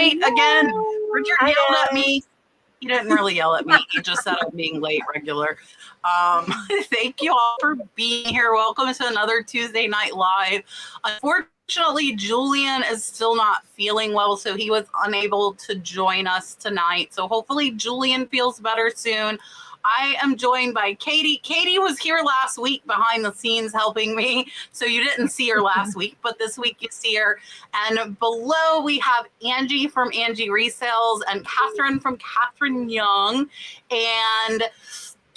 late again. Richard Hi, yelled at guys. me. He didn't really yell at me. He just said I'm being late regular. Thank you all for being here. Welcome to another Tuesday Night Live. Unfortunately, Julian is still not feeling well, so he was unable to join us tonight. So hopefully Julian feels better soon. I am joined by Katey. Katey was here last week behind the scenes helping me, so you didn't see her last week, but this week you see her. And below we have Angie from Angie Resells and Katherine from Katherine Young. And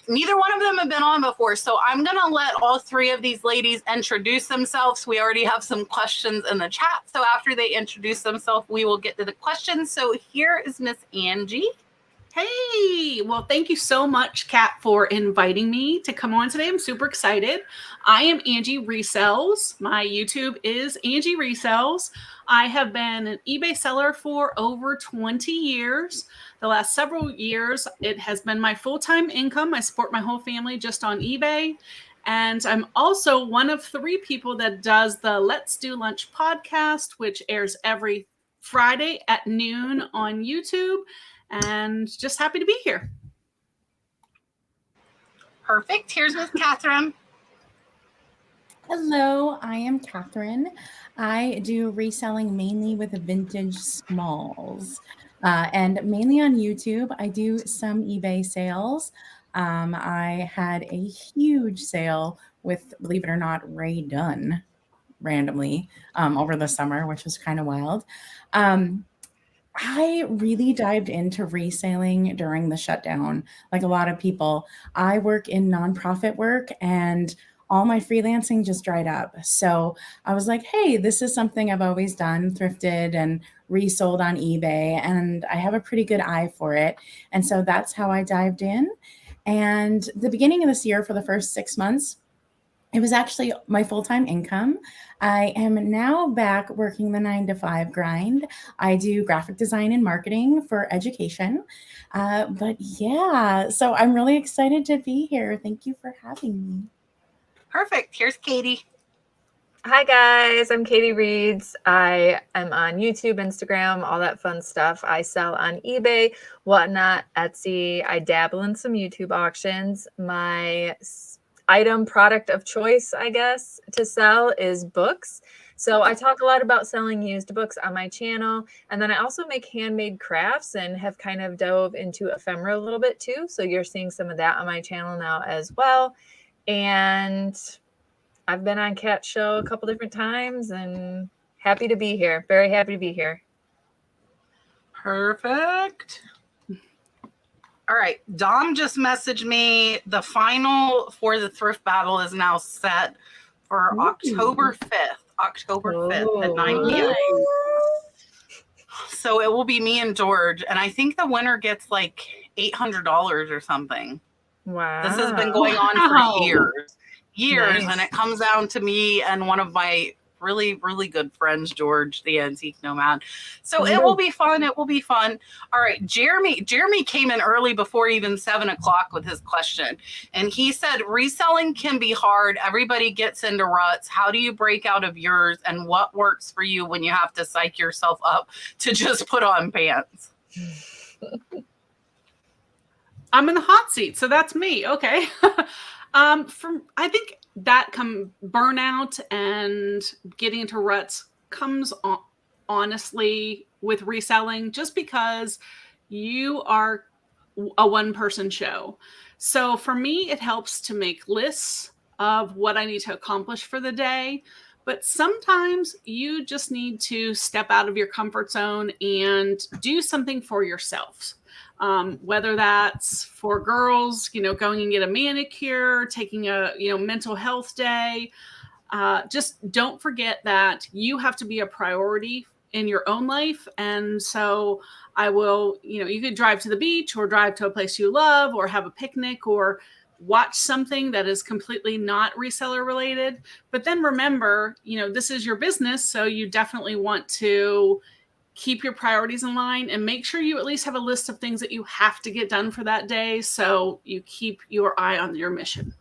neither one of them have been on before, so I'm going to let all three of these ladies introduce themselves. We already have some questions in the chat, so after they introduce themselves, we will get to the questions. So here is Miss Angie. Hey, well, thank you so much, Kat, for inviting me to come on today. I'm super excited. I am Angie Resells. My YouTube is Angie Resells. I have been an eBay seller for over 20 years. The last several years, it has been my full-time income. I support my whole family just on eBay. And I'm also one of 3 people that does the Let's Do Lunch podcast, which airs every Friday at noon on YouTube. And just happy to be here. Perfect. Here's Miss Katherine. Hello, I am Katherine. I do reselling mainly with vintage smalls and mainly on YouTube. I do some eBay sales. I had a huge sale with, believe it or not, Ray Dunn randomly over the summer, which was kind of wild. I really dived into reselling during the shutdown. Like a lot of people, I work in nonprofit work and all my freelancing just dried up. So I was like, hey, this is something I've always done, thrifted and resold on eBay, and I have a pretty good eye for it. And so that's how I dived in. And the beginning of this year, for the first 6 months, it was actually my full-time income. I am now back working the 9-to-5 grind. I do graphic design and marketing for education. But yeah, so I'm really excited to be here. Thank you for having me. Perfect. Here's Katey. Hi, guys. I'm Katey Reeds. I am on YouTube, Instagram, all that fun stuff. I sell on eBay, Whatnot, Etsy. I dabble in some YouTube auctions. My item product of choice, I guess, to sell is books. So I talk a lot about selling used books on my channel. And then I also make handmade crafts and have kind of dove into ephemera a little bit too. So you're seeing some of that on my channel now as well. And I've been on Kat's show a couple different times and happy to be here. Very happy to be here. Perfect. All right. Dom just messaged me. The final for the thrift battle is now set for October 5th. October 5th at 9 p.m. So it will be me and George. And I think the winner gets like $800 or something. Wow. This has been going on for years. Nice. And it comes down to me and one of my really, really good friends, George, the antique nomad. So it will be fun. It will be fun. All right. Jeremy came in early before even 7 o'clock with his question. And he said, reselling can be hard. Everybody gets into ruts. How do you break out of yours? And what works for you when you have to psych yourself up to just put on pants? I'm in the hot seat, so that's me. Okay. I think that burnout and getting into ruts comes honestly with reselling, just because you are a one-person show. So for me, it helps to make lists of what I need to accomplish for the day. But sometimes you just need to step out of your comfort zone and do something for yourself. Whether that's for girls, going and get a manicure, taking a, mental health day. Just don't forget that you have to be a priority in your own life. And so I will, you could drive to the beach or drive to a place you love or have a picnic or watch something that is completely not reseller related. But then remember, this is your business. So you definitely want to keep your priorities in line and make sure you at least have a list of things that you have to get done for that day, so you keep your eye on your mission.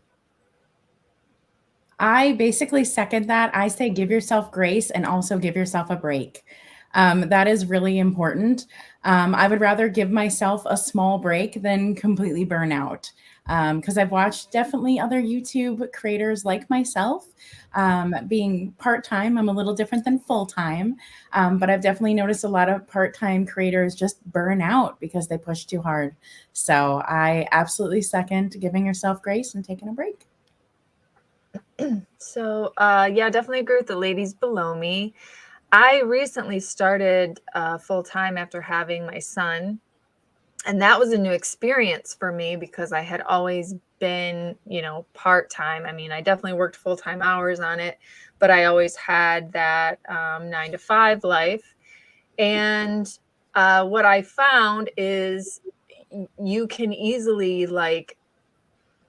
I basically second that. I say give yourself grace and also give yourself a break. That is really important. I would rather give myself a small break than completely burn out. Because I've watched definitely other YouTube creators like myself. Being part-time, I'm a little different than full-time, but I've definitely noticed a lot of part-time creators just burn out because they push too hard. So I absolutely second giving yourself grace and taking a break. So, yeah, definitely agree with the ladies below me. I recently started full-time after having my son. And that was a new experience for me because I had always been, part-time. I mean, I definitely worked full-time hours on it, but I always had that 9 to 5 life. And what I found is you can easily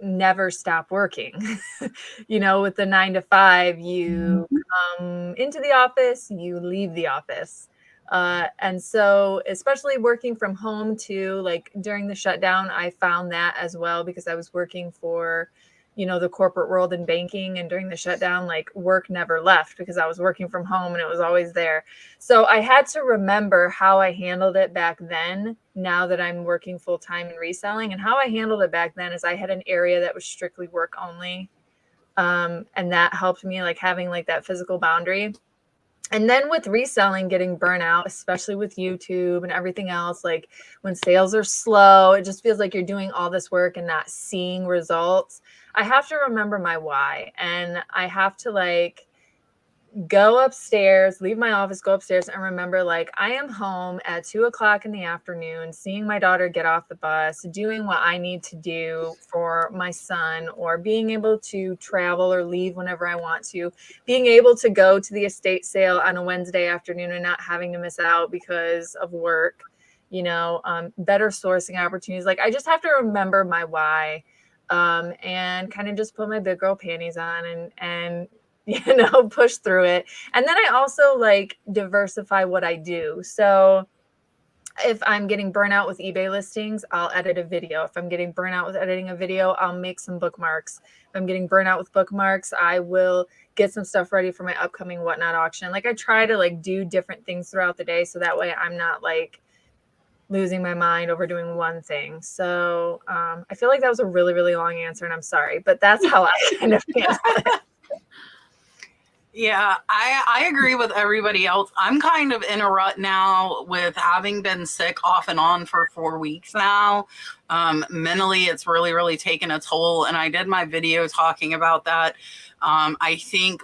never stop working. With the 9 to 5, you come into the office, you leave the office. And so, especially working from home too, like during the shutdown, I found that as well because I was working for, the corporate world and banking. And during the shutdown, like work never left because I was working from home and it was always there. So I had to remember how I handled it back then, now that I'm working full time in reselling. And how I handled it back then is I had an area that was strictly work only. And that helped me having that physical boundary. And then with reselling, getting burnout, especially with YouTube and everything else, like when sales are slow, it just feels like you're doing all this work and not seeing results. I have to remember my why, and I have to go upstairs, leave my office, go upstairs and remember I am home at 2 o'clock in the afternoon, seeing my daughter get off the bus, doing what I need to do for my son, or being able to travel or leave whenever I want to, being able to go to the estate sale on a Wednesday afternoon and not having to miss out because of work, better sourcing opportunities. I just have to remember my why, and kind of just put my big girl panties on and push through it. And then I also diversify what I do. So if I'm getting burnout with eBay listings, I'll edit a video. If I'm getting burnout with editing a video, I'll make some bookmarks. If I'm getting burnout with bookmarks, I will get some stuff ready for my upcoming Whatnot auction. I try to do different things throughout the day. So that way I'm not losing my mind over doing one thing. So I feel like that was a really, really long answer and I'm sorry, but that's how I kind of handle it. Yeah, I agree with everybody else. I'm kind of in a rut now with having been sick off and on for 4 weeks now. Mentally, it's really, really taken a toll. And I did my video talking about that. I think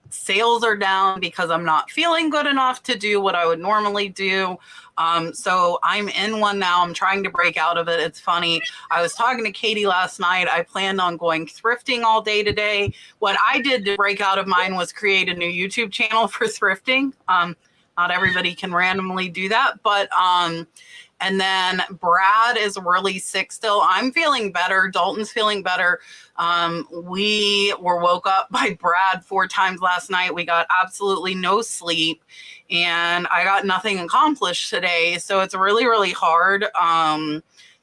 sales are down because I'm not feeling good enough to do what I would normally do. So I'm in one now. I'm trying to break out of it. It's funny. I was talking to Katey last night. I planned on going thrifting all day today. What I did to break out of mine was create a new YouTube channel for thrifting. Not everybody can randomly do that, but and then Brad is really sick still. I'm feeling better. Dalton's feeling better. We were woke up by Brad 4 times last night. We got absolutely no sleep and I got nothing accomplished today. So it's really, really hard.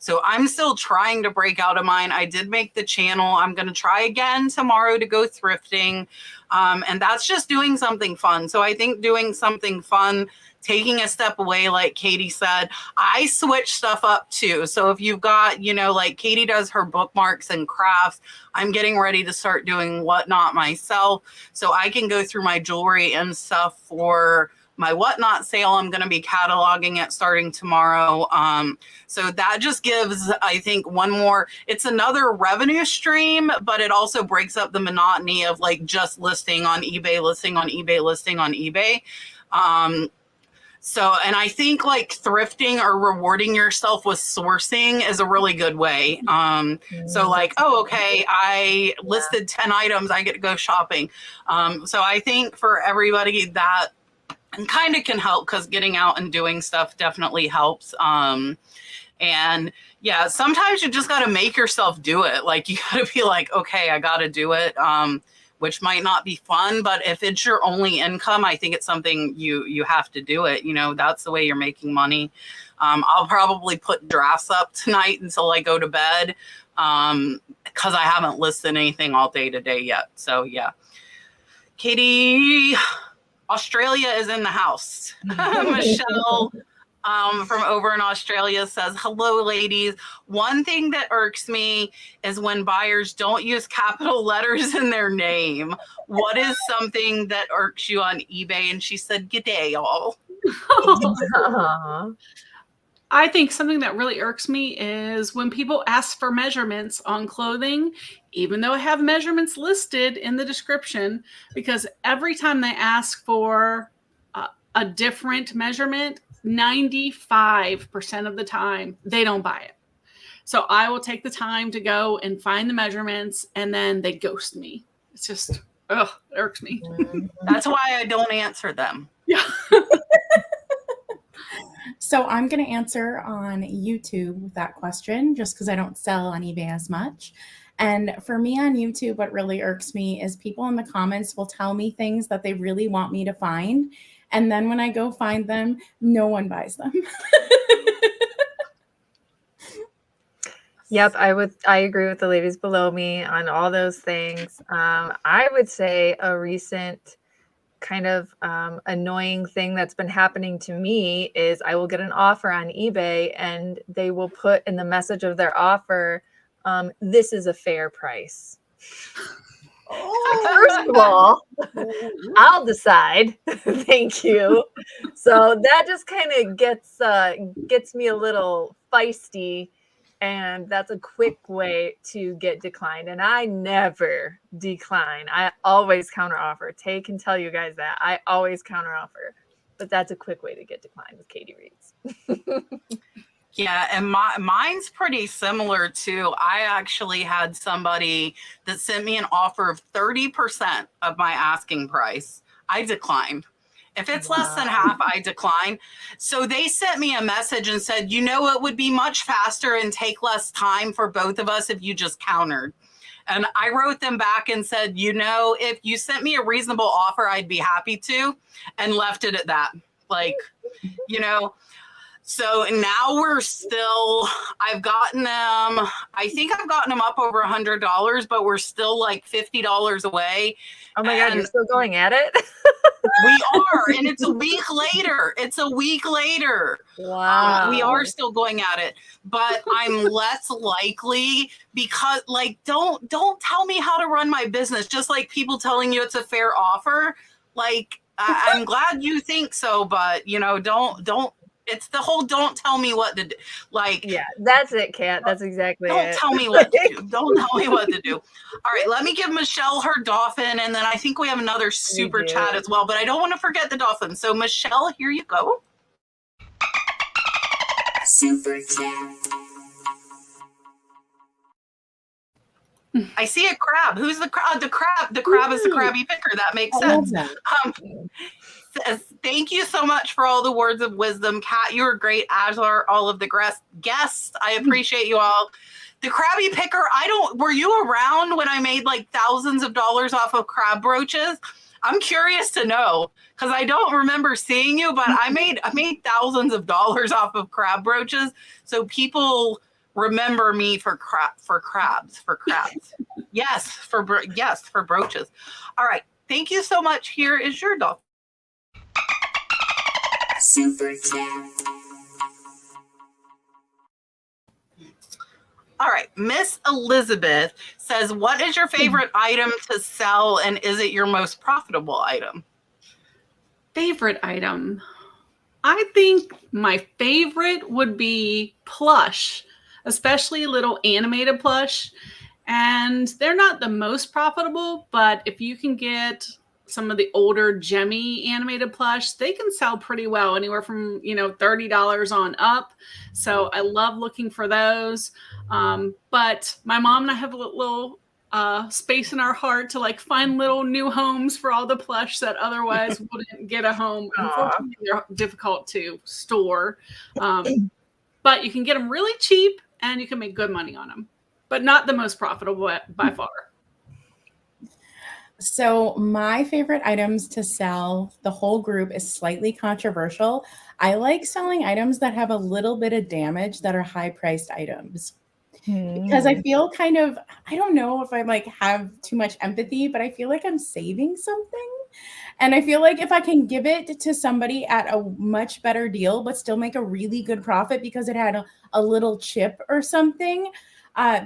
So I'm still trying to break out of mine. I did make the channel. I'm going to try again tomorrow to go thrifting. And that's just doing something fun. So I think doing something fun, taking a step away, like Katey said, I switch stuff up too. So if you've got, Katey does her bookmarks and crafts, I'm getting ready to start doing Whatnot myself. So I can go through my jewelry and stuff for my Whatnot sale. I'm going to be cataloging it starting tomorrow. So that just gives, I think, one more, it's another revenue stream, but it also breaks up the monotony of just listing on eBay, listing on eBay, listing on eBay. So, and I think thrifting or rewarding yourself with sourcing is a really good way. So oh, okay, I listed 10 items, I get to go shopping. So I think for everybody that kind of can help because getting out and doing stuff definitely helps. And yeah, sometimes you just got to make yourself do it. You got to be okay, I got to do it. Which might not be fun, but if it's your only income, I think it's something you have to do it. That's the way you're making money. I'll probably put drafts up tonight until I go to bed because I haven't listed anything all day today yet. So yeah. Katey, Australia is in the house. Michelle from over in Australia says, hello, ladies. One thing that irks me is when buyers don't use capital letters in their name. What is something that irks you on eBay? And she said, g'day, y'all. Aw. I think something that really irks me is when people ask for measurements on clothing, even though I have measurements listed in the description, because every time they ask for a different measurement, 95% of the time, they don't buy it. So I will take the time to go and find the measurements, and then they ghost me. It's just, ugh, it irks me. That's why I don't answer them. Yeah. So I'm going to answer on YouTube that question just because I don't sell on eBay as much. And for me on YouTube, what really irks me is people in the comments will tell me things that they really want me to find. And then when I go find them, no one buys them. Yep, I agree with the ladies below me on all those things. I would say a recent kind of annoying thing that's been happening to me is I will get an offer on eBay and they will put in the message of their offer, this is a fair price. First of all, I'll decide. Thank you. So that just kind of gets me a little feisty, and that's a quick way to get declined. And I never decline. I always counteroffer. Tay can tell you guys that. I always counteroffer. But that's a quick way to get declined with Katey Reeds. Yeah, and mine's pretty similar too. I actually had somebody that sent me an offer of 30% of my asking price. I declined. If it's less than half, I decline. So they sent me a message and said, you know, it would be much faster and take less time for both of us if you just countered. And I wrote them back and said, you know, if you sent me a reasonable offer, I'd be happy to, and left it at that. Like, you know. So now I've gotten them, I think I've gotten them up over $100, but we're still like $50 away. Oh my God, you're still going at it? We are, and it's a week later. Wow. We are still going at it, but I'm less likely because like, don't tell me how to run my business. Just like people telling you it's a fair offer. Like, I'm glad you think so, but you know, don't. It's the whole don't tell me what to do. Like, yeah, that's it, Kat. That's exactly don't it. tell me what to do. Don't tell me what to do. All right, let me give Michelle her dolphin, and then I think we have another super chat as well, but I don't want to forget the dolphin. So Michelle, here you go. Super chat. I see a crab. Who's the crab? The crab is the crabby picker. That makes sense. Says, thank you so much for all the words of wisdom. Kat, you were great, as are all of the guests. I appreciate you all. The crabby picker, were you around when I made like thousands of dollars off of crab brooches? I'm curious to know because I don't remember seeing you, but I made thousands of dollars off of crab brooches. So people remember me for crabs. Yes, for brooches. All right. Thank you so much. Here is your dog. Super chat. All right. Miss Elizabeth says, what is your favorite item to sell and is it your most profitable item? Favorite item. I think my favorite would be plush, especially little animated plush. And they're not the most profitable, but if you can get some of the older gemmy animated plush, they can sell pretty well, anywhere from, $30 on up. So I love looking for those. But my mom and I have a little space in our heart to like find little new homes for all the plush that otherwise wouldn't get a home. Unfortunately, they're difficult to store. But you can get them really cheap and you can make good money on them, but not the most profitable by far. So my favorite items to sell, the whole group is slightly controversial. I like selling items that have a little bit of damage that are high-priced items. Because I feel I don't know if I have too much empathy, but I feel like I'm saving something. And I feel like if I can give it to somebody at a much better deal, but still make a really good profit because it had a little chip or something,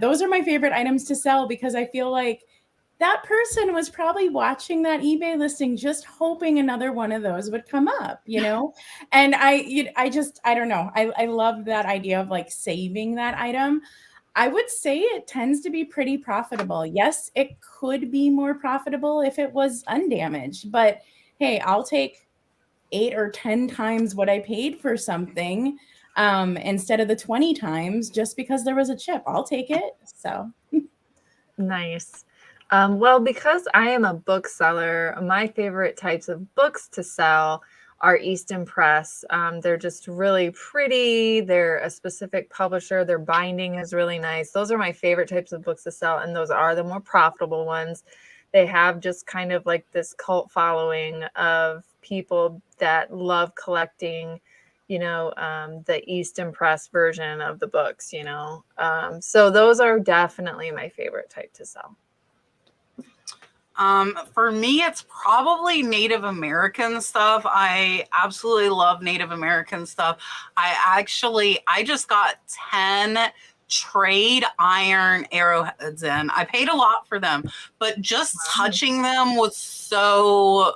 those are my favorite items to sell, because I feel like that person was probably watching that eBay listing just hoping another one of those would come up, you know? And I don't know. I love that idea of like saving that item. I would say it tends to be pretty profitable. Yes, it could be more profitable if it was undamaged, but hey, I'll take 8 or 10 times what I paid for something instead of the 20 times just because there was a chip. I'll take it. So Nice. Well, because I am a bookseller, my favorite types of books to sell are Easton Press. They're just really pretty. They're a specific publisher. Their binding is really nice. Those are my favorite types of books to sell, and those are the more profitable ones. They have just kind of like this cult following of people that love collecting, the Easton Press version of the books, So those are definitely my favorite type to sell. For me, it's probably Native American stuff. I absolutely love Native American stuff. I just got 10 trade iron arrowheads in. I paid a lot for them, but just touching them was so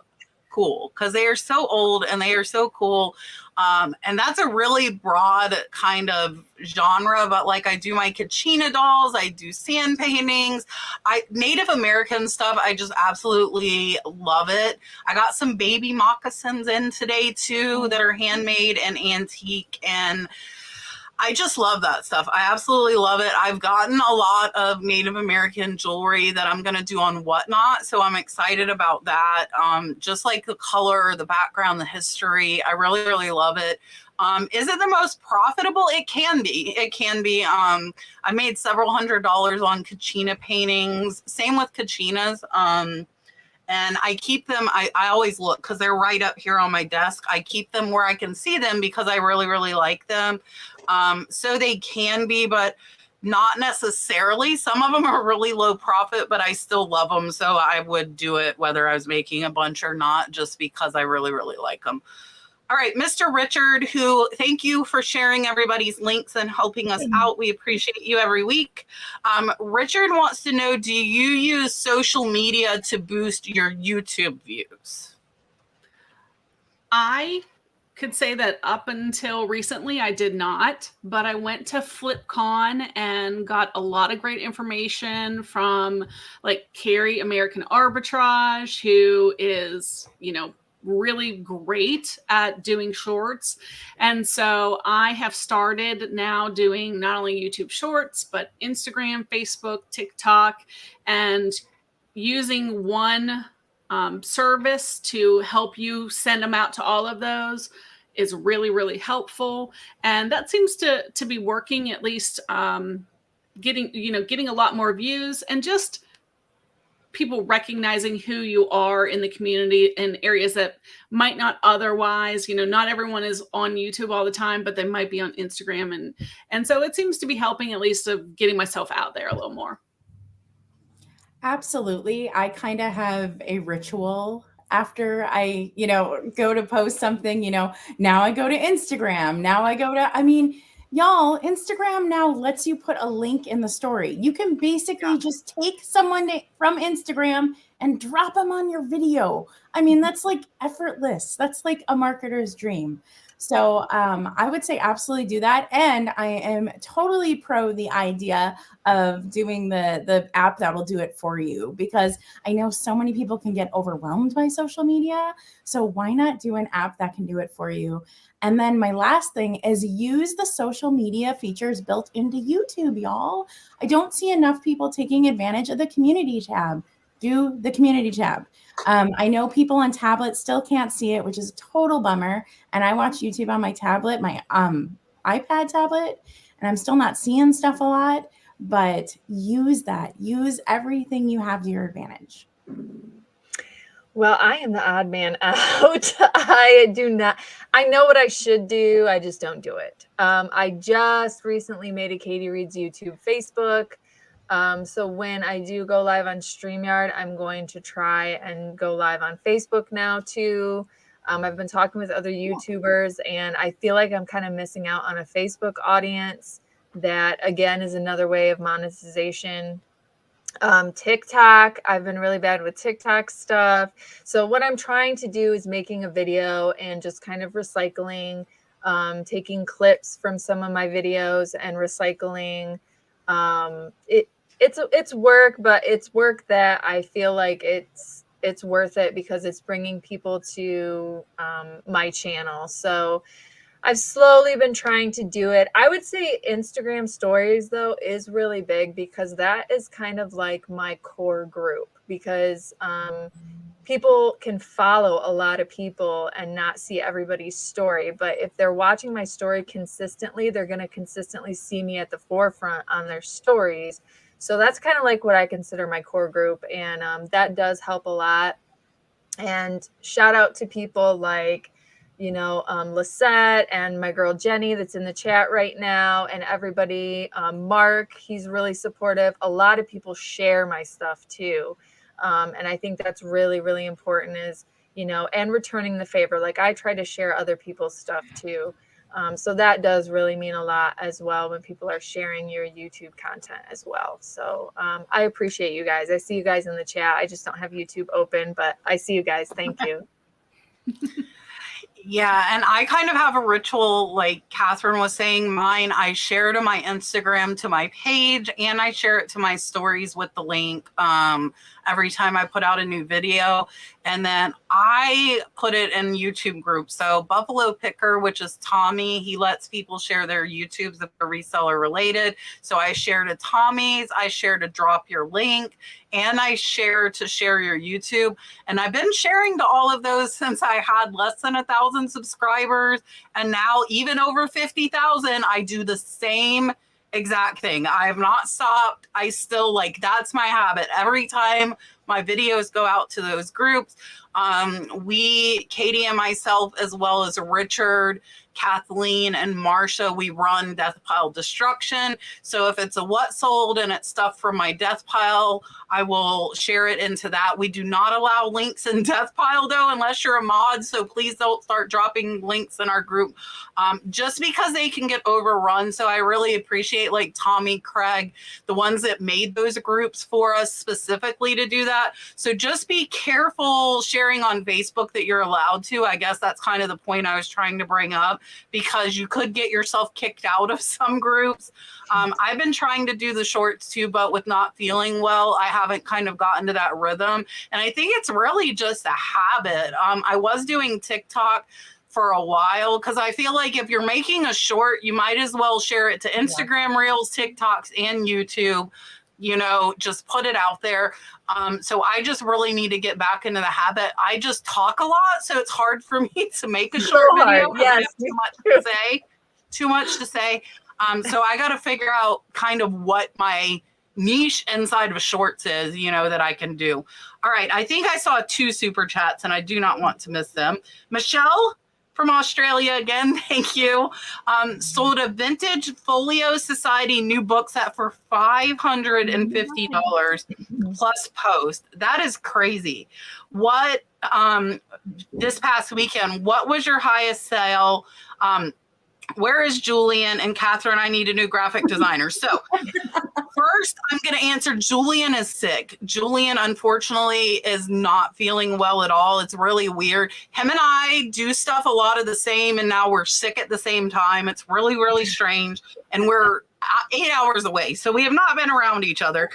cool because they are so old and they are so cool. And that's a really broad kind of genre, but like I do my Kachina dolls, I do sand paintings, Native American stuff. I just absolutely love it. I got some baby moccasins in today too that are handmade and antique, and I just love that stuff. I absolutely love it. I've gotten a lot of Native American jewelry that I'm going to do on Whatnot, so I'm excited about that. Just like the color, the background, the history. I really, really love it. Is it the most profitable? It can be. It can be. I made several $100s on Kachina paintings. Same with Kachinas. And I keep them, I always look because they're right up here on my desk. I keep them where I can see them because I really, really like them. So they can be, but not necessarily. Some of them are really low profit, but I still love them. So I would do it whether I was making a bunch or not, just because I really, really like them. All right, Mr. Richard, who, thank you for sharing everybody's links and helping us out. We appreciate you every week. Richard wants to know, do you use social media to boost your YouTube views? I could say that up until recently, I did not, but I went to FlipCon and got a lot of great information from like Carrie American Arbitrage, who is, really great at doing shorts. And so I have started now doing not only YouTube shorts, but Instagram, Facebook, TikTok, and using one service to help you send them out to all of those is really, really helpful. And that seems to be working, at least getting a lot more views and just people recognizing who you are in the community in areas that might not otherwise, not everyone is on YouTube all the time, but they might be on Instagram. And so it seems to be helping, at least of getting myself out there a little more. absolutely. I kind of have a ritual after I, go to post something, now I go to Instagram. Now I go to, y'all, Instagram now lets you put a link in the story. You can basically just take someone from Instagram and drop them on your video. That's like effortless. That's like a marketer's dream. So I would say absolutely do that. And I am totally pro the idea of doing the app that will do it for you, because I know so many people can get overwhelmed by social media. So why not do an app that can do it for you? And then my last thing is use the social media features built into YouTube, y'all. I don't see enough people taking advantage of the community tab. Do the community tab. I know people on tablets still can't see it, which is a total bummer. And I watch YouTube on my tablet, my iPad tablet, and I'm still not seeing stuff a lot. But use that. Use everything you have to your advantage. Well, I am the odd man out. I do not. I know what I should do. I just don't do it. I just recently made a Katey Reads YouTube Facebook. So when I do go live on StreamYard, I'm going to try and go live on Facebook now too. I've been talking with other YouTubers, and I feel like I'm kind of missing out on a Facebook audience. That again is another way of monetization. TikTok, I've been really bad with TikTok stuff. So what I'm trying to do is making a video and just kind of recycling, taking clips from some of my videos and recycling. It's work, but it's work that I feel like it's worth it because it's bringing people to my channel. So I've slowly been trying to do it. I would say Instagram stories though is really big because that is kind of like my core group, because people can follow a lot of people and not see everybody's story. But if they're watching my story consistently, they're going to consistently see me at the forefront on their stories. So that's kind of like what I consider my core group. And that does help a lot. And shout out to people like, Lisette and my girl Jenny that's in the chat right now, and everybody. Mark, he's really supportive. A lot of people share my stuff too. And I think that's really, really important is, and returning the favor. Like I try to share other people's stuff too. So that does really mean a lot as well when people are sharing your YouTube content as well. So I appreciate you guys. I see you guys in the chat. I just don't have YouTube open, but I see you guys. Thank you. Yeah, and I kind of have a ritual like Katherine was saying. Mine, I share to my Instagram, to my page, and I share it to my stories with the link every time I put out a new video. And then I put it in YouTube groups. So Buffalo Picker, which is Tommy, he lets people share their YouTubes if they're reseller related. So I share to Tommy's, I share to drop your link, and I share to share your YouTube. And I've been sharing to all of those since I had less than 1,000 subscribers. And now even over 50,000, I do the same exact thing. I have not stopped. I still that's my habit. Every time my videos go out to those groups, Katey and myself, as well as Richard, Kathleen, and Marsha, we run Death Pile Destruction. So if it's a what sold and it's stuff from my Death Pile, I will share it into that. We do not allow links in Death Pile though, unless you're a mod. So please don't start dropping links in our group, just because they can get overrun. So I really appreciate like Tommy, Craig, the ones that made those groups for us specifically to do that. So just be careful sharing on Facebook that you're allowed to. I guess that's kind of the point I was trying to bring up, because you could get yourself kicked out of some groups. I've been trying to do the shorts too, but with not feeling well, I haven't kind of gotten to that rhythm. And I think it's really just a habit. I was doing TikTok for a while because I feel like if you're making a short, you might as well share it to Instagram Reels, TikToks, and YouTube. Just put it out there. So I just really need to get back into the habit. I just talk a lot, so it's hard for me to make a short video. Yes. I have too much to say. So I got to figure out kind of what my niche inside of shorts is, that I can do. All right. I think I saw 2 super chats and I do not want to miss them. Michelle from Australia again, thank you. Sold a vintage Folio Society new book set for $550 plus post. That is crazy. What, this past weekend, what was your highest sale? Where is Julian? And Katherine, I need a new graphic designer. So first, I'm going to answer Julian is sick. Julian, unfortunately, is not feeling well at all. It's really weird. Him and I do stuff a lot of the same, and now we're sick at the same time. It's really, really strange. And we're 8 hours away, so we have not been around each other.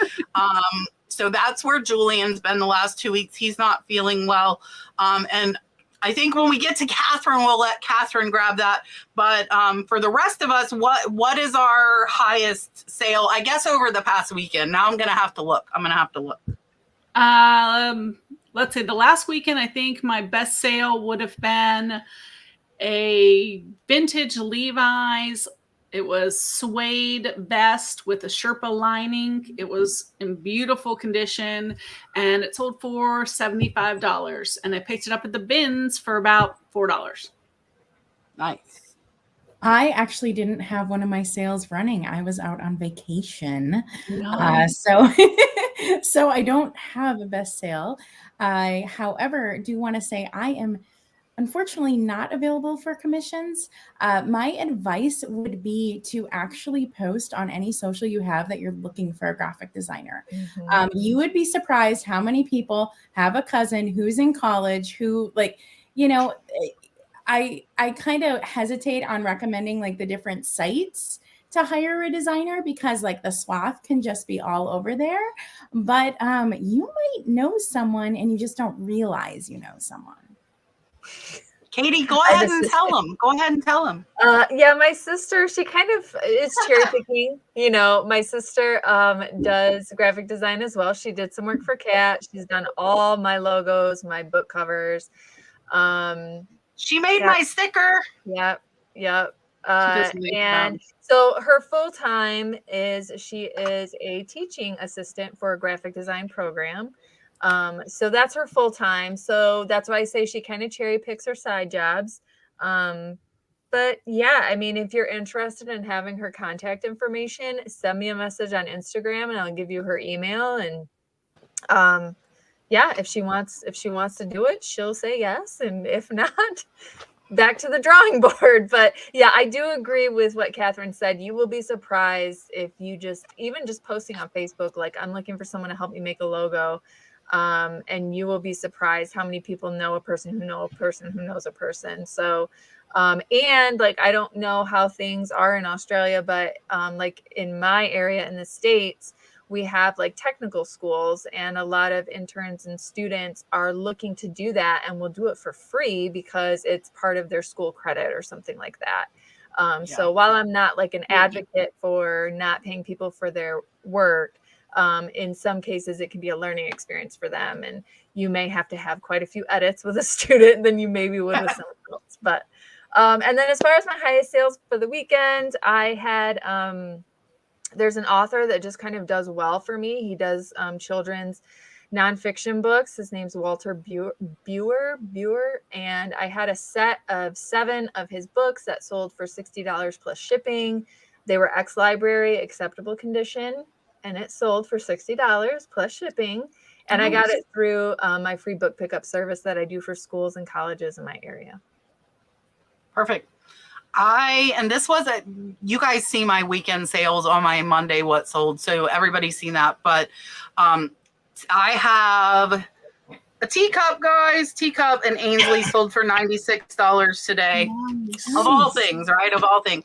So that's where Julian's been the last 2 weeks. He's not feeling well. And I think when we get to Katherine, we'll let Katherine grab that. But for the rest of us, what is our highest sale, I guess, over the past weekend? Now I'm going to have to look. Let's say the last weekend, I think my best sale would have been a vintage Levi's. It was suede vest with a Sherpa lining. It was in beautiful condition, and it sold for $75. And I picked it up at the bins for about $4. Nice. I actually didn't have one of my sales running. I was out on vacation. No. So I don't have a best sale. I, however, do want to say I am unfortunately not available for commissions. My advice would be to actually post on any social you have that you're looking for a graphic designer. You would be surprised how many people have a cousin who's in college who, like, you know, I kind of hesitate on recommending like the different sites to hire a designer because like the swath can just be all over there. But you might know someone and you just don't realize you know someone. Katey, go ahead and tell them. Go ahead and tell them. Yeah, my sister, she kind of is cherry picking. You know, my sister does graphic design as well. She did some work for Kat. She's done all my logos, my book covers. She made my sticker. Yep. does really And so her full time is she is a teaching assistant for a graphic design program. So that's her full time. So that's why I say she kind of cherry picks her side jobs. But yeah, I mean, if you're interested in having her contact information, send me a message on Instagram and I'll give you her email. And yeah, if she wants to do it, she'll say yes. And if not, back to the drawing board. But yeah, I do agree with what Katherine said. You will be surprised if you even just posting on Facebook, like I'm looking for someone to help me make a logo. And you will be surprised how many people know a person who know a person who knows a person. So, and like, I don't know how things are in Australia, but like in my area in the States, we have like technical schools and a lot of interns and students are looking to do that and will do it for free because it's part of their school credit or something like that. So while I'm not like an advocate for not paying people for their work, in some cases it can be a learning experience for them. And you may have to have quite a few edits with a student than you maybe would with someone else. But, and then as far as my highest sales for the weekend, I had, there's an author that just kind of does well for me. He does children's nonfiction books. His name's Walter Buer. And I had a set of 7 of his books that sold for $60 plus shipping. They were ex-library acceptable condition. And it sold for $60 plus shipping. And I got it through my free book pickup service that I do for schools and colleges in my area. Perfect. And this was you guys see my weekend sales on my Monday what sold, so everybody's seen that. But I have a teacup, guys. Teacup and Ainsley sold for $96 today. Nice. Of all things, right? Of all things.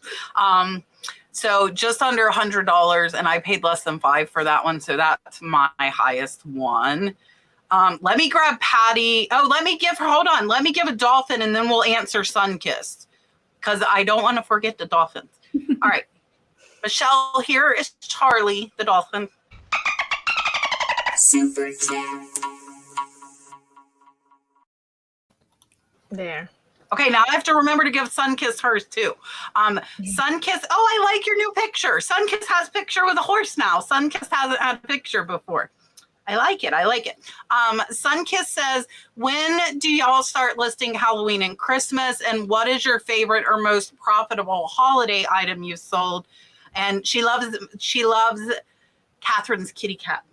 So just under $100, and I paid less than $5 for that one. So that's my highest one. Let me grab Patty. Oh, let me give a dolphin, and then we'll answer Sunkissed, because I don't want to forget the dolphins. All right. Michelle, here is Charlie, the dolphin. Super chat. There. Okay, now I have to remember to give Sunkissed hers too. Sunkissed, I like your new picture. Sunkissed has a picture with a horse now. Sunkissed hasn't had a picture before. I like it. Sunkissed says, when do y'all start listing Halloween and Christmas? And what is your favorite or most profitable holiday item you sold? And she loves Catherine's kitty cat.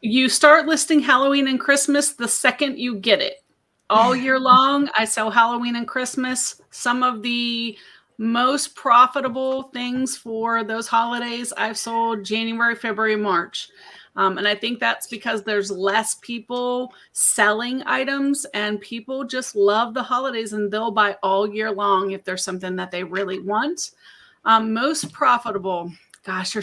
You start listing Halloween and Christmas the second you get it. All year long, I sell Halloween and Christmas. Some of the most profitable things for those holidays I've sold January, February, March. And I think that's because there's less people selling items and people just love the holidays and they'll buy all year long if there's something that they really want. Most profitable, gosh,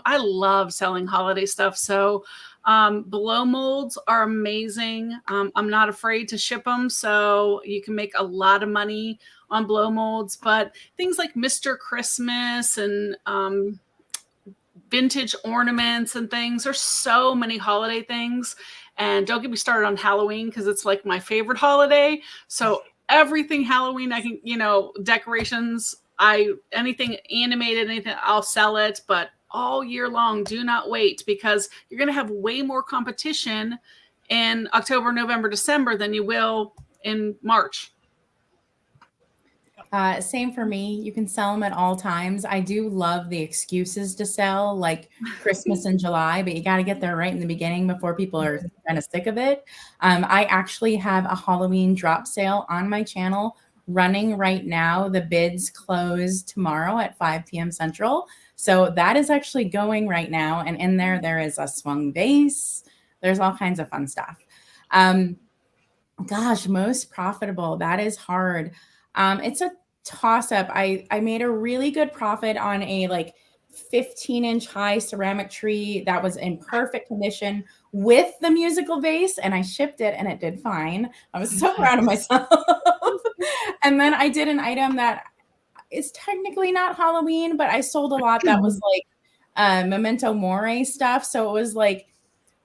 I love selling holiday stuff. So blow molds are amazing. I'm not afraid to ship them, so you can make a lot of money on blow molds. But things like Mr. Christmas and vintage ornaments and things, there's so many holiday things. And don't get me started on Halloween because it's like my favorite holiday. So everything Halloween, I can, decorations, anything animated, anything, I'll sell it. But all year long, do not wait, because you're going to have way more competition in October, November, December than you will in March. Same for me. You can sell them at all times. I do love the excuses to sell, like Christmas in July, but you got to get there right in the beginning before people are kind of sick of it. I actually have a Halloween drop sale on my channel running right now. The bids close tomorrow at 5 p.m. Central. So that is actually going right now. And in there is a swung vase. There's all kinds of fun stuff. Gosh, most profitable. That is hard. It's a toss up. I made a really good profit on a like 15-inch high ceramic tree that was in perfect condition with the musical vase, and I shipped it and it did fine. I was so proud of myself. And then I did an item that is technically not Halloween, but I sold a lot that was like memento mori stuff. So it was like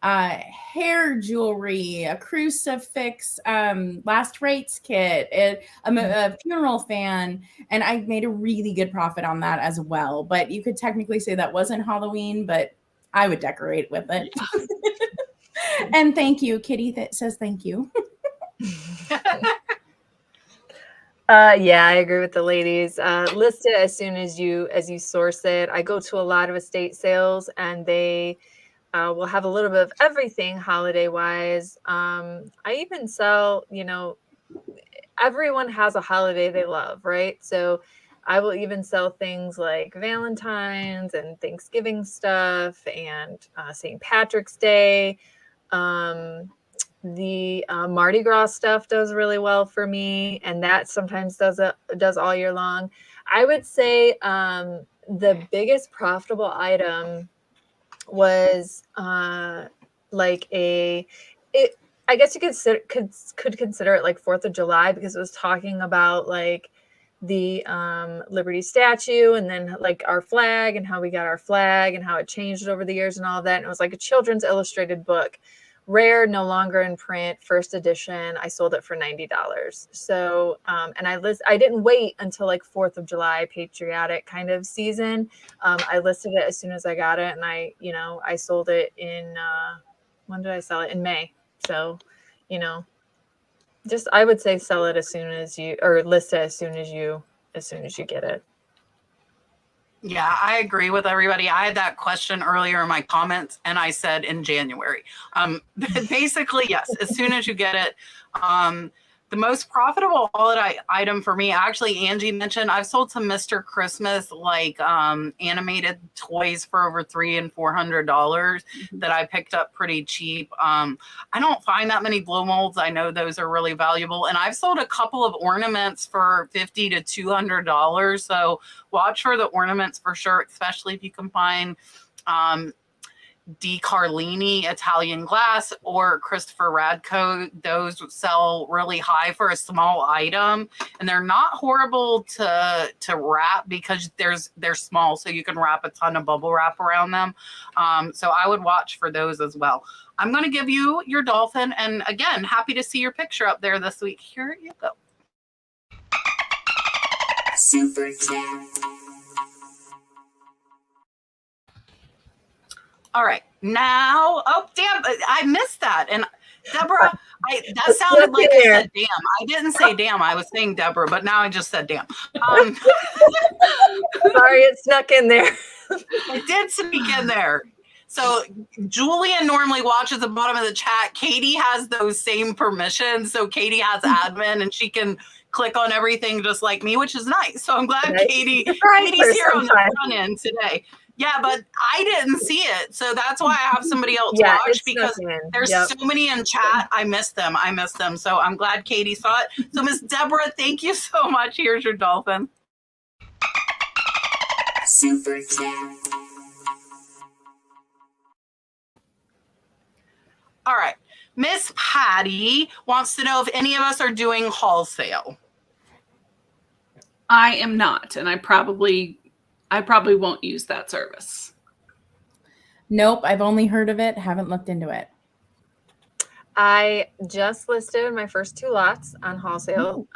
hair jewelry, a crucifix, last rites kit, a funeral fan, and I made a really good profit on that as well. But you could technically say that wasn't Halloween, but I would decorate with it. And thank you, Kitty. That says thank you. Yeah, I agree with the ladies. List it as soon as you source it. I go to a lot of estate sales, and they will have a little bit of everything holiday wise. I even sell, everyone has a holiday they love, right? So I will even sell things like Valentine's and Thanksgiving stuff and St. Patrick's Day. The Mardi Gras stuff does really well for me, and that sometimes does all year long. I would say the biggest profitable item was like I guess you could consider it like 4th of July, because it was talking about like the Liberty statue, and then like our flag and how we got our flag and how it changed over the years and all of that. And it was like a children's illustrated book, rare, no longer in print, first edition. I sold it for $90. So and I didn't wait until like 4th of July patriotic kind of season. I listed it as soon as I got it, and I sold it in when did I sell it? In May. So just I would say sell it as soon as you, or list it as soon as you get it. Yeah, I agree with everybody. I had that question earlier in my comments, and I said in January. Basically, yes, as soon as you get it. The most profitable holiday item for me, actually, Angie mentioned, I've sold some Mr. Christmas like animated toys for over $300 and $400 that I picked up pretty cheap. I don't find that many blow molds. I know those are really valuable, and I've sold a couple of ornaments for $50 to $200. So watch for the ornaments for sure, especially if you can find Di Carlini Italian glass or Christopher Radko. Those sell really high for a small item, and they're not horrible to wrap because they're small, so you can wrap a ton of bubble wrap around them. So I would watch for those as well. I'm going to give you your dolphin, and again, happy to see your picture up there this week. Here you go. Super chat. All right, now, oh, damn, I missed that. And Deborah, that sounded like I said damn. I didn't say damn, I was saying Deborah, but now I just said damn. Sorry, it snuck in there. It did sneak in there. So Julian normally watches the bottom of the chat. Katey has those same permissions. So Katey has admin, and she can click on everything just like me, which is nice. So I'm glad Katey's here on the front end today. Yeah, but I didn't see it. So that's why I have somebody else watch, because there's so many in chat. I missed them. So I'm glad Katey saw it. So Miss Deborah, thank you so much. Here's your dolphin. Super chat. All right. Miss Patty wants to know if any of us are doing haul sale. I am not, and I probably won't use that service. Nope, I've only heard of it, haven't looked into it. I just listed my first 2 lots on wholesale.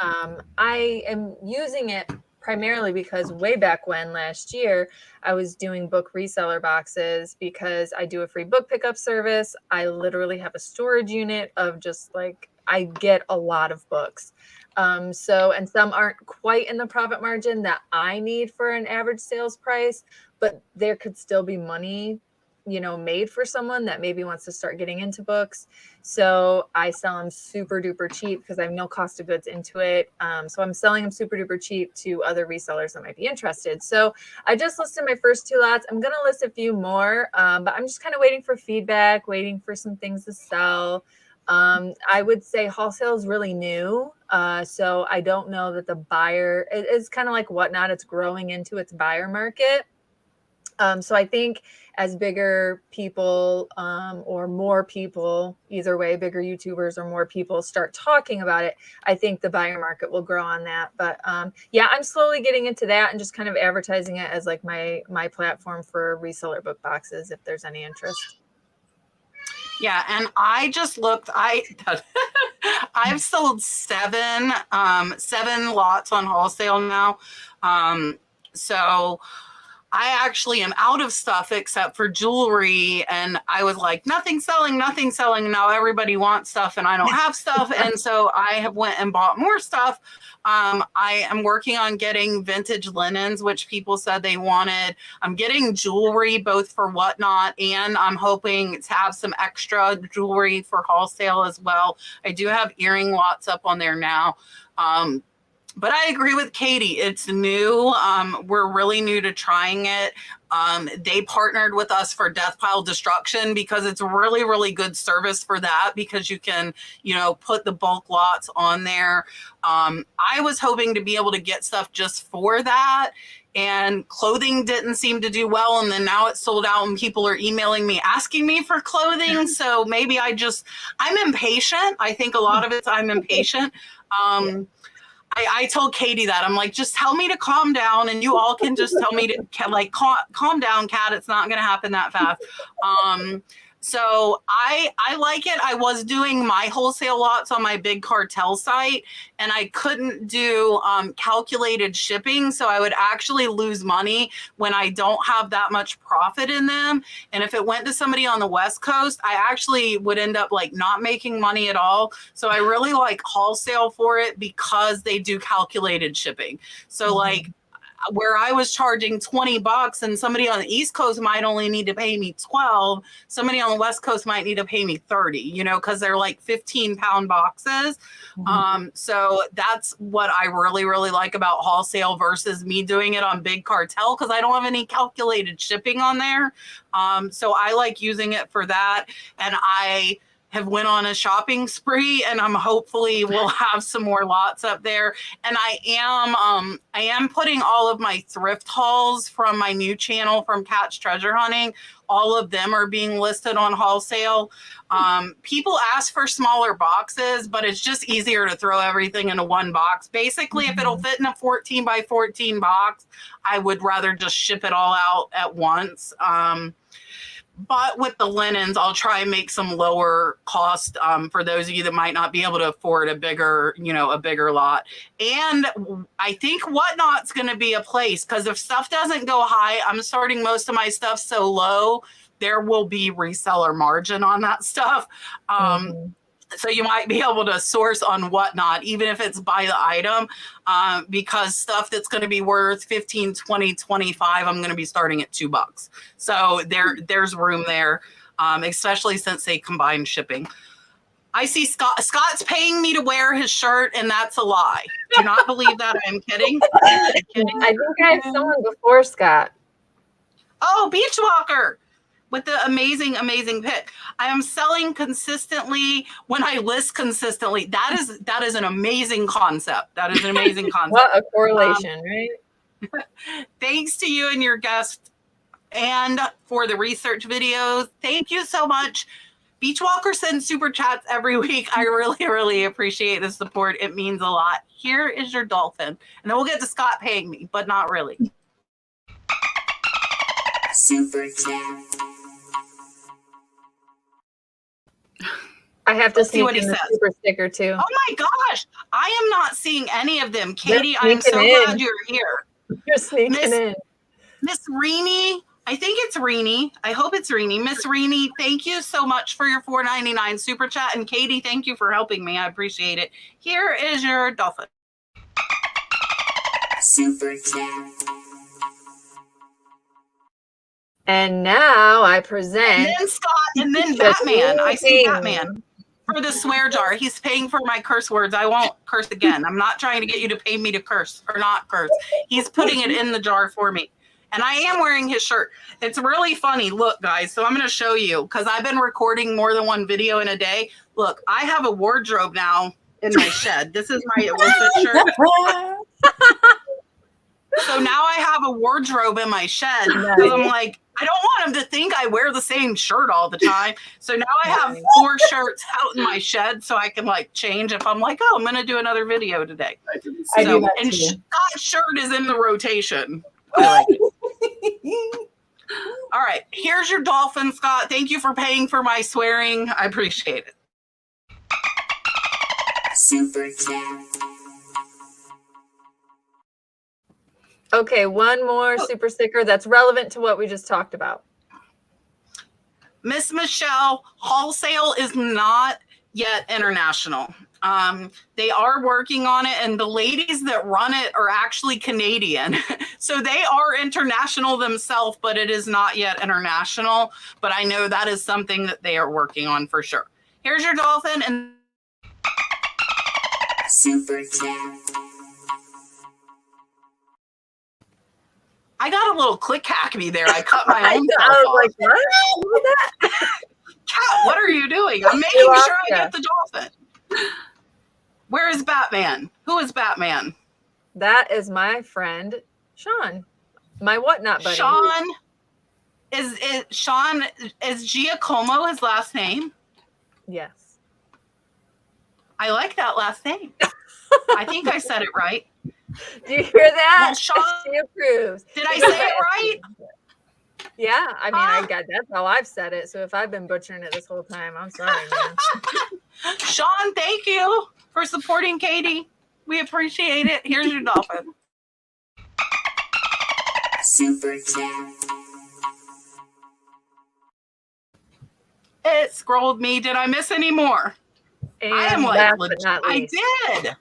I am using it primarily because way back when last year, I was doing book reseller boxes because I do a free book pickup service. I literally have a storage unit of just like, I get a lot of books. And some aren't quite in the profit margin that I need for an average sales price, but there could still be money, made for someone that maybe wants to start getting into books. So I sell them super duper cheap because I have no cost of goods into it. So I'm selling them super duper cheap to other resellers that might be interested. So I just listed my first 2 lots. I'm going to list a few more, but I'm just kind of waiting for feedback, waiting for some things to sell. I would say wholesale is really new. So I don't know that the buyer, it's kind of like Whatnot. It's growing into its buyer market. So I think as bigger people or more people, either way, bigger YouTubers or more people start talking about it, I think the buyer market will grow on that. But yeah, I'm slowly getting into that and just kind of advertising it as like my platform for reseller book boxes, if there's any interest. Yeah, and I just looked. I've sold 7 lots on wholesale now. So I actually am out of stuff except for jewelry. And I was like, nothing selling. Now everybody wants stuff and I don't have stuff. And so I have went and bought more stuff. I am working on getting vintage linens, which people said they wanted. I'm getting jewelry both for Whatnot, and I'm hoping to have some extra jewelry for wholesale as well. I do have earring lots up on there now. But I agree with Katey. It's new. We're really new to trying it. They partnered with us for Death Pile Destruction because it's really, really good service for that, because you can, put the bulk lots on there. I was hoping to be able to get stuff just for that. And clothing didn't seem to do well. And then now it's sold out and people are emailing me, asking me for clothing. So maybe I'm impatient. I think a lot of it's I'm impatient. I told Katey that. I'm like, just tell me to calm down, and you all can just tell me to calm down, Kat. It's not going to happen that fast. So I like it. I was doing my wholesale lots on my big cartel site, and I couldn't do calculated shipping. So I would actually lose money when I don't have that much profit in them. And if it went to somebody on the West Coast, I actually would end up not making money at all. So I really like wholesale for it because they do calculated shipping. So where I was charging $20 and somebody on the East Coast might only need to pay me 12, somebody on the West Coast might need to pay me 30, because they're 15-pound boxes. So that's what I really, really like about wholesale versus me doing it on big cartel, because I don't have any calculated shipping on there. So I like using it for that. And I have went on a shopping spree, and I'm hopefully will have some more lots up there. And I am putting all of my thrift hauls from my new channel from Kat's Treasure Hunting. All of them are being listed on wholesale. People ask for smaller boxes, but it's just easier to throw everything into one box. Basically, if it'll fit in a 14 by 14 box, I would rather just ship it all out at once. But with the linens, I'll try and make some lower cost for those of you that might not be able to afford a bigger lot. And I think Whatnot's going to be a place, because if stuff doesn't go high, I'm starting most of my stuff so low, there will be reseller margin on that stuff. So you might be able to source on Whatnot, even if it's by the item, because stuff that's going to be worth 15, 20, 25, I'm going to be starting at $2. So there's room there, especially since they combine shipping. I see Scott's paying me to wear his shirt, and that's a lie. Do not believe that. I'm kidding. I think I have someone before Scott. Oh, Beachwalker. With the amazing, amazing pick. I am selling consistently when I list consistently. That is an amazing concept. That is an amazing concept. What a correlation, right? Thanks to you and your guest, and for the research videos. Thank you so much. Beachwalker sends super chats every week. I really, really appreciate the support. It means a lot. Here is your dolphin. And then we'll get to Scott paying me, but not really. Super chat. I have to see what he the says. Super sticker too. Oh my gosh, I am not seeing any of them. Katey, I'm so glad you're here. You're sneaking in. Miss Reenie, I think it's Reenie. I hope it's Reenie. Miss Reenie, thank you so much for your $4.99 super chat. And Katey, thank you for helping me. I appreciate it. Here is your dolphin. Super chat. And now I present. And then Scott, and then Batman. I see Batman for the swear jar. He's paying for my curse words. I won't curse again. I'm not trying to get you to pay me to curse or not curse. He's putting it in the jar for me. And I am wearing his shirt. It's really funny. Look, guys, so I'm going to show you because I've been recording more than one video in a day. Look, I have a wardrobe now in my shed. This is my Illicit shirt. So now I have a wardrobe in my shed because I'm like, I don't want him to think I wear the same shirt all the time. So now I have 4 shirts out in my shed so I can like change if I'm like, oh, I'm going to do another video today. I do that and too. Scott's shirt is in the rotation. I like it. All right, here's your dolphin, Scott. Thank you for paying for my swearing. I appreciate it. Super chat. Okay, one more super sticker that's relevant to what we just talked about. Miss Michelle, wholesale is not yet international. They are working on it, and the ladies that run it are actually Canadian. So they are international themselves, but it is not yet international. But I know that is something that they are working on for sure. Here's your dolphin. And Super chat. I got a little click hack me there. I cut my own I self was off. like, what? What was that? Cat, what are you doing? I'm making sure I get the dolphin. Where is Batman? Who is Batman? That is my friend, Sean. My whatnot buddy. Sean is Giacomo his last name? Yes. I like that last name. I think I said it right. Do you hear that? Well, Sean, she approves. did I say it right? Yeah, I mean, I got that's how I've said it. So if I've been butchering it this whole time, I'm sorry, man. Sean, thank you for supporting Katey. We appreciate it. Here's your dolphin. Super chat. It scrolled me. Did I miss any more? And I am like, last but not I least, did.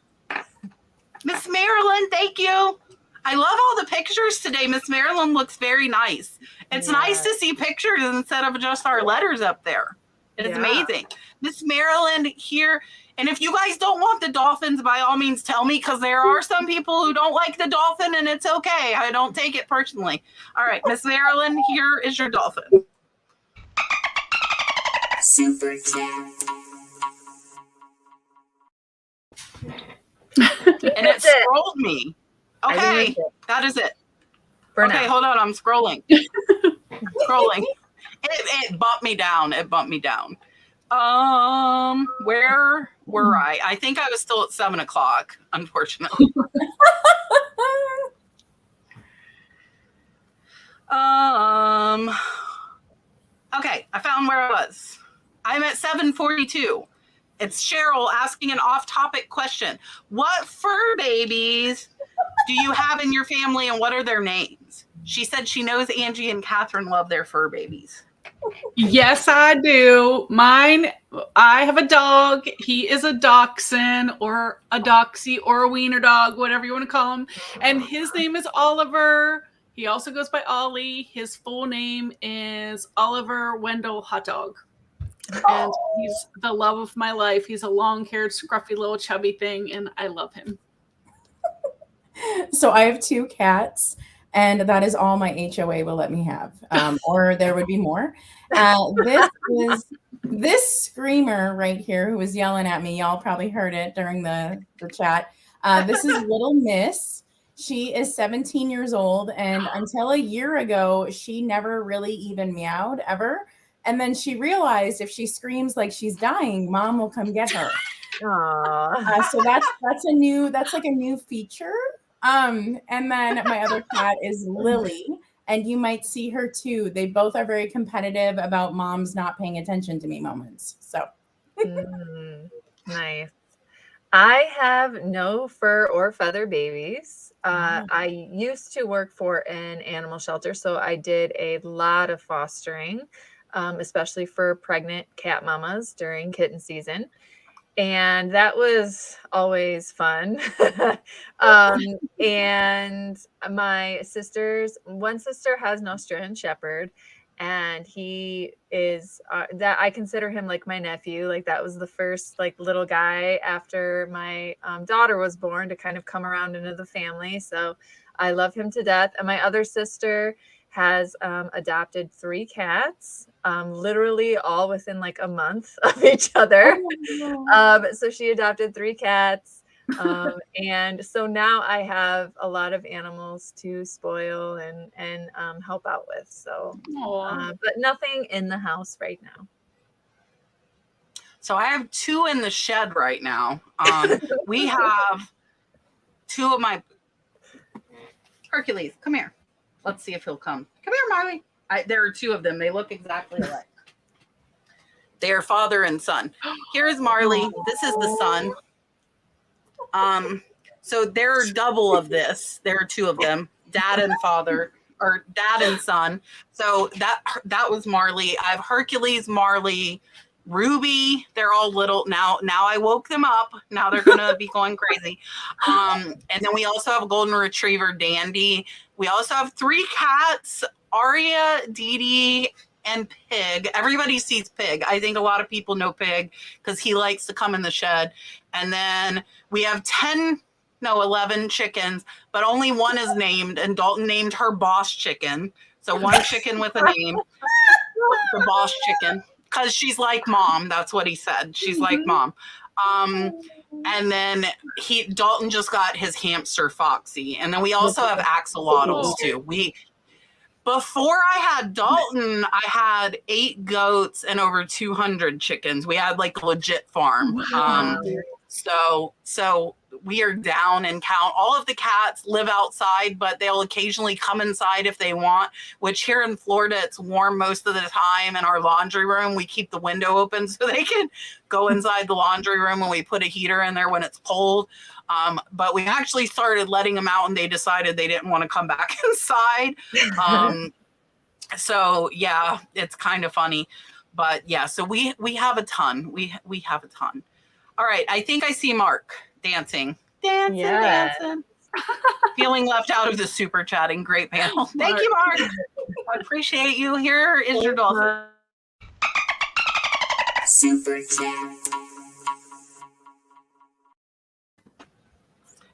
Miss Marilyn, thank you. I love all the pictures today. Miss Marilyn looks very nice. It's nice to see pictures instead of just our letters up there. It's amazing. Miss Marilyn here. And if you guys don't want the dolphins, by all means, tell me, because there are some people who don't like the dolphin, and it's okay. I don't take it personally. All right, Miss Marilyn, here is your dolphin. Super chat. And it scrolled me. Okay, that is it. Okay, hold on. I'm scrolling. Scrolling. It bumped me down. It bumped me down. Where were I? I think I was still at 7 o'clock, unfortunately. Okay, I found where I was. I'm at 7:42. It's Cheryl asking an off-topic question. What fur babies do you have in your family, and what are their names? She said she knows Angie and Katherine love their fur babies. Yes, I do. Mine, I have a dog. He is a dachshund or a doxy or a wiener dog, whatever you want to call him. And his name is Oliver. He also goes by Ollie. His full name is Oliver Wendell Hot Dog. And he's the love of my life. He's a long-haired, scruffy little chubby thing, and I love him. So I have 2 cats, and that is all my HOA will let me have, or there would be more. This screamer right here who was yelling at me. Y'all probably heard it during the chat. This is Little Miss. She is 17 years old, and until a year ago, she never really even meowed ever. And then she realized if she screams like she's dying, Mom will come get her. So that's like a new feature. And then my other cat is Lily, and you might see her too. They both are very competitive about Mom's not paying attention to me moments. So nice. I have no fur or feather babies. Wow. I used to work for an animal shelter, so I did a lot of fostering, especially for pregnant cat mamas during kitten season. And that was always fun. um, and my one sister has an Australian Shepherd, and he is that I consider him like my nephew. Like that was the first like little guy after my daughter was born to kind of come around into the family. So I love him to death. And my other sister has adopted 3 cats, literally all within like a month of each other. So she adopted 3 cats. And so now I have a lot of animals to spoil and help out with. So, Aw. but nothing in the house right now. So I have 2 in the shed right now. We have 2 of my Hercules. Come here. Let's see if he'll come. Come here, Marley. There are 2 of them. They look exactly alike. They are father and son. Here's Marley. This is the son. So there are double of this. There are 2 of them, dad and father, or dad and son. So that was Marley. I have Hercules, Marley, Ruby. They're all little now. Now I woke them up. Now they're gonna be going crazy. And then we also have a golden retriever, Dandy. We also have 3 cats, Aria, Dee Dee, and Pig. Everybody sees Pig. I think a lot of people know Pig because he likes to come in the shed. And then we have 11 chickens, but only 1 is named, and Dalton named her Boss Chicken. So 1 chicken with a name, the Boss Chicken, because she's like mom. That's what he said. She's like mom. And then Dalton just got his hamster Foxy, and then we also have axolotls too. Before I had Dalton, I had 8 goats and over 200 chickens. We had like a legit farm. So we are down and count. All of the cats live outside, but they'll occasionally come inside if they want, which here in Florida, it's warm most of the time. In our laundry room, we keep the window open so they can go inside the laundry room, and we put a heater in there when it's cold. But we actually started letting them out, and they decided they didn't want to come back inside. So yeah, it's kind of funny, but yeah, so we have a ton. We have a ton. All right. I think I see Mark dancing. Dancing. Feeling left out of the super chatting. Great panel. Thank you, Mark. I appreciate you. Here is your dolphin. Super chat.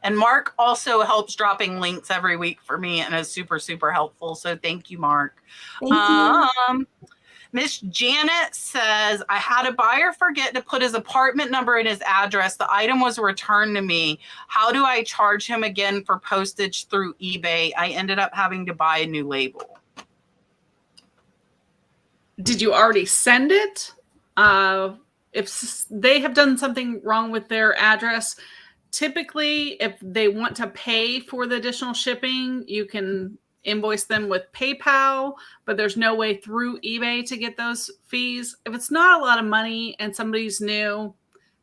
And Mark also helps dropping links every week for me and is super, super helpful. So thank you, Mark. Thank you. Miss Janet says, I had a buyer forget to put his apartment number and his address. The item was returned to me. How do I charge him again for postage through eBay? I ended up having to buy a new label. Did you already send it? If they have done something wrong with their address, typically if they want to pay for the additional shipping, you can invoice them with PayPal, but there's no way through eBay to get those fees. If it's not a lot of money and somebody's new,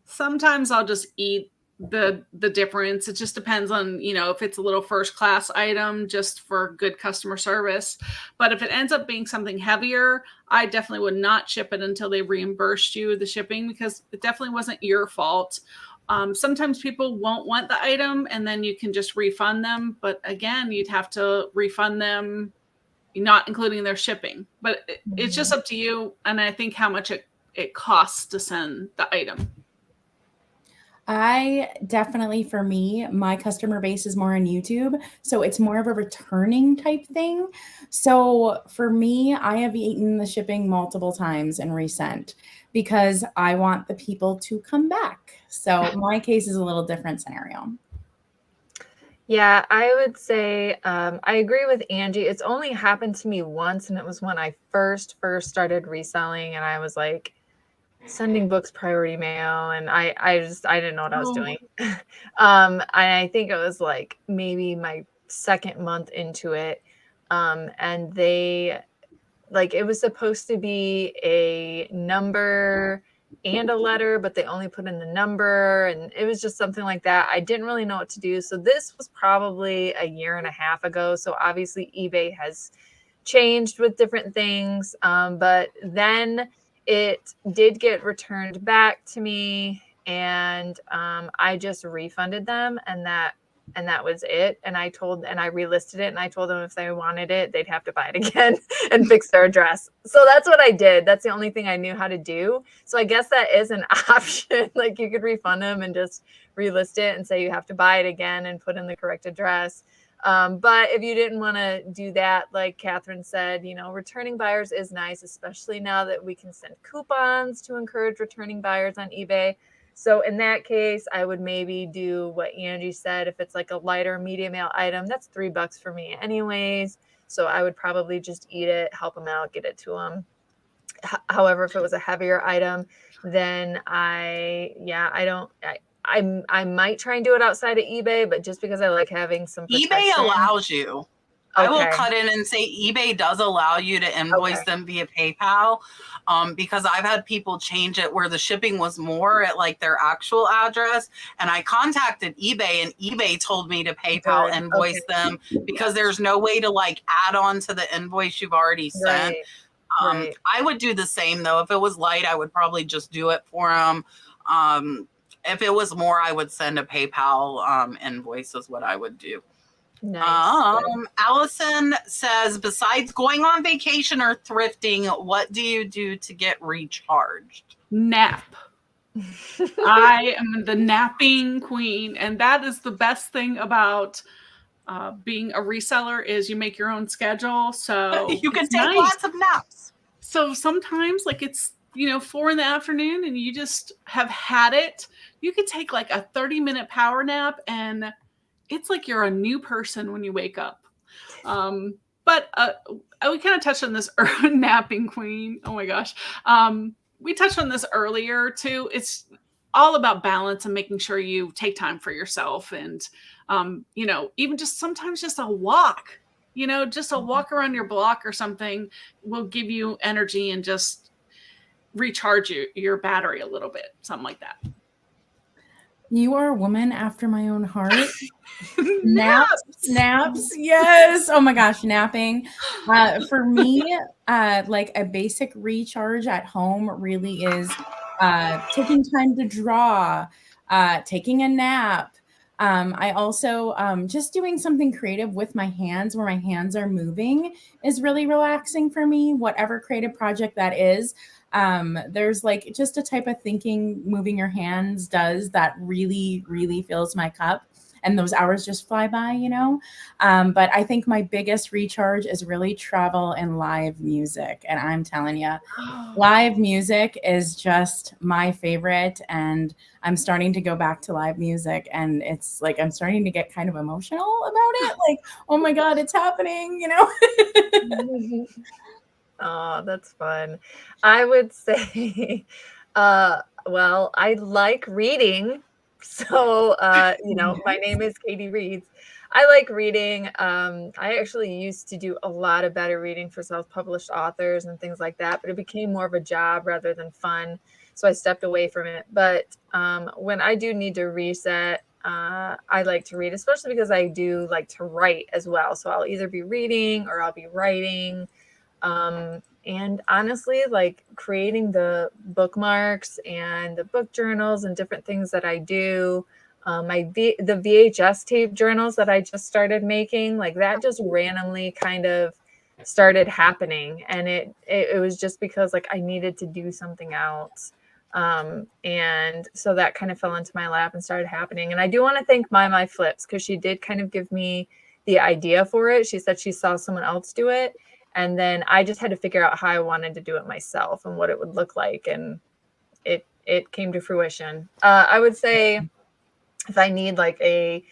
sometimes I'll just eat the difference. It just depends on, if it's a little first class item just for good customer service. But if it ends up being something heavier, I definitely would not ship it until they reimbursed you the shipping, because it definitely wasn't your fault. Sometimes people won't want the item and then you can just refund them. But again, you'd have to refund them, not including their shipping. But it's just up to you. And I think how much it costs to send the item. For me, my customer base is more on YouTube. So it's more of a returning type thing. So for me, I have eaten the shipping multiple times and resent because I want the people to come back. So my case is a little different scenario. Yeah, I would say I agree with Angie. It's only happened to me once, and it was when I first started reselling, and I was like sending books priority mail, and I didn't know what I was doing. And I think it was like maybe my second month into it, and they it was supposed to be a number and a letter, but they only put in the number, and it was just something like that. I didn't really know what to do. So this was probably a year and a half ago. So obviously eBay has changed with different things. But then it did get returned back to me, and I just refunded them, and that was it. And I relisted it, and I told them if they wanted it, they'd have to buy it again and fix their address. So that's what I did. That's the only thing I knew how to do. So I guess that is an option. Like you could refund them and just relist it and say you have to buy it again and put in the correct address. But if you didn't want to do that, like Katherine said, returning buyers is nice, especially now that we can send coupons to encourage returning buyers on eBay. So in that case, I would maybe do what Angie said. If it's like a lighter medium mail item, that's $3 for me anyways. So I would probably just eat it, help them out, get it to them. However, if it was a heavier item, then I might try and do it outside of eBay, but just because I like having some protection. eBay allows you. Okay. I will cut in and say eBay does allow you to invoice them via PayPal, because I've had people change it where the shipping was more at like their actual address, and I contacted eBay and eBay told me to PayPal invoice them because there's no way to like add on to the invoice you've already sent. Right. I would do the same though. If it was light, I would probably just do it for them. If it was more, I would send a PayPal invoice is what I would do. Nice. Allison says, besides going on vacation or thrifting, what do you do to get recharged? Nap. I am the napping queen, and that is the best thing about being a reseller is you make your own schedule. So you can take lots of naps. So sometimes like it's 4 p.m. and you just have had it. You could take like a 30-minute power nap, and it's like you're a new person when you wake up. But we kind of touched on this napping queen. Oh my gosh. We touched on this earlier too. It's all about balance and making sure you take time for yourself. And, even just sometimes just a walk, just a walk around your block or something will give you energy and just recharge your battery a little bit, something like that. You are a woman after my own heart. Naps. Yes. Oh my gosh. Napping. For me, like a basic recharge at home really is taking time to draw, taking a nap. I also just doing something creative with my hands where my hands are moving is really relaxing for me, whatever creative project that is. There's like just a type of thinking moving your hands does that really, really fills my cup. And those hours just fly by, But I think my biggest recharge is really travel and live music. And I'm telling you, live music is just my favorite. And I'm starting to go back to live music. And it's like I'm starting to get kind of emotional about it. Like, oh my God, it's happening, Oh, that's fun. I would say, well, I like reading. So, my name is Katey Reads. I like reading. I actually used to do a lot of better reading for self-published authors and things like that, but it became more of a job rather than fun. So I stepped away from it. But when I do need to reset, I like to read, especially because I do like to write as well. So I'll either be reading or I'll be writing. And honestly, like creating the bookmarks and the book journals and different things that I do, the VHS tape journals that I just started making, like that just randomly kind of started happening. And it was just because like I needed to do something else. And so that kind of fell into my lap and started happening. And I do want to thank My Flips because she did kind of give me the idea for it. She said she saw someone else do it. And then I just had to figure out how I wanted to do it myself and what it would look like. And it came to fruition. I would say if I need like a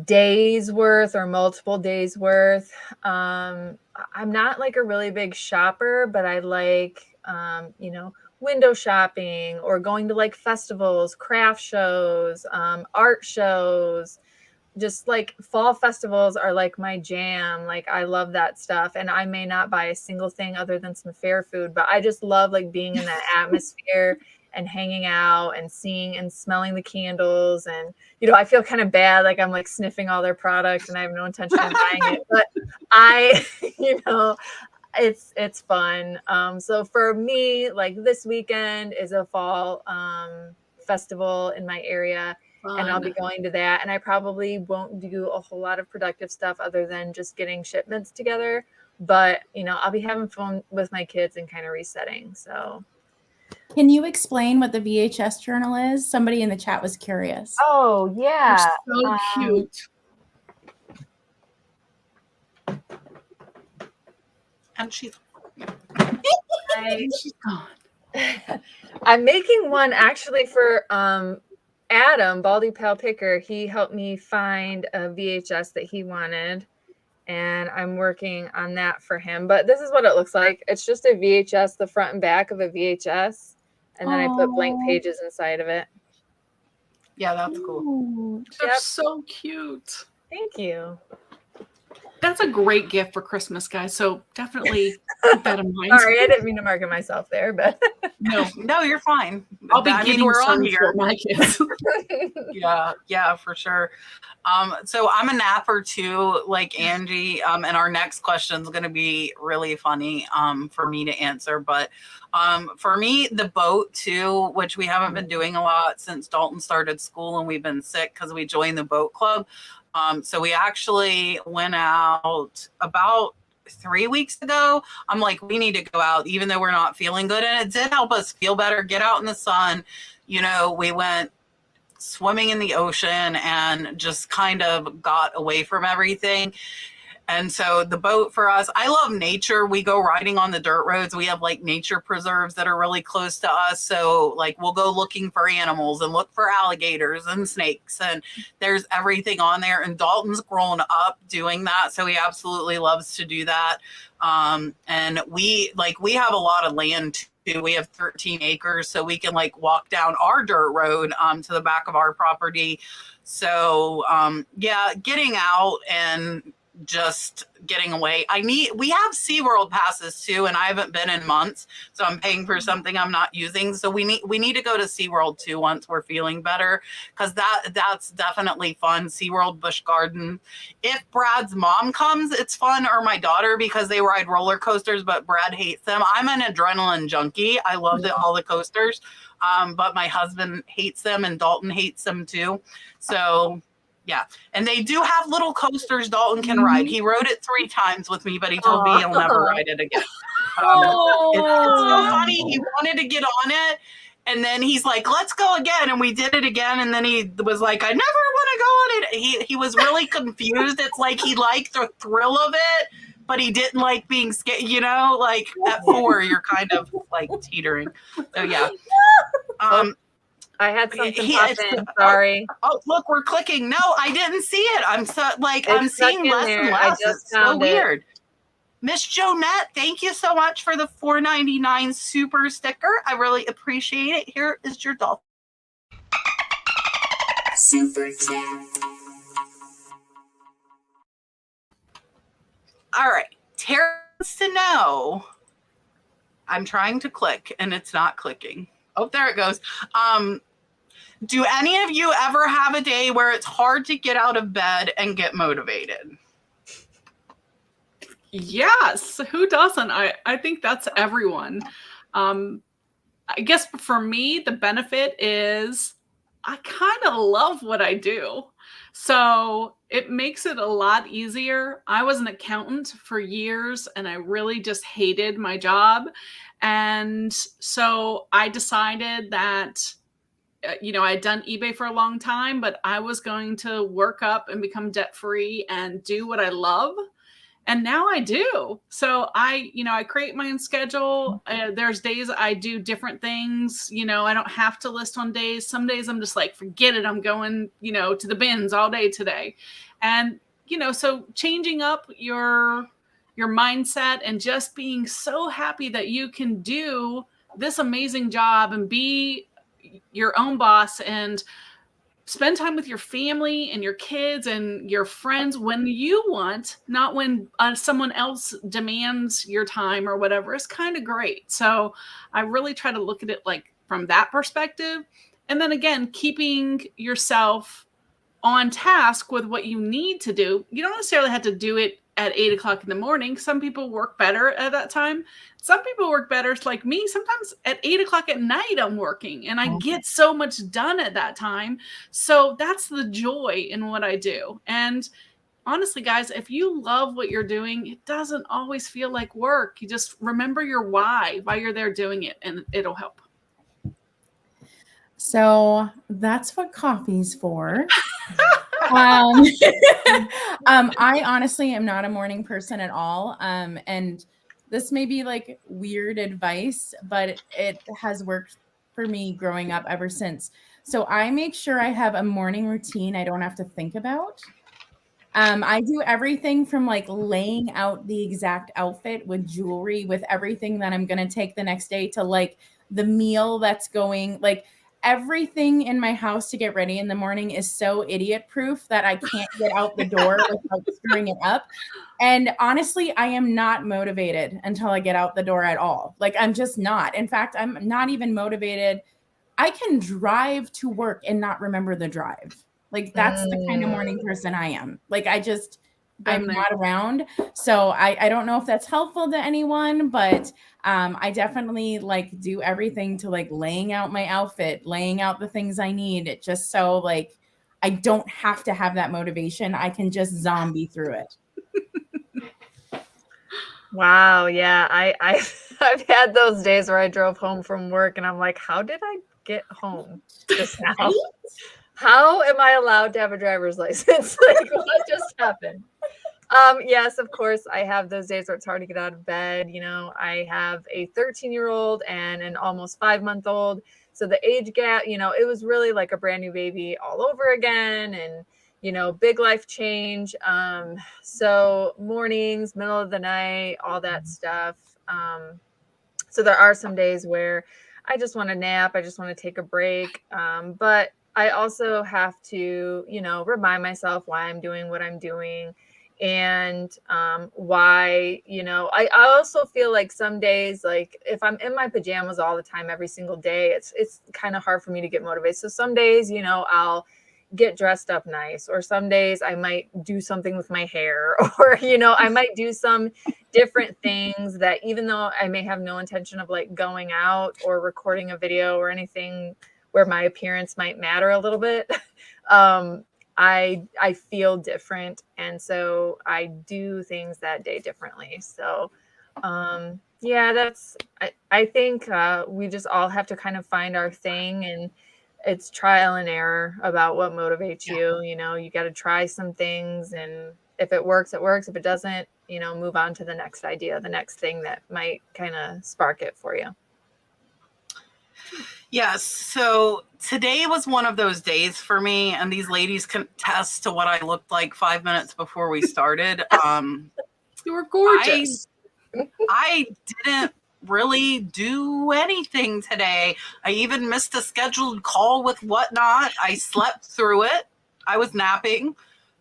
day's worth or multiple days worth, I'm not like a really big shopper, but I like, window shopping or going to like festivals, craft shows, art shows, just like fall festivals are like my jam. Like I love that stuff. And I may not buy a single thing other than some fair food, but I just love like being in that atmosphere and hanging out and seeing and smelling the candles. And, you know, I feel kind of bad. Like I'm like sniffing all their product and I have no intention of buying it, but I, you know, it's fun. So for me, like this weekend is a fall festival in my area. And I'll be going to that. And I probably won't do a whole lot of productive stuff other than just getting shipments together. But, you know, I'll be having fun with my kids and kind of resetting. So. Can you explain what the VHS journal is? Somebody in the chat was curious. Oh, yeah. They're so cute. And she's gone. I'm making one actually for Adam, Baldy Pal Picker. He helped me find a VHS that he wanted, and I'm working on that for him. But this is what it looks like. It's just a VHS, the front and back of a VHS, and then I put blank pages inside of it. Yeah, that's cool. They're so cute. Thank you. That's a great gift for Christmas, guys. So definitely keep that in mind. Sorry, I didn't mean to market myself there, but no, you're fine. I'll be getting we're on some here. for my kids. Yeah, for sure. So I'm a napper too, like Angie. And our next question is going to be really funny for me to answer. But for me, the boat too, which we haven't been doing a lot since Dalton started school and we've been sick because we joined the boat club. So we actually went out about 3 weeks ago. I'm like, we need to go out even though we're not feeling good. And it did help us feel better, get out in the sun. You know, we went swimming in the ocean and just kind of got away from everything. And so the boat for us, I love nature. We go riding on the dirt roads. We have like nature preserves that are really close to us. So like we'll go looking for animals and look for alligators and snakes. And there's everything on there. And Dalton's grown up doing that. So he absolutely loves to do that. And we have a lot of land too. We have 13 acres. So we can like walk down our dirt road to the back of our property. So yeah, getting out and just getting away. We have SeaWorld passes too, and I haven't been in months, so I'm paying for something I'm not using. So we need to go to SeaWorld too once we're feeling better, because that's definitely fun. SeaWorld, Busch Garden. If Brad's mom comes, it's fun, or my daughter, because they ride roller coasters, but Brad hates them. I'm an adrenaline junkie. I love all the coasters, but my husband hates them, and Dalton hates them too. So yeah. And they do have little coasters Dalton can ride. He rode it 3 times with me, but he told me he'll never ride it again. It's so funny. He wanted to get on it. And then he's like, let's go again. And we did it again. And then he was like, I never want to go on it. He was really confused. It's like he liked the thrill of it, but he didn't like being scared. You know, like at 4, you're kind of like teetering. So yeah. I had something pop in. Sorry. Oh, look, we're clicking. No, I didn't see it. I'm seeing less and less. It's so weird. Miss Jonette, thank you so much for the $4.99 super sticker. I really appreciate it. Here is your doll. Super chat. All right. Tara wants to know. I'm trying to click and it's not clicking. Oh, there it goes. Do any of you ever have a day where it's hard to get out of bed and get motivated? Yes. Who doesn't? I think that's everyone. I guess for me, the benefit is I kind of love what I do. So it makes it a lot easier. I was an accountant for years and I really just hated my job. And so I decided that, I'd done eBay for a long time, but I was going to work up and become debt-free and do what I love. And now I do. So I create my own schedule. There's days I do different things. I don't have to list on days. Some days I'm just like, forget it. I'm going, to the bins all day today. And, so changing up your mindset and just being so happy that you can do this amazing job and be your own boss and spend time with your family and your kids and your friends when you want, not when someone else demands your time or whatever, is kind of great. So I really try to look at it like from that perspective. And then again, keeping yourself on task with what you need to do. You don't necessarily have to do it at 8 o'clock in the morning. Some people work better at that time. Some people work better, like me. Sometimes at 8 o'clock at night, I'm working and I get so much done at that time. So that's the joy in what I do. And honestly, guys, if you love what you're doing, it doesn't always feel like work. You just remember your why you're there doing it, and it'll help. So that's what coffee's for. I honestly am not a morning person at all. And this may be like weird advice, but it has worked for me growing up ever since. So I make sure I have a morning routine I don't have to think about. I do everything from like laying out the exact outfit with jewelry, with everything that I'm going to take the next day, to like the meal that's going, like everything in my house to get ready in the morning is so idiot proof that I can't get out the door without screwing it up. And honestly, I am not motivated until I get out the door at all. Like I'm just not. In fact, I'm not even motivated. I can drive to work and not remember the drive. Like that's the kind of morning person I am. Like I'm not around. So I don't know if that's helpful to anyone, but I definitely like do everything to like laying out my outfit, laying out the things I need. It just so like I don't have to have that motivation. I can just zombie through it. Wow. Yeah. I've had those days where I drove home from work and I'm like, how did I get home just now? How am I allowed to have a driver's license? Like what just happened? Yes, of course, I have those days where it's hard to get out of bed. You know, I have a 13-year-old and an almost 5-month-old. So the age gap, you know, it was really like a brand new baby all over again. And, you know, big life change. So mornings, middle of the night, all that stuff. So there are some days where I just want to nap. I just want to take a break. But I also have to, you know, remind myself why I'm doing what I'm doing. And why, you know, I also feel like some days, like if I'm in my pajamas all the time, every single day, it's kind of hard for me to get motivated. So some days, you know, I'll get dressed up nice, or some days I might do something with my hair, or, you know, I might do some different things that even though I may have no intention of like going out or recording a video or anything where my appearance might matter a little bit, I feel different. And so I do things that day differently. So, yeah, I think we just all have to kind of find our thing, and it's trial and error about what motivates you. You know, you got to try some things, and if it works, it works. If it doesn't, you know, move on to the next idea, the next thing that might kind of spark it for you. Yes. So today was one of those days for me, and these ladies can attest to what I looked like 5 minutes before we started. You were gorgeous. I didn't really do anything today. I even missed a scheduled call with Whatnot. I slept through it. I was napping.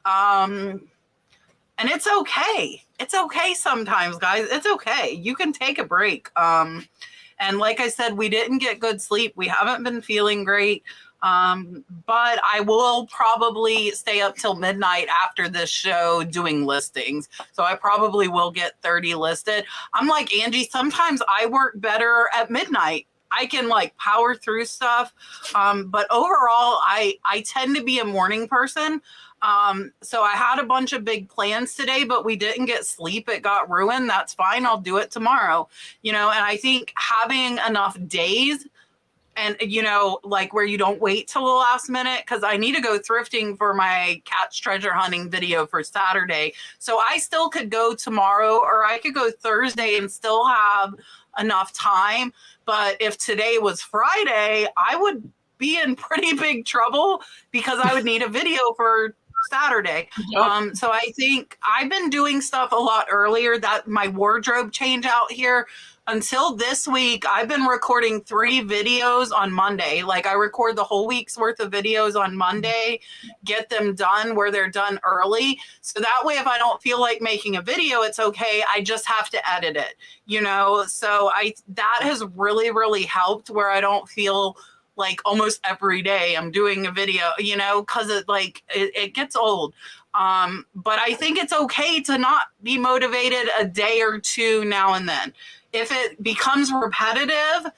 And it's okay. It's okay sometimes, guys. It's okay. You can take a break. And like I said, we didn't get good sleep. We haven't been feeling great. But I will probably stay up till midnight after this show doing listings. So I probably will get 30 listed. I'm like Angie, sometimes I work better at midnight. I can like power through stuff. But overall, I tend to be a morning person. So I had a bunch of big plans today, but we didn't get sleep. It got ruined. That's fine. I'll do it tomorrow, you know, and I think having enough days and, you know, like where you don't wait till the last minute, because I need to go thrifting for my cat's treasure hunting video for Saturday. So I still could go tomorrow, or I could go Thursday and still have enough time. But if today was Friday, I would be in pretty big trouble because I would need a video for Saturday. Yep. So I think I've been doing stuff a lot earlier. That my wardrobe change out here. Until this week, I've been recording 3 videos on Monday. Like I record the whole week's worth of videos on Monday, get them done where they're done early. So that way, if I don't feel like making a video, it's okay. I just have to edit it, you know? So that has really, really helped where I don't feel like almost every day I'm doing a video, you know, cause it gets old. But I think it's okay to not be motivated a day or two now and then. If it becomes repetitive,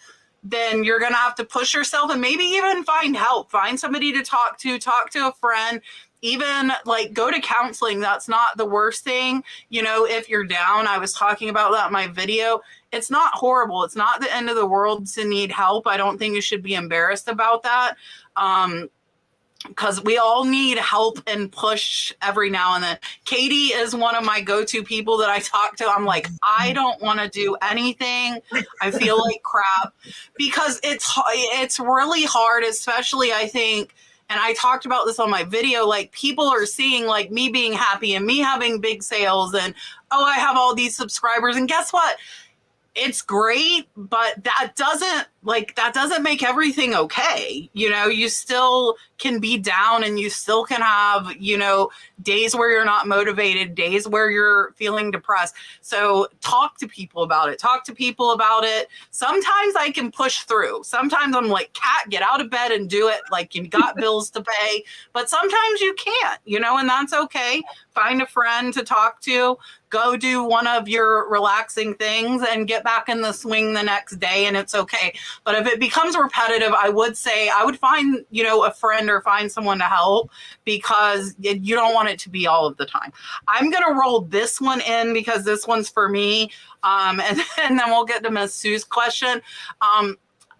then you're going to have to push yourself and maybe even find help, find somebody to talk to a friend, even like go to counseling. That's not the worst thing. You know, if you're down, I was talking about that in my video. It's not horrible. It's not the end of the world to need help. I don't think you should be embarrassed about that. Because we all need help and push every now and then. Katey is one of my go-to people that I talk to. I'm like, I don't want to do anything. I feel like crap because it's really hard, especially I think, and I talked about this on my video, like people are seeing like me being happy and me having big sales and, oh, I have all these subscribers. And guess what? It's great, but that doesn't make everything okay. You know, you still can be down and you still can have, you know, days where you're not motivated, days where you're feeling depressed. So talk to people about it. Sometimes I can push through. Sometimes I'm like, Kat, get out of bed and do it. Like you got bills to pay, but sometimes you can't, you know, and that's okay. Find a friend to talk to. Go do one of your relaxing things and get back in the swing the next day and it's okay. But if it becomes repetitive, I would say I would find, you know, a friend or find someone to help because you don't want it to be all of the time. I'm going to roll this one in because this one's for me. And then we'll get to Miss Sue's question.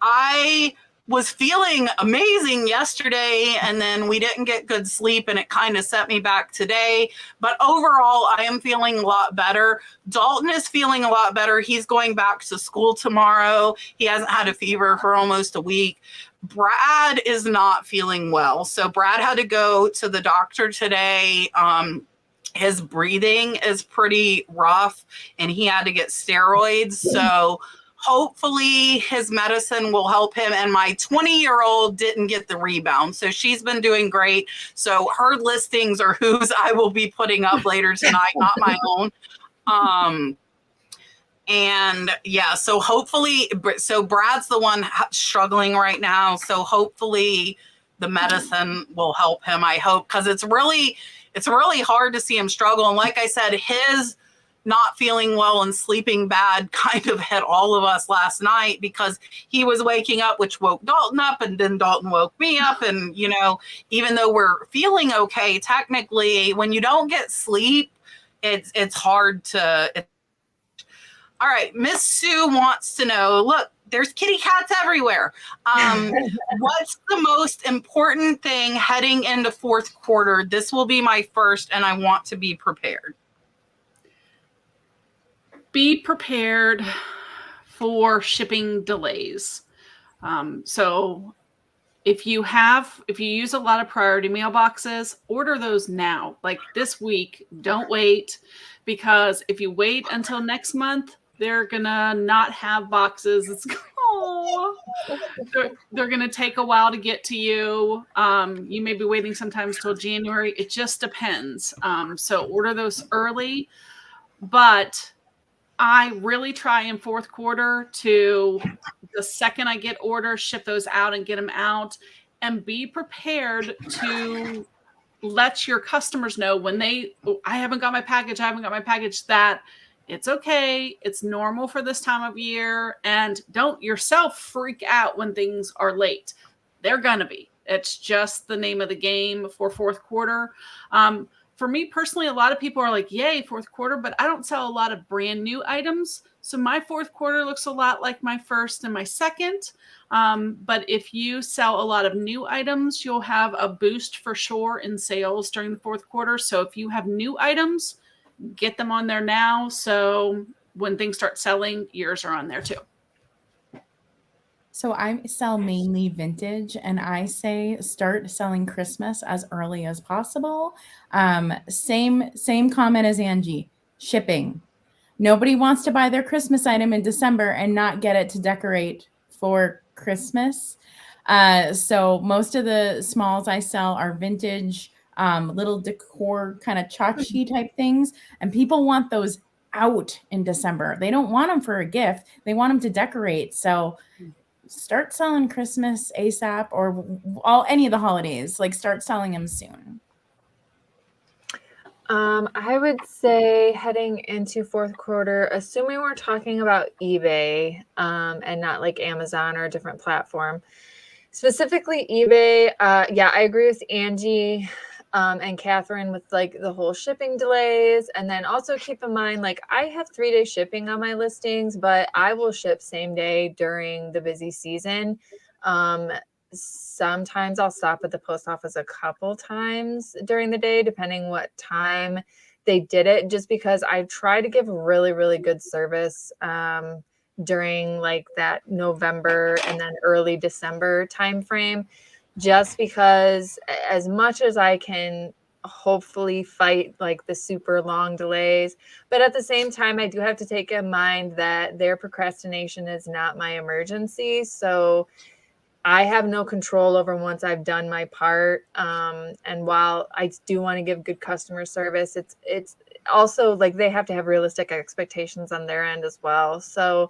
I was feeling amazing yesterday and then we didn't get good sleep and it kind of set me back today. But overall, I am feeling a lot better. Dalton is feeling a lot better. He's going back to school tomorrow. He hasn't had a fever for almost a week. Brad is not feeling well. So Brad had to go to the doctor today. His breathing is pretty rough and he had to get steroids. So hopefully his medicine will help him. And my 20-year-old didn't get the rebound. So she's been doing great. So her listings are whose I will be putting up later tonight, not my own. And yeah, so hopefully, so Brad's the one struggling right now. So hopefully the medicine will help him. I hope, because it's really hard to see him struggle. And like I said, his not feeling well and sleeping bad kind of hit all of us last night because he was waking up, which woke Dalton up, and then Dalton woke me up. And, you know, even though we're feeling okay, technically, when you don't get sleep, it's hard to. All right, Miss Sue wants to know, look, there's kitty cats everywhere. What's the most important thing heading into fourth quarter? This will be my first, and I want to be prepared. Be prepared for shipping delays. So if you use a lot of priority mailboxes, order those now. Like this week, don't wait, because if you wait until next month, they're gonna not have boxes. They're gonna take a while to get to you. You may be waiting sometimes till January. It just depends. So order those early, but I really try in fourth quarter to, the second I get orders, ship those out and get them out, and be prepared to let your customers know when I haven't got my package, that it's okay. It's normal for this time of year. And don't yourself freak out when things are late. They're going to be. It's just the name of the game for fourth quarter. For me personally, a lot of people are like, yay, fourth quarter, but I don't sell a lot of brand new items. So my fourth quarter looks a lot like my first and my second. But if you sell a lot of new items, you'll have a boost for sure in sales during the fourth quarter. So if you have new items, get them on there now. So when things start selling, yours are on there too. So I sell mainly vintage, and I say start selling Christmas as early as possible. Same comment as Angie. Shipping. Nobody wants to buy their Christmas item in December and not get it to decorate for Christmas. So most of the smalls I sell are vintage, little decor kind of tchotchke type things, and people want those out in December. They don't want them for a gift; they want them to decorate. So start selling Christmas ASAP, or any of the holidays. Like start selling them soon. I would say heading into fourth quarter, assuming we're talking about eBay, and not like Amazon or a different platform, specifically eBay. Yeah, I agree with Angie, and Katherine with like the whole shipping delays. And then also keep in mind, like I have 3-day shipping on my listings, but I will ship same day during the busy season. Sometimes I'll stop at the post office a couple times during the day, depending what time they did it, just because I try to give really, really good service during like that November and then early December timeframe, just because as much as I can hopefully fight like the super long delays, but at the same time, I do have to take in mind that their procrastination is not my emergency. So I have no control over once I've done my part. And while I do want to give good customer service, it's also like they have to have realistic expectations on their end as well. So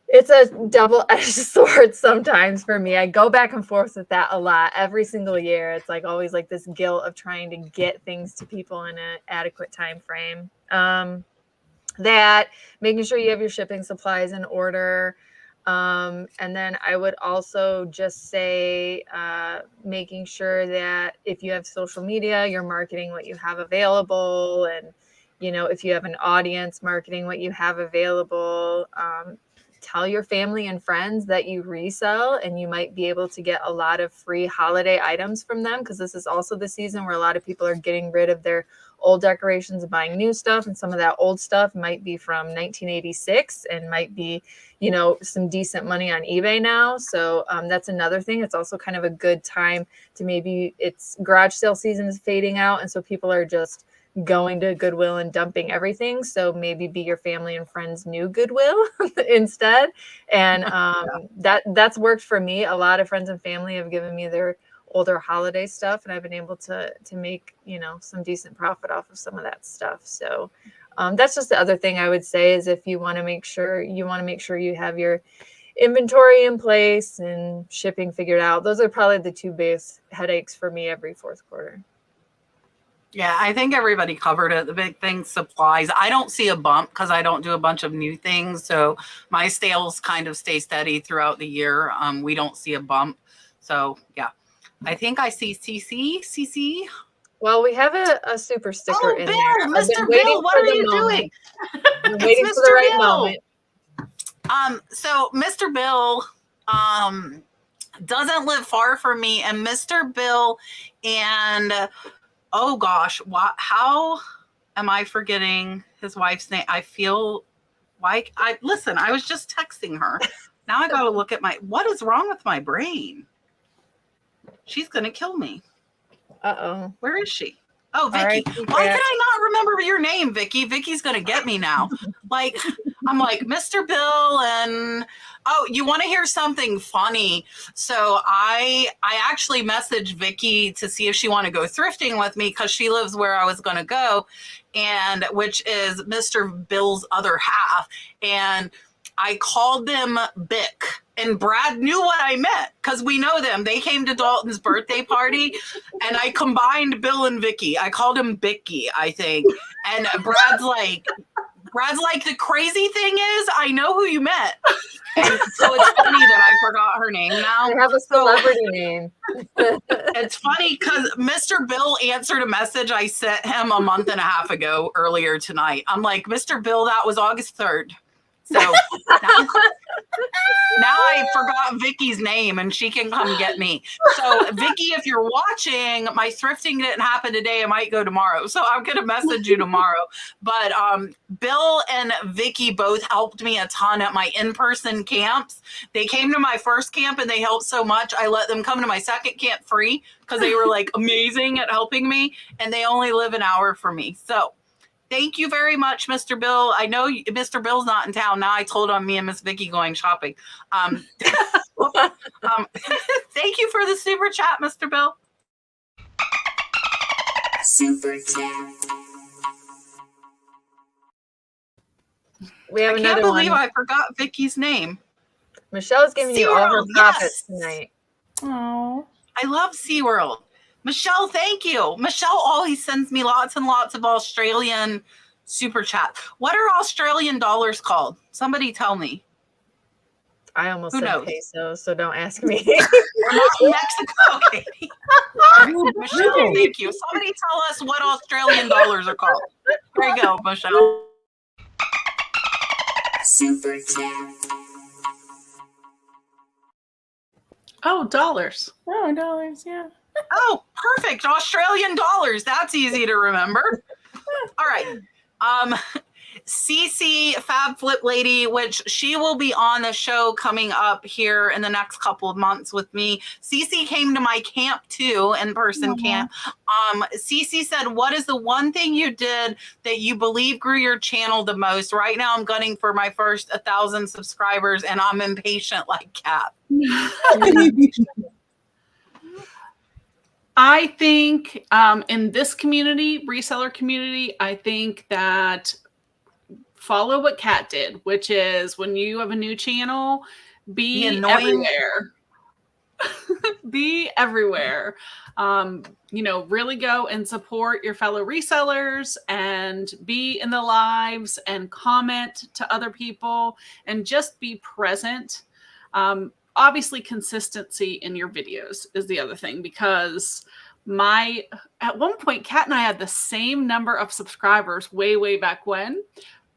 it's a double-edged sword sometimes for me. I go back and forth with that a lot every single year. It's like always like this guilt of trying to get things to people in an adequate time frame. That making sure you have your shipping supplies in order. And then I would also just say making sure that if you have social media, you're marketing what you have available. And, you know, if you have an audience, marketing what you have available. Tell your family and friends that you resell, and you might be able to get a lot of free holiday items from them, because this is also the season where a lot of people are getting rid of their old decorations and buying new stuff. And some of that old stuff might be from 1986 and might be, you know, some decent money on eBay now. So that's another thing. It's also kind of a good time to maybe it's garage sale season is fading out. And so people are just going to Goodwill and dumping everything. So maybe be your family and friends' new Goodwill instead. And that's worked for me. A lot of friends and family have given me their older holiday stuff, and I've been able to make, you know, some decent profit off of some of that stuff. So that's just the other thing I would say is if you want to make sure you have your inventory in place and shipping figured out. Those are probably the two biggest headaches for me every fourth quarter. Yeah, I think everybody covered it. The big thing, supplies. I don't see a bump because I don't do a bunch of new things. So my sales kind of stay steady throughout the year. We don't see a bump. So yeah, I think I see CC. Well, we have a super sticker in Bill, there. Mr. Bill, what are you doing? I'm waiting for the right moment. So Mr. Bill doesn't live far from me, and Mr. Bill and oh gosh, how am I forgetting his wife's name? I feel like I was just texting her. Now I got to look at what is wrong with my brain? She's going to kill me. Uh-oh. Where is she? Oh, Vicky. Right, Why can I not remember your name, Vicky? Vicky's going to get me now. Like, I'm like, Mr. Bill, and oh, you want to hear something funny? So I actually messaged Vicky to see if she want to go thrifting with me because she lives where I was going to go, and which is Mr. Bill's other half. And I called them Bick. And Brad knew what I meant because we know them. They came to Dalton's birthday party, and I combined Bill and Vicky. I called him Bicky, I think. And Brad's like, the crazy thing is, I know who you met. And so it's funny that I forgot her name now. I have a celebrity name. It's funny because Mr. Bill answered a message I sent him a month and a half ago earlier tonight. I'm like, Mr. Bill, that was August 3rd. So Now I forgot Vicky's name and she can come get me. So Vicky, if you're watching, my thrifting didn't happen today. It might go tomorrow. So I'm going to message you tomorrow. But Bill and Vicky both helped me a ton at my in-person camps. They came to my first camp and they helped so much. I let them come to my second camp free because they were like amazing at helping me. And they only live an hour from me. So thank you very much, Mr. Bill. I know Mr. Bill's not in town. Now I told him me and Miss Vicky going shopping. Thank you for the super chat, Mr. Bill. Super chat. We have I can't another believe one. I forgot Vicky's name. Michelle's giving you all her SeaWorld, profits yes. tonight. Oh, I love SeaWorld. Michelle, thank you. Michelle always sends me lots and lots of Australian super chats. What are Australian dollars called? Somebody tell me. I almost Who said knows? pesos, so don't ask me. We're not in Mexico. Okay. All right. Michelle, thank you. Somebody tell us what Australian dollars are called. There you go, Michelle. Super chat. Oh, dollars. oh, dollars, yeah. Oh, perfect. Australian dollars. That's easy to remember. All right. CC Fab Flip Lady, which she will be on the show coming up here in the next couple of months with me. CC came to my camp too, in-person camp. CC said, what is the one thing you did that you believe grew your channel the most? Right now I'm gunning for my first 1,000 subscribers and I'm impatient like Kat. I think in this community, reseller community, I think that follow what Kat did, which is when you have a new channel, be annoying. everywhere. Be everywhere. Really go and support your fellow resellers and be in the lives and comment to other people and just be present. Obviously, consistency in your videos is the other thing, because at one point, Kat and I had the same number of subscribers way back when,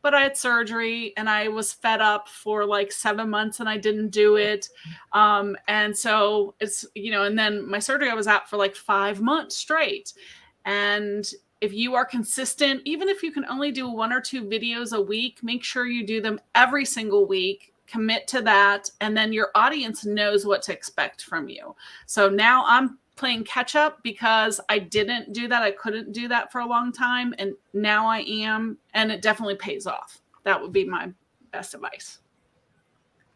but I had surgery and I was fed up for like 7 months and I didn't do it. And so it's, and then my surgery, I was out for like 5 months straight. And if you are consistent, even if you can only do 1 or 2 videos a week, make sure you do them every single week. Commit to that, and then your audience knows what to expect from you. So now I'm playing catch up because I didn't do that. I couldn't do that for a long time, and now I am, and it definitely pays off. That would be my best advice.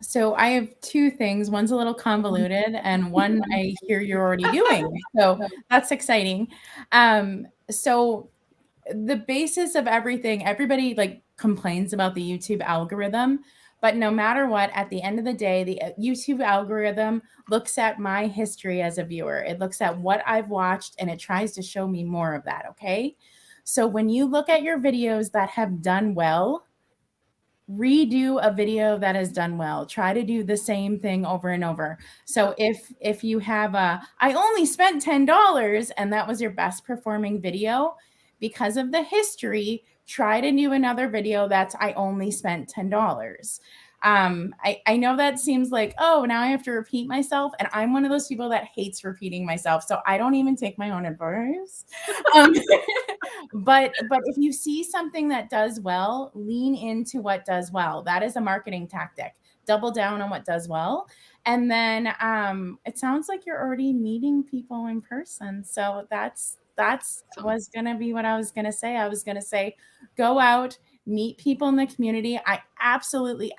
So I have 2 things. One's a little convoluted and one I hear you're already doing. So that's exciting. So the basis of everything, everybody like complains about the YouTube algorithm, but no matter what, at the end of the day, the YouTube algorithm looks at my history as a viewer. It looks at what I've watched and it tries to show me more of that. Okay. So when you look at your videos that have done well, redo a video that has done well. Try to do the same thing over and over. So if you have I only spent $10 and that was your best performing video, because of the history, try to do another video that's I only spent $10. I know that seems like, oh, now I have to repeat myself. And I'm one of those people that hates repeating myself. So I don't even take my own advice. But if you see something that does well, lean into what does well. That is a marketing tactic. Double down on what does well. And then it sounds like you're already meeting people in person. So that's was going to be what I was going to say. I was going to say, go out, meet people in the community. I absolutely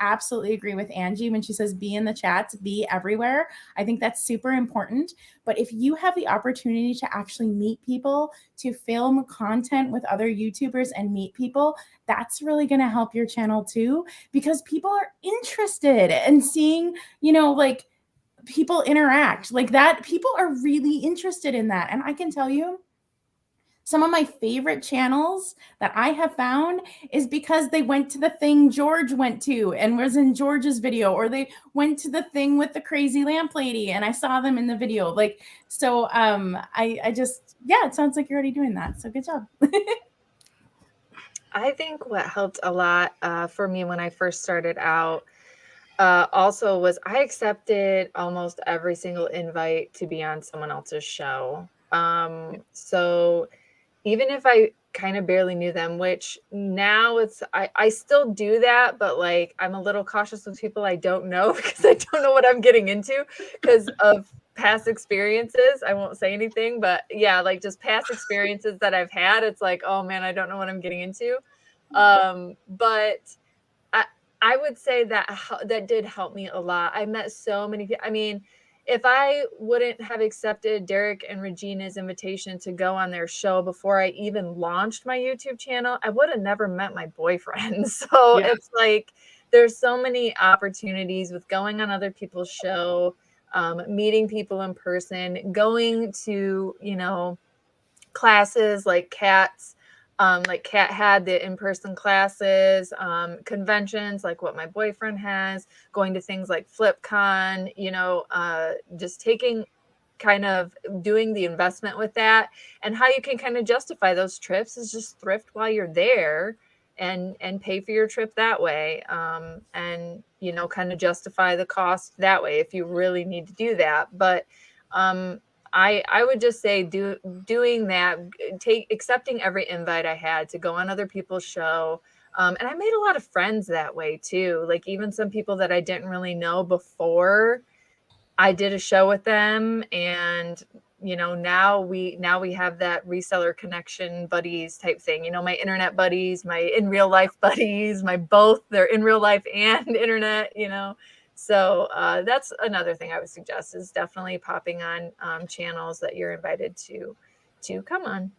agree with Angie when she says be in the chats, be everywhere. I think that's super important. But if you have the opportunity to actually meet people, to film content with other YouTubers and meet people, that's really going to help your channel too, because people are interested in seeing, like people interact like that. People are really interested in that. And I can tell you, some of my favorite channels that I have found is because they went to the thing George went to and was in George's video, or they went to the thing with the crazy lamp lady and I saw them in the video. Like, so I just, yeah, it sounds like you're already doing that. So good job. I think what helped a lot for me when I first started out, also was I accepted almost every single invite to be on someone else's show. So even if I kind of barely knew them, which now I still do that, but like I'm a little cautious with people I don't know because I don't know what I'm getting into because of past experiences. I won't say anything, but yeah, like just past experiences that I've had. It's like, oh man, I don't know what I'm getting into. But I I would say that that did help me a lot. I met so many people. I mean, if I wouldn't have accepted Derek and Regina's invitation to go on their show before I even launched my YouTube channel, I would have never met my boyfriend. So Yeah. it's like there's so many opportunities with going on other people's show, meeting people in person, going to, classes like Kat had the in-person classes, conventions like what my boyfriend has, going to things like FlipCon, just taking kind of doing the investment with that. And how you can kind of justify those trips is just thrift while you're there and pay for your trip that way. And kind of justify the cost that way if you really need to do that. But I would just say doing that, accepting every invite I had to go on other people's show. And I made a lot of friends that way too. Like even some people that I didn't really know before I did a show with them. And, now we have that reseller connection buddies type thing, my internet buddies, my in real life buddies, they're in real life and internet, So that's another thing I would suggest is definitely popping on channels that you're invited to come on.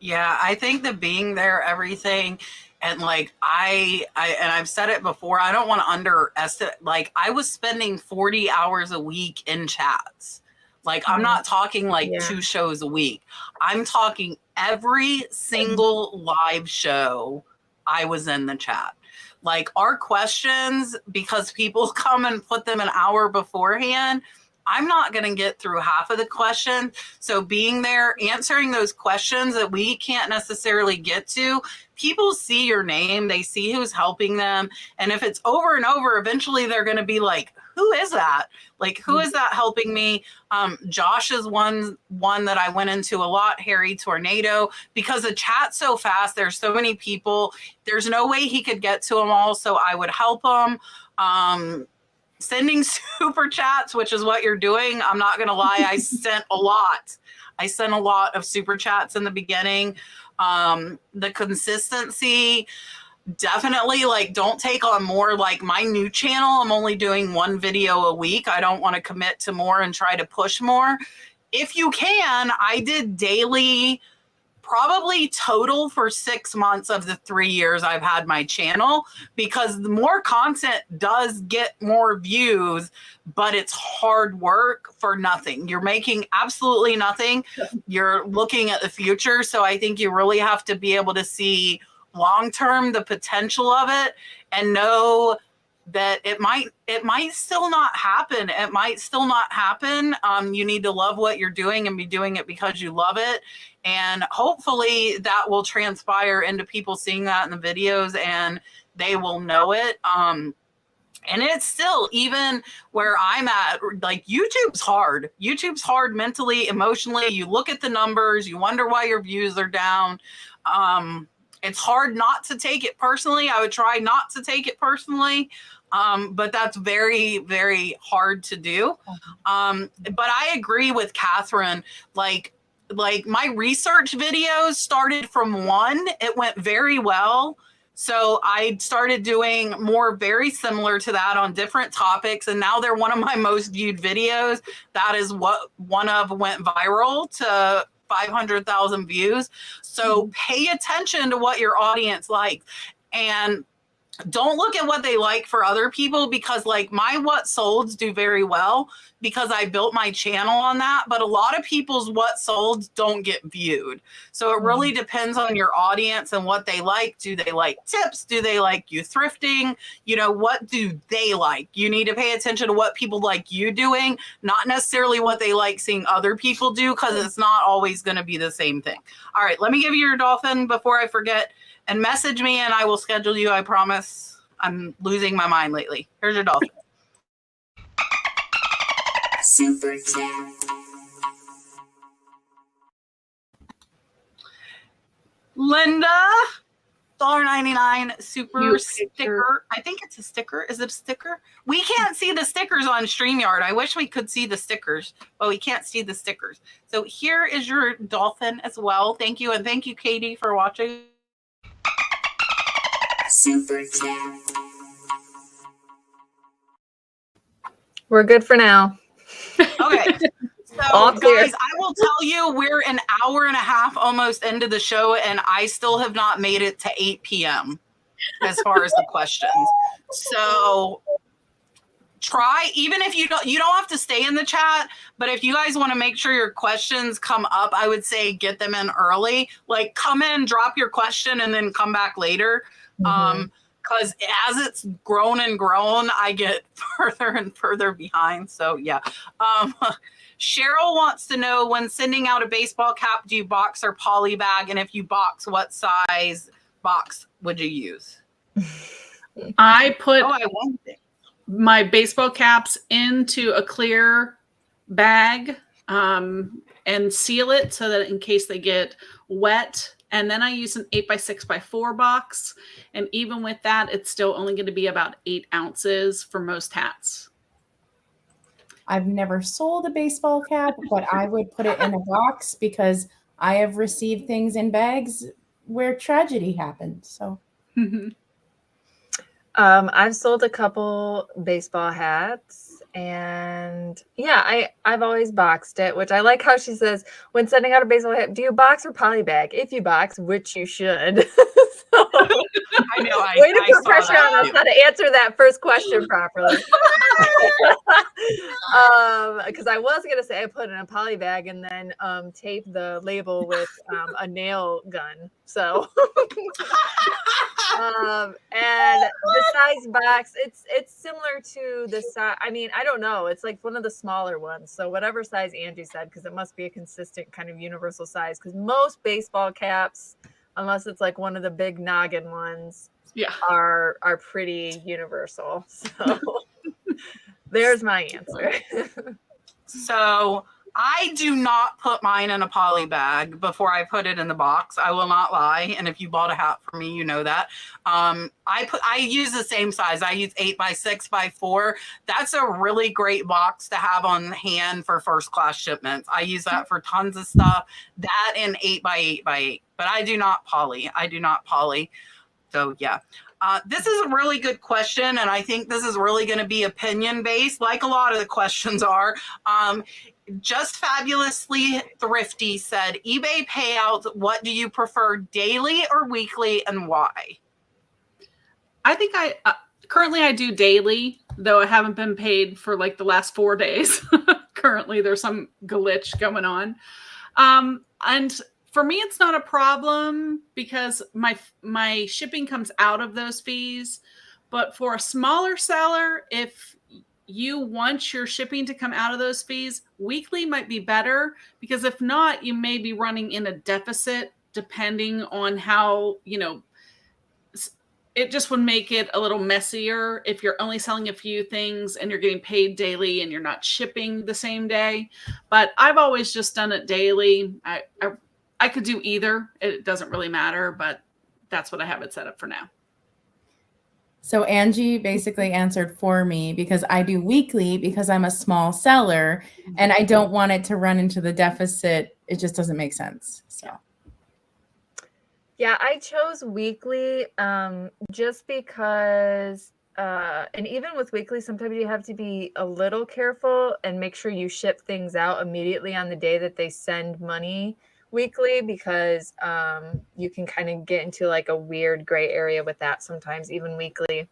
Yeah, I think that being there, everything, and like and I've said it before, I don't want to underestimate. Like I was spending 40 hours a week in chats. Like I'm not talking like 2 shows a week. I'm talking every single live show I was in the chat. Like our questions, because people come and put them an hour beforehand, I'm not going to get through half of the questions. So being there, answering those questions that we can't necessarily get to, people see your name, they see who's helping them. And if it's over and over, eventually they're going to be like, who is that? Like, who is that helping me? Josh is one that I went into a lot, Harry Tornado, because the chat's so fast. There's so many people. There's no way he could get to them all. So I would help him. Sending super chats, which is what you're doing. I'm not going to lie. I sent a lot. I sent a lot of super chats in the beginning. The consistency, definitely like don't take on more. Like my new channel, I'm only doing 1 video a week. I don't want to commit to more and try to push more. If you can, I did daily, probably total for 6 months of the 3 years I've had my channel, because the more content does get more views, but it's hard work for nothing. You're making absolutely nothing. You're looking at the future. So I think you really have to be able to see long-term the potential of it and know that it might still not happen. It might still not happen. You need to love what you're doing and be doing it because you love it. And hopefully that will transpire into people seeing that in the videos and they will know it. And it's still, even where I'm at, like YouTube's hard. YouTube's hard mentally, emotionally. You look at the numbers, you wonder why your views are down. It's hard not to take it personally. I would try not to take it personally. But that's very, very hard to do. But I agree with Katherine. Like my research videos started from 1. It went very well. So I started doing more very similar to that on different topics. And now they're one of my most viewed videos. That is what one of went viral to 500,000 views. So pay attention to what your audience likes. And don't look at what they like for other people, because like my what solds do very well because I built my channel on that. But a lot of people's what solds don't get viewed. So it really depends on your audience and what they like. Do they like tips? Do they like you thrifting? What do they like? You need to pay attention to what people like you doing, not necessarily what they like seeing other people do, because it's not always going to be the same thing. All right, let me give you your dolphin before I forget. And message me and I will schedule you, I promise. I'm losing my mind lately. Here's your dolphin. Super chat. Linda, $1.99 super Cute sticker. picture. I think it's a sticker. Is it a sticker? We can't see the stickers on StreamYard. I wish we could see the stickers, but we can't see the stickers. So here is your dolphin as well. Thank you. And thank you, Katey, for watching. Super chat. We're good for now. Okay. All So, clear. guys, I will tell you, we're an hour and a half almost into the show, and I still have not made it to 8 p.m. as far as the questions. So try, even if you don't have to stay in the chat, but if you guys want to make sure your questions come up, I would say get them in early. Like, come in, drop your question, and then come back later. Because as it's grown and grown, I get further and further behind. So yeah. Cheryl wants to know, when sending out a baseball cap, do you box or poly bag? And if you box, what size box would you use? I put Oh, I want it. my baseball caps into a clear bag and seal it so that in case they get wet. And then I use an 8x6x4 box. And even with that, it's still only going to be about 8 ounces for most hats. I've never sold a baseball cap, but I would put it in a box because I have received things in bags where tragedy happened. So I've sold a couple baseball hats, and yeah, I've always boxed it, which I like how she says, when sending out a baseball hat, do you box or poly bag? If you box, which you should. So, I know. way to I put saw pressure that on us too. how to answer that first question properly. Because I was gonna say I put it in a poly bag and then tape the label with a nail gun. So and the size box, it's similar to the size. I mean, I don't know. It's like one of the smaller ones. So whatever size Angie said, because it must be a consistent kind of universal size. Because most baseball caps, unless it's like one of the big noggin ones, Yeah. are pretty universal. So there's my answer. So I do not put mine in a poly bag before I put it in the box. I will not lie. And if you bought a hat for me, you know that. I use the same size. I use 8x6x4. That's a really great box to have on hand for first class shipments. I use that for tons of stuff. That and 8x8x8. But I do not poly. So yeah. This is a really good question, and I think this is really going to be opinion based, like a lot of the questions are. Just Fabulously Thrifty said, eBay payouts, what do you prefer, daily or weekly, and why? I think currently I do daily, though I haven't been paid for like the last 4 days. Currently, there's some glitch going on. And for me, it's not a problem because my shipping comes out of those fees. But for a smaller seller, if you want your shipping to come out of those fees, weekly might be better, because if not, you may be running in a deficit depending on how, it just would make it a little messier if you're only selling a few things and you're getting paid daily and you're not shipping the same day. But I've always just done it daily. I could do either. It doesn't really matter, but that's what I have it set up for now. So Angie basically answered for me, because I do weekly because I'm a small seller and I don't want it to run into the deficit. It just doesn't make sense. So Yeah, I chose weekly just because, and even with weekly, sometimes you have to be a little careful and make sure you ship things out immediately on the day that they send money weekly, because you can kind of get into like a weird gray area with that sometimes, even weekly.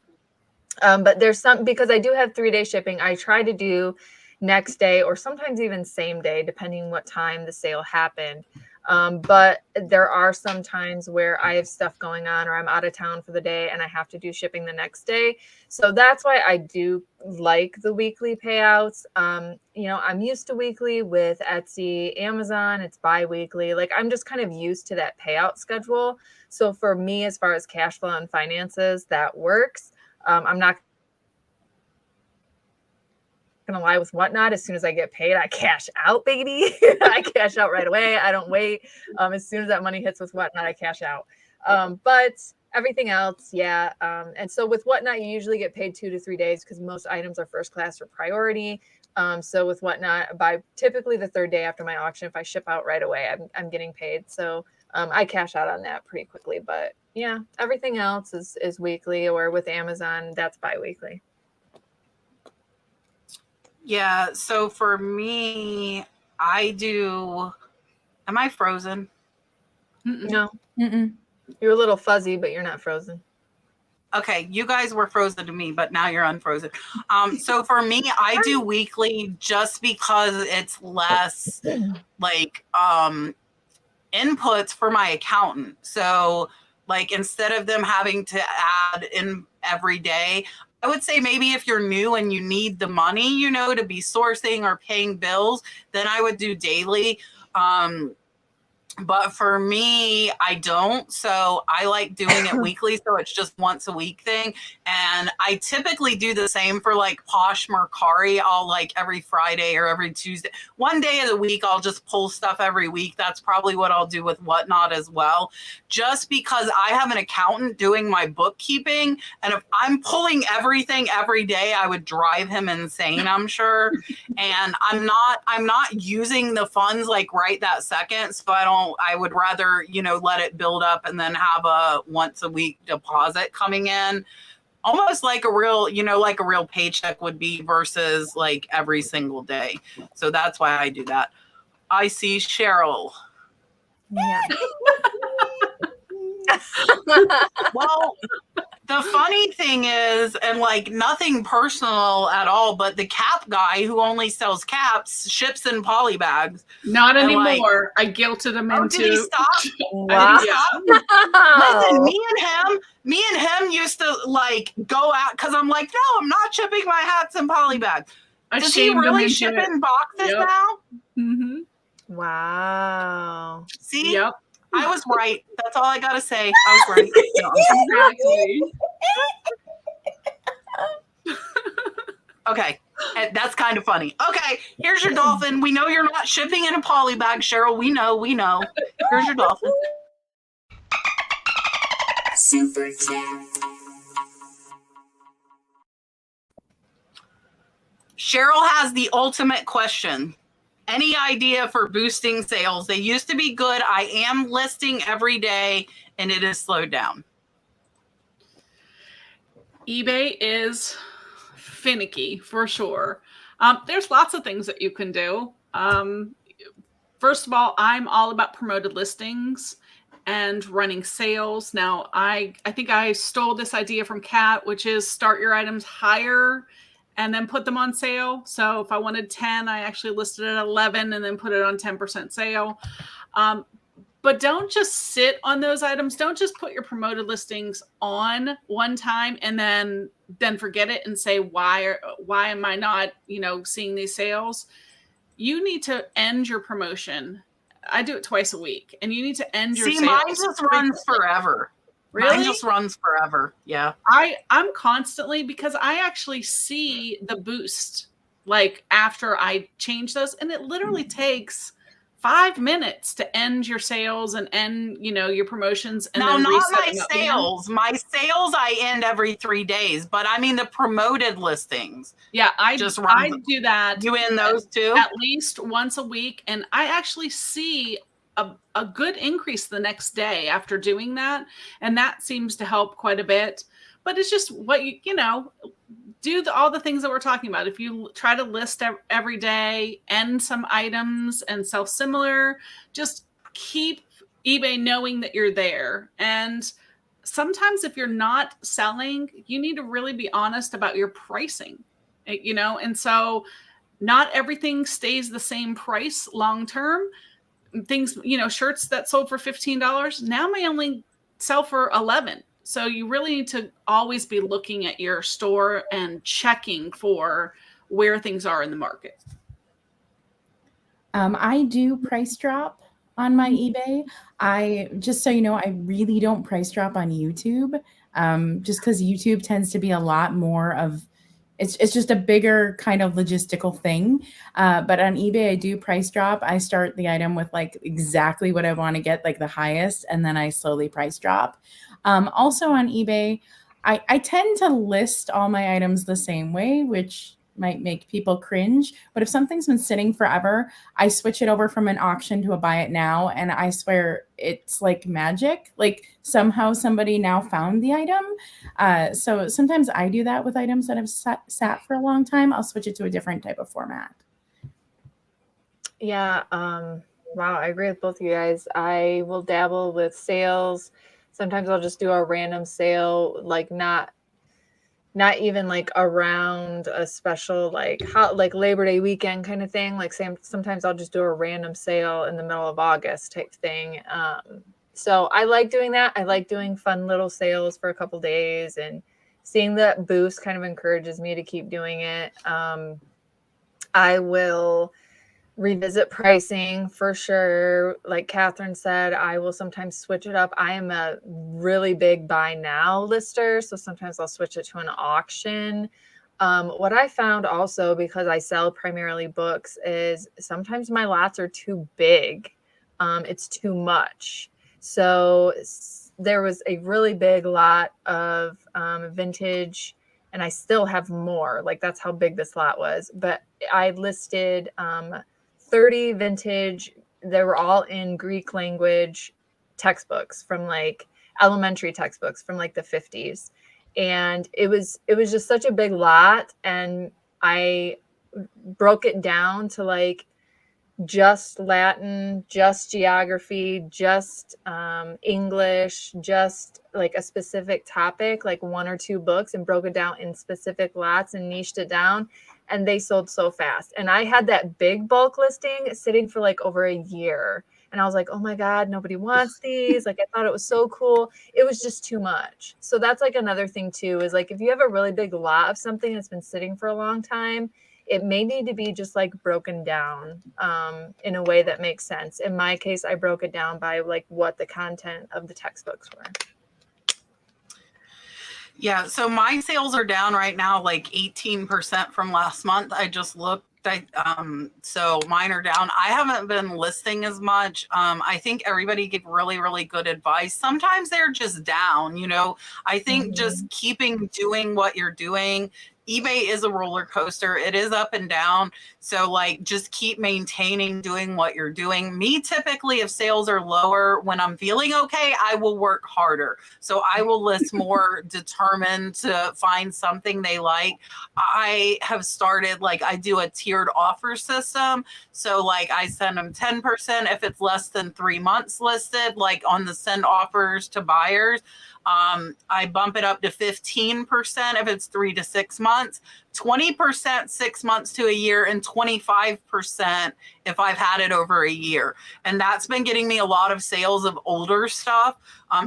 But there's some, because I do have 3-day shipping, I try to do next day or sometimes even same day, depending what time the sale happened. But there are some times where I have stuff going on or I'm out of town for the day and I have to do shipping the next day. So that's why I do like the weekly payouts. I'm used to weekly with Etsy, Amazon, it's bi-weekly. Like, I'm just kind of used to that payout schedule. So for me, as far as cash flow and finances, that works. I'm not gonna lie, with Whatnot, as soon as I get paid, I cash out, baby. I cash out right away. I don't wait. As soon as that money hits with Whatnot, I cash out. But everything else, yeah. And so with Whatnot, you usually get paid 2 to 3 days because most items are first class or priority. So with Whatnot, by typically the third day after my auction, if I ship out right away, I'm getting paid. So I cash out on that pretty quickly. But yeah, everything else is weekly, or with Amazon, that's bi-weekly. Yeah, so for me, am I frozen? No, Mm-mm. you're a little fuzzy, but you're not frozen. Okay, you guys were frozen to me, but now you're unfrozen. So for me, I do weekly just because it's less like inputs for my accountant. So like instead of them having to add in every day, I would say maybe if you're new and you need the money, to be sourcing or paying bills, then I would do daily. But for me, I don't. So I like doing it weekly. So it's just once a week thing. And I typically do the same for like Posh Mercari. I'll like every Friday or every Tuesday. One day of the week, I'll just pull stuff every week. That's probably what I'll do with Whatnot as well. Just because I have an accountant doing my bookkeeping. And if I'm pulling everything every day, I would drive him insane, I'm sure. And I'm not using the funds like right that second. So I would rather, let it build up and then have a once a week deposit coming in, almost like a real, like a real paycheck would be versus like every single day. So that's why I do that. I see Cheryl. Yeah. Well, the funny thing is, and like nothing personal at all, but the cap guy who only sells caps ships in poly bags. Not And, anymore. I guilted him into. Did he stop? Wow. Did he stop? Listen, me and him used to like go out because I'm like, no, I'm not shipping my hats in poly bags. I Does he shamed him really into ship it. in boxes Yep. now? Mm-hmm. Wow. See, Yep. I was right. That's all I gotta say. I was right. No, Exactly. okay, and that's kind of funny. Okay, here's your dolphin. We know you're not shipping in a poly bag, Cheryl. We know. Here's your dolphin. Super chat. Cheryl has the ultimate question. Any idea for boosting sales? They used to be good. I am listing every day and it is slowed down. eBay is finicky for sure. There's lots of things that you can do. First of all, I'm all about promoted listings and running sales. Now, I think I stole this idea from Kat, which is start your items higher and then put them on sale. So if I wanted 10, I actually listed it at 11 and then put it on 10% sale. But don't just sit on those items. Don't just put your promoted listings on one time and then forget it and say, why am I not, seeing these sales? You need to end your promotion. I do it twice a week, and you need to end your sales. See, mine just runs forever. Really? Mine just runs forever. Yeah. I'm constantly, because I actually see the boost like after I change those, and it literally takes 5 minutes to end your sales and end, your promotions. And now, then not my reset them up again. sales. My sales I end every 3 days, but I mean the promoted listings. Yeah, I do that. You in those too? At least once a week, and I actually see a good increase the next day after doing that, and that seems to help quite a bit. But it's just what do all the things that we're talking about. If you try to list every day, end some items and sell similar, just keep eBay knowing that you're there. And sometimes if you're not selling, you need to really be honest about your pricing, and so not everything stays the same price long term. Things, shirts that sold for $15 now may only sell for $11. So you really need to always be looking at your store and checking for where things are in the market. I do price drop on my eBay. Just so you know, I really don't price drop on YouTube. just because YouTube tends to be a lot more of, it's just a bigger kind of logistical thing. But on eBay, I do price drop. I start the item with like exactly what I want to get, like the highest, and then I slowly price drop. Also on eBay, I tend to list all my items the same way, which might make people cringe. But if something's been sitting forever, I switch it over from an auction to a buy it now. And I swear it's like magic. Like somehow somebody now found the item. So sometimes I do that with items that have sat for a long time. I'll switch it to a different type of format. Yeah. Wow. I agree with both of you guys. I will dabble with sales. Sometimes I'll just do a random sale, like not even like around a special like Labor Day weekend kind of thing. Like sometimes I'll just do a random sale in the middle of August type thing. So I like doing that. I like doing fun little sales for a couple days, and seeing that boost kind of encourages me to keep doing it. I will revisit pricing for sure. Like Katherine said, I will sometimes switch it up. I am a really big buy now lister, so sometimes I'll switch it to an auction. What I found also, because I sell primarily books, is sometimes my lots are too big. It's too much. So there was a really big lot of vintage, and I still have more. Like that's how big this lot was. But I listed 30 vintage. They were all in Greek language textbooks from like elementary textbooks from like the 50s. And it was just such a big lot. And I broke it down to like just Latin, just geography, just English, just like a specific topic, like one or two books, and broke it down in specific lots and niched it down. And they sold so fast. And I had that big bulk listing sitting for like over a year. And I was like, oh my God, nobody wants these. Like I thought it was so cool. It was just too much. So that's like another thing too, is like if you have a really big lot of something that's been sitting for a long time, it may need to be just like broken down in a way that makes sense. In my case, I broke it down by like what the content of the textbooks were. Yeah, so my sales are down right now like 18% from last month. I just looked. So mine are down. I haven't been listing as much. I think everybody gave really, really good advice. Sometimes they're just down, you know. I think just doing what you're doing. eBay is a roller coaster. It is up and down. So like just keep maintaining doing what you're doing. Me, typically, if sales are lower, when I'm feeling okay, I will work harder. So I will list more determined to find something they like. I have started, like I do a tiered offer system. So like I send them 10% if it's less than 3 months listed, like on the send offers to buyers. I bump it up to 15% if it's 3 to 6 months, 20% 6 months to a year, and 25% if I've had it over a year. And that's been getting me a lot of sales of older stuff.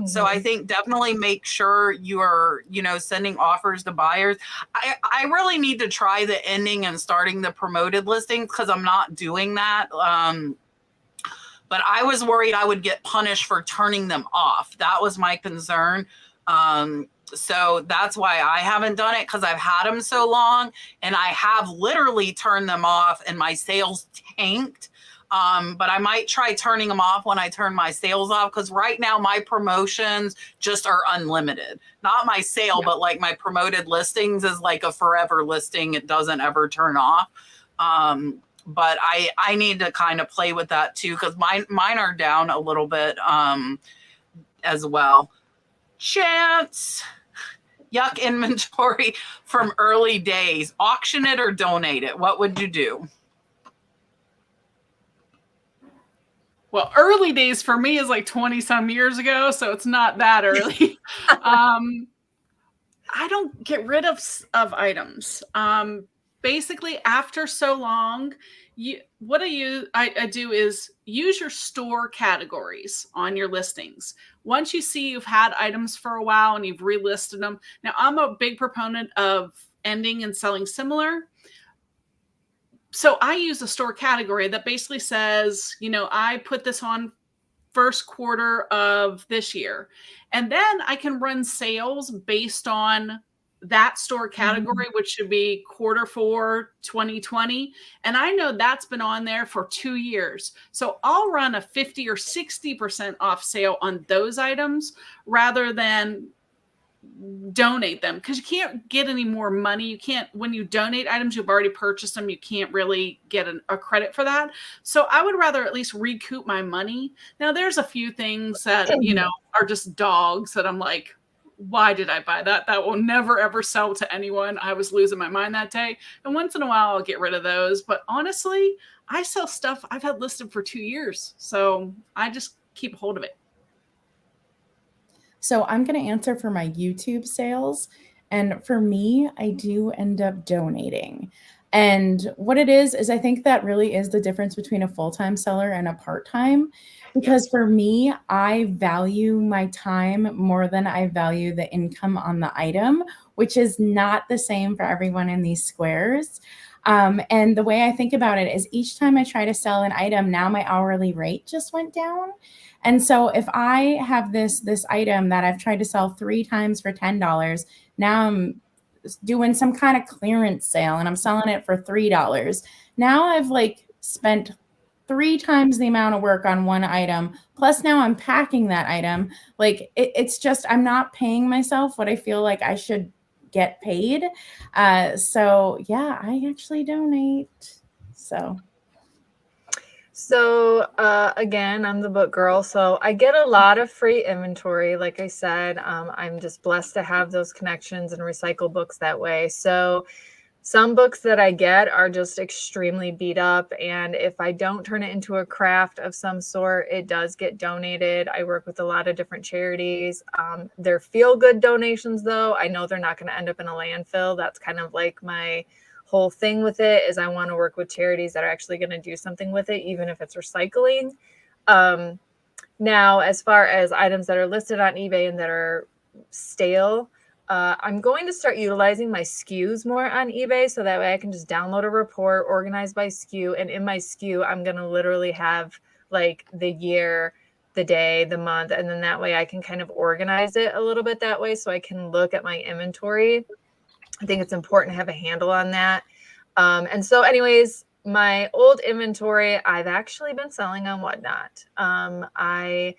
So I think definitely make sure you are, you know, sending offers to buyers. I really need to try the ending and starting the promoted listings because I'm not doing that. But I was worried I would get punished for turning them off. That was my concern. So that's why I haven't done it, because I've had them so long and I have literally turned them off and my sales tanked. But I might try turning them off when I turn my sales off, because right now my promotions just are unlimited. Not my sale, but like my promoted listings is like a forever listing. It doesn't ever turn off. But I need to kind of play with that too, because mine are down a little bit as well. Chance, yuck inventory from early days. Auction it or donate it. What would you do? Well, early days for me is like 20 some years ago, so it's not that early. I don't get rid of items. Basically, after so long, what I do is use your store categories on your listings. Once you see you've had items for a while and you've relisted them. Now, I'm a big proponent of ending and selling similar. So I use a store category that basically says, you know, I put this on first quarter of this year. And then I can run sales based on that store category, which should be Q4 2020. And I know that's been on there for 2 years. So I'll run a 50 or 60% off sale on those items rather than donate them, because you can't get any more money. You can't, when you donate items, you've already purchased them. You can't really get a credit for that. So I would rather at least recoup my money. Now there's a few things that, are just dogs that I'm like, why did I buy that? That will never, ever sell to anyone. I was losing my mind that day. And once in a while, I'll get rid of those. But honestly, I sell stuff I've had listed for 2 years. So I just keep a hold of it. So I'm going to answer for my YouTube sales. And for me, I do end up donating. And what it is I think that really is the difference between a full-time seller and a part-time. Because for me, I value my time more than I value the income on the item, which is not the same for everyone in these squares. And the way I think about it is each time I try to sell an item, now my hourly rate just went down. And so if I have this item that I've tried to sell 3 times for $10, now I'm doing some kind of clearance sale and I'm selling it for $3. Now I've spent 3 times the amount of work on one item. Plus now I'm packing that item. It's just, I'm not paying myself what I feel like I should get paid. So yeah, I actually donate. So again, I'm the book girl, so I get a lot of free inventory. Like I said, I'm just blessed to have those connections and recycle books that way. So some books that I get are just extremely beat up, and if I don't turn it into a craft of some sort, it does get donated. I work with a lot of different charities. They're feel-good donations, though. I know they're not going to end up in a landfill. That's kind of like my whole thing with it, is I want to work with charities that are actually going to do something with it, even if it's recycling. Now, as far as items that are listed on eBay and that are stale, I'm going to start utilizing my SKUs more on eBay, so that way I can just download a report, organize by SKU, and in my SKU, I'm going to literally have the year, the day, the month, and then that way I can kind of organize it a little bit that way so I can look at my inventory. I think it's important to have a handle on that. And so anyways, my old inventory, I've actually been selling on Whatnot. I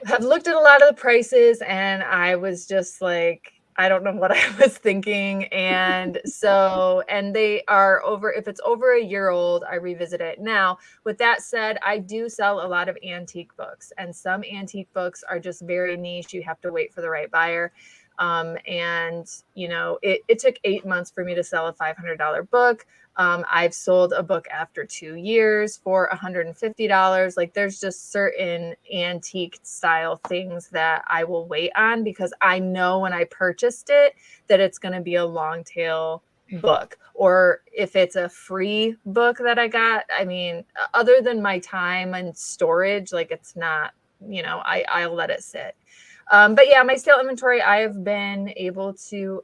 have looked at a lot of the prices and I was just like, I don't know what I was thinking. And so, and they are over, if it's over a year old, I revisit it. Now, with that said, I do sell a lot of antique books, and some antique books are just very niche. You have to wait for the right buyer. And it took 8 months for me to sell a $500 book. I've sold a book after 2 years for $150. There's just certain antique style things that I will wait on because I know when I purchased it that it's going to be a long tail book. Or if it's a free book that I got, I mean, other than my time and storage, it's not, I'll let it sit. But yeah, my sale inventory, I have been able to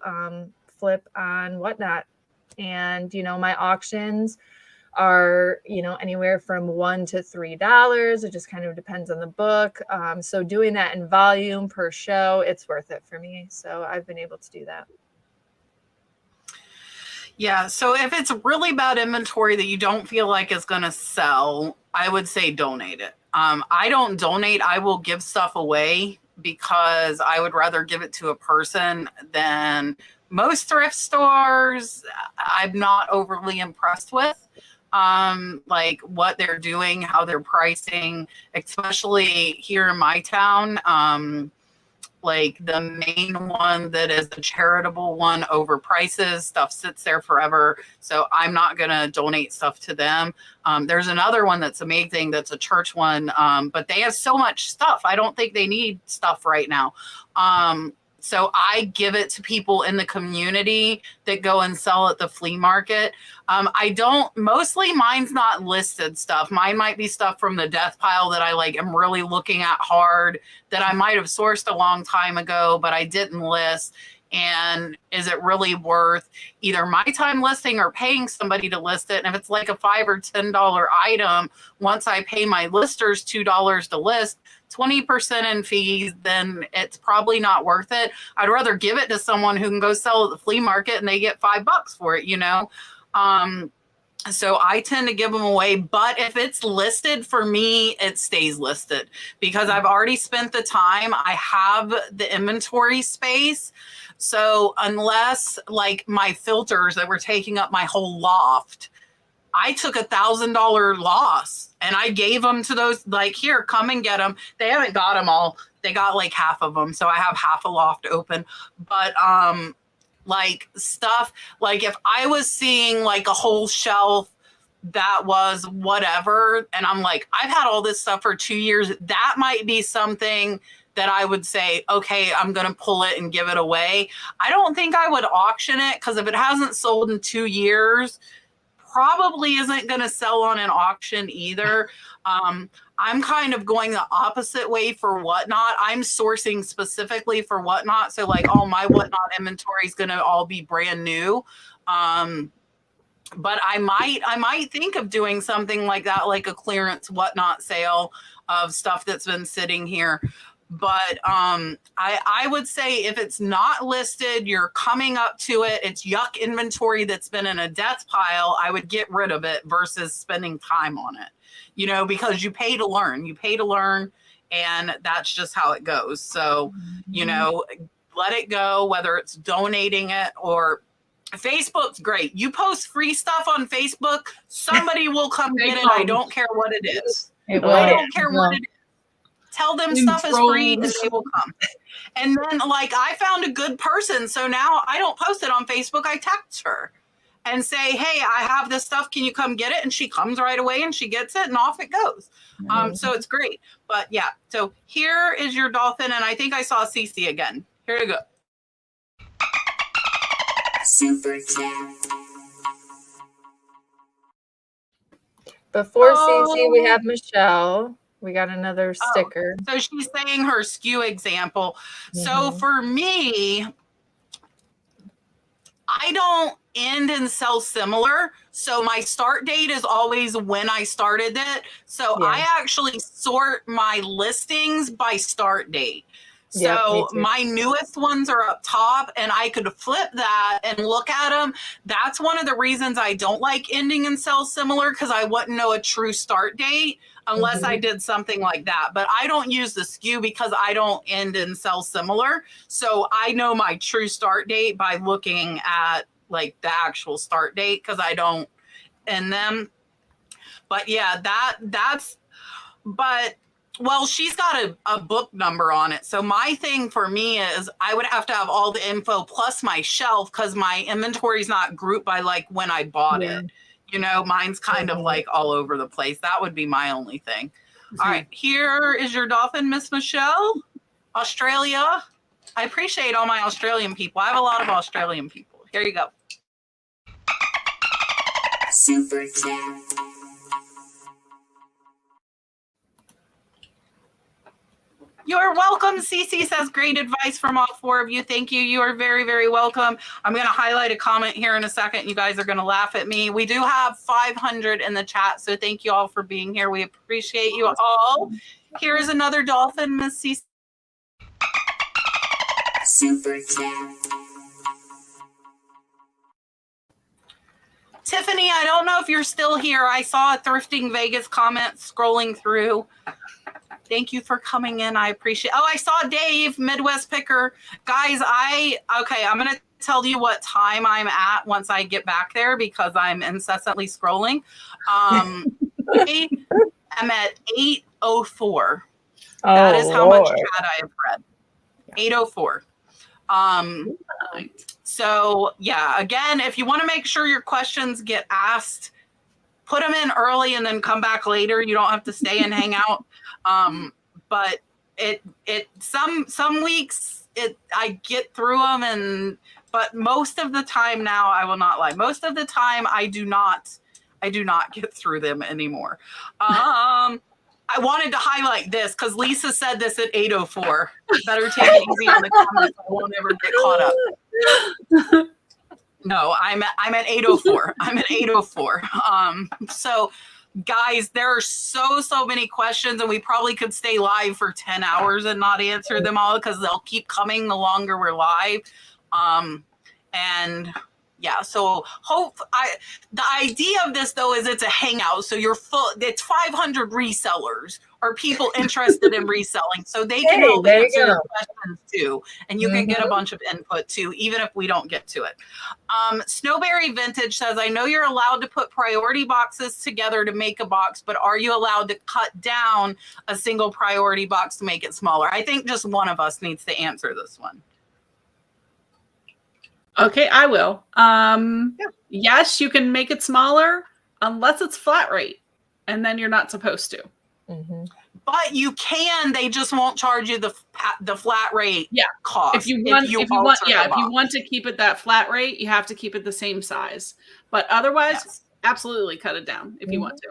flip on Whatnot. And, my auctions are, anywhere from $1 to $3. It just kind of depends on the book. So doing that in volume per show, it's worth it for me. So I've been able to do that. Yeah. So if it's really bad inventory that you don't feel like is going to sell, I would say donate it. I don't donate. I will give stuff away because I would rather give it to a person than most thrift stores. I'm not overly impressed with what they're doing, how they're pricing, especially here in my town. The main one that is a charitable one overprices, stuff sits there forever. So I'm not going to donate stuff to them. There's another one that's amazing. That's a church one. But they have so much stuff. I don't think they need stuff right now. So I give it to people in the community that go and sell at the flea market. Mostly mine's not listed stuff. Mine might be stuff from the death pile that I am really looking at hard, that I might have sourced a long time ago, but I didn't list. And is it really worth either my time listing or paying somebody to list it? And if it's like a $5 or $10 item, once I pay my listers $2 to list, 20% in fees, then it's probably not worth it. I'd rather give it to someone who can go sell at the flea market and they get $5 for it, you know? So I tend to give them away, but if it's listed for me, it stays listed because I've already spent the time. I have the inventory space. So unless like my filters that were taking up my whole loft, I took $1,000 loss and I gave them to those, like, here, come and get them. They haven't got them all. They got like half of them. So I have half a loft open, but, like stuff, like if I was seeing like a whole shelf that was whatever, and I'm like, I've had all this stuff for 2 years, that might be something that I would say, okay, I'm going to pull it and give it away. I don't think I would auction it because if it hasn't sold in 2 years, probably isn't going to sell on an auction either. I'm kind of going the opposite way for Whatnot. I'm sourcing specifically for Whatnot. So like all my Whatnot inventory is going to all be brand new. But I might think of doing something like that, like a clearance Whatnot sale of stuff that's been sitting here. But I would say if it's not listed, you're coming up to it, it's yuck inventory that's been in a death pile, I would get rid of it versus spending time on it, you know, because you pay to learn. You pay to learn, and that's just how it goes. So, you know, let it go, whether it's donating it or Facebook's great. You post free stuff on Facebook, somebody will come get it. I don't care what it is. I don't care what it is. Tell them stuff is free and they will come. And then like I found a good person. So now I don't post it on Facebook. I text her and say, hey, I have this stuff. Can you come get it? And she comes right away and she gets it and off it goes. So it's great. But yeah, so here is your dolphin. And I think I saw Cece again. Here you go. Super chat. Before Cece, we have Michelle. We got another sticker. So she's saying her SKU example. So for me, I don't end and sell similar. So my start date is always when I started it. So I actually sort my listings by start date. So my newest ones are up top and I could flip that and look at them. That's one of the reasons I don't like ending and sell similar, because I wouldn't know a true start date unless I did something like that. But I don't use the SKU because I don't end and sell similar. So I know my true start date by looking at like the actual start date because I don't end them. But yeah, well, she's got a book number on it. So my thing for me is I would have to have all the info plus my shelf because my inventory is not grouped by like when I bought it. You know, mine's kind of like all over the place. That would be my only thing. All right, here is your dolphin, Miss Michelle, Australia. I appreciate all my Australian people. I have a lot of Australian people. Here you go. Super chat. You're welcome. Cece says great advice from all four of you. Thank you. You are very, very welcome. I'm going to highlight a comment here in a second. You guys are going to laugh at me. We do have 500 in the chat. So thank you all for being here. We appreciate you all. Here is another dolphin, Miss Cece. Super chat. Tiffany, I don't know if you're still here. I saw a Thrifting Vegas comment scrolling through. Thank you for coming in. I appreciate. Oh, I saw Dave, Midwest Picker. Guys, I'm going to tell you what time I'm at once I get back there because I'm incessantly scrolling. I'm at 8:04. That is how much chat I have read. 8:04. So yeah, again, if you want to make sure your questions get asked, put them in early and then come back later. You don't have to stay and hang out. But some weeks I get through them but most of the time now, I will not lie. Most of the time I do not get through them anymore. I I wanted to highlight this because Lisa said this at 8:04. Better take it easy on the comments. I won't ever get caught up. No, I'm at 8:04. I'm at 8:04. So guys, there are so many questions, and we probably could stay live for 10 hours and not answer them all because they'll keep coming the longer we're live. And yeah, so the idea of this though is it's a hangout. So it's 500 resellers or people interested in reselling. So they can all answer your questions too. And you can get a bunch of input too, even if we don't get to it. Snowberry Vintage says, I know you're allowed to put priority boxes together to make a box, but are you allowed to cut down a single priority box to make it smaller? I think just one of us needs to answer this one. Okay, I will. Yes, you can make it smaller unless it's flat rate, and then you're not supposed to. Mm-hmm. But you can. They just won't charge you the flat rate cost. If you want to keep it that flat rate, you have to keep it the same size. But otherwise, absolutely cut it down if you want to.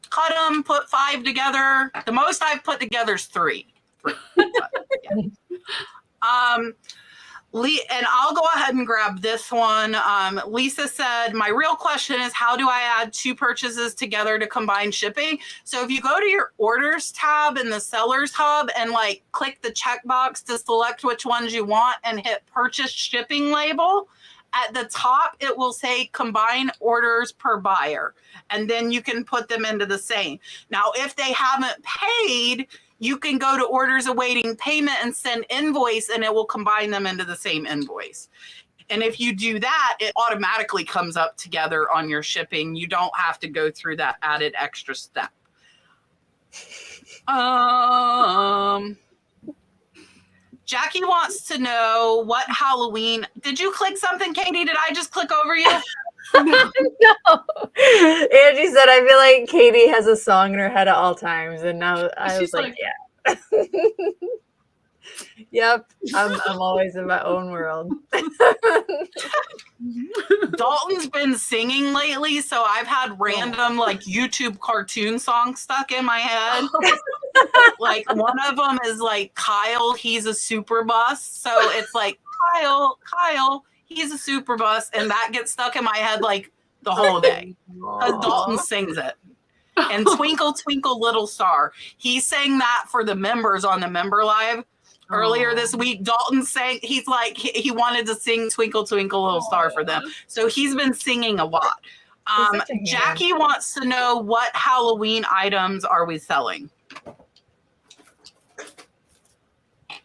Cut them, put 5 together. The most I've put together is 3. And I'll go ahead and grab this one. Lisa said, my real question is, how do I add 2 purchases together to combine shipping? So if you go to your orders tab in the sellers hub and click the checkbox to select which ones you want and hit purchase shipping label, at the top, it will say combine orders per buyer. And then you can put them into the same. Now, if they haven't paid, you can go to orders awaiting payment and send invoice, and it will combine them into the same invoice. And if you do that, it automatically comes up together on your shipping. You don't have to go through that added extra step. Jackie wants to know what Halloween. Did you click something, Katey? Did I just click over you? No. Angie said, I feel like Katey has a song in her head at all times. And now I was like, yeah. Yep. I'm always in my own world. Dalton's been singing lately, so I've had random YouTube cartoon songs stuck in my head. One of them is Kyle, he's a super bus. So it's Kyle, he's a super bus, and that gets stuck in my head the whole day because Dalton sings it. And Twinkle Twinkle Little Star, he sang that for the members on the member live earlier this week. Dalton sang, he wanted to sing Twinkle Twinkle Little Star for them, so he's been singing a lot. Jackie wants to know, what Halloween items are we selling?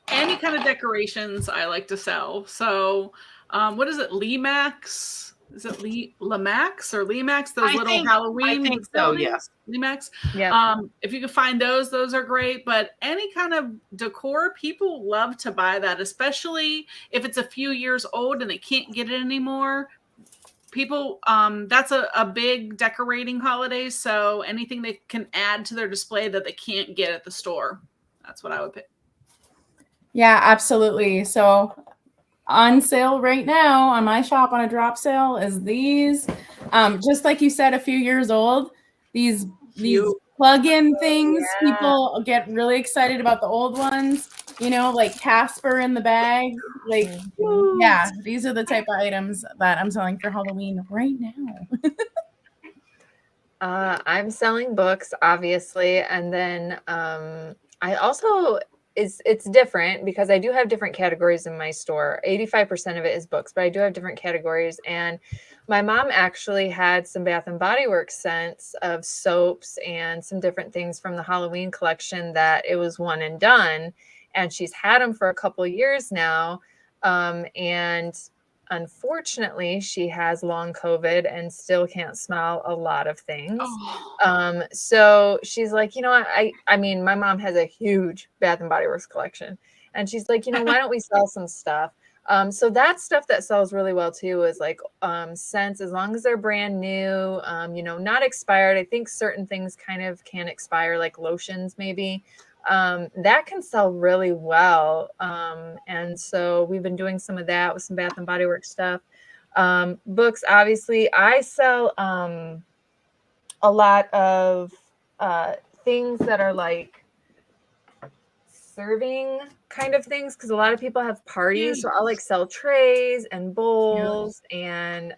Any kind of decorations I like to sell. So what is it? Lemax? Is it Lemax or Lemax? Those little Halloween. I think so, yes. Lemax. Yeah. If you can find those are great. But any kind of decor, people love to buy that, especially if it's a few years old and they can't get it anymore. People, that's a big decorating holiday. So anything they can add to their display that they can't get at the store, that's what I would pick. Yeah, absolutely. So on sale right now on my shop on a drop sale is these, just like you said, a few years old, these plug-in things. People get really excited about the old ones, like Casper in the bag. These are the type of items that I'm selling for Halloween right now. I'm selling books, obviously, and then I also it's different because I do have different categories in my store. 85% of it is books, but I do have different categories. And my mom actually had some Bath and Body Works scents of soaps and some different things from the Halloween collection that it was one and done. And she's had them for a couple of years now. And unfortunately, she has long COVID and still can't smell a lot of things. So she's like, I mean, my mom has a huge Bath and Body Works collection. And she's like, why don't we sell some stuff? So that's stuff that sells really well too, is scents, as long as they're brand new, not expired. I think certain things kind of can expire, like lotions maybe. That can sell really well. And so we've been doing some of that with some Bath and Body Works stuff. Books, obviously, I sell a lot of things that are like serving kind of things, because a lot of people have parties. So I'll like sell trays and bowls and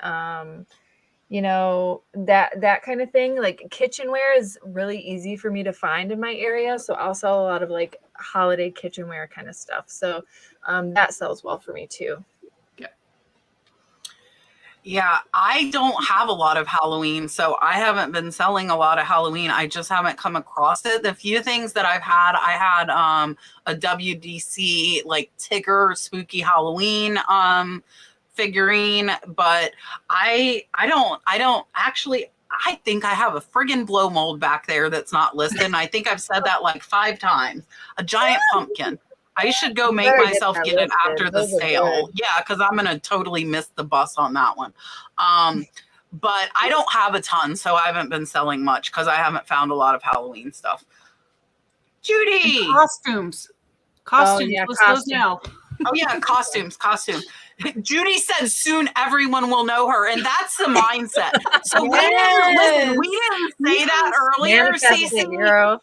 you know, that kind of thing. Like kitchenware is really easy for me to find in my area, so I'll sell a lot of like holiday kitchenware kind of stuff. So that sells well for me too. Yeah, I don't have a lot of Halloween, so I haven't been selling a lot of Halloween. I just haven't come across it. The few things that I had a WDC like Tigger Spooky Halloween figurine, but I don't actually. I think I have a friggin' blow mold back there that's not listed, and I think I've said that like 5 times. A giant pumpkin. I should go make myself get it after the sale. Yeah, because I'm going to totally miss the bus on that one. But I don't have a ton, so I haven't been selling much because I haven't found a lot of Halloween stuff. Judy! And costumes. Costumes. yeah, List those now. Oh, yeah, costumes. Judy said soon everyone will know her, and that's the mindset. So we didn't say that earlier, Cece.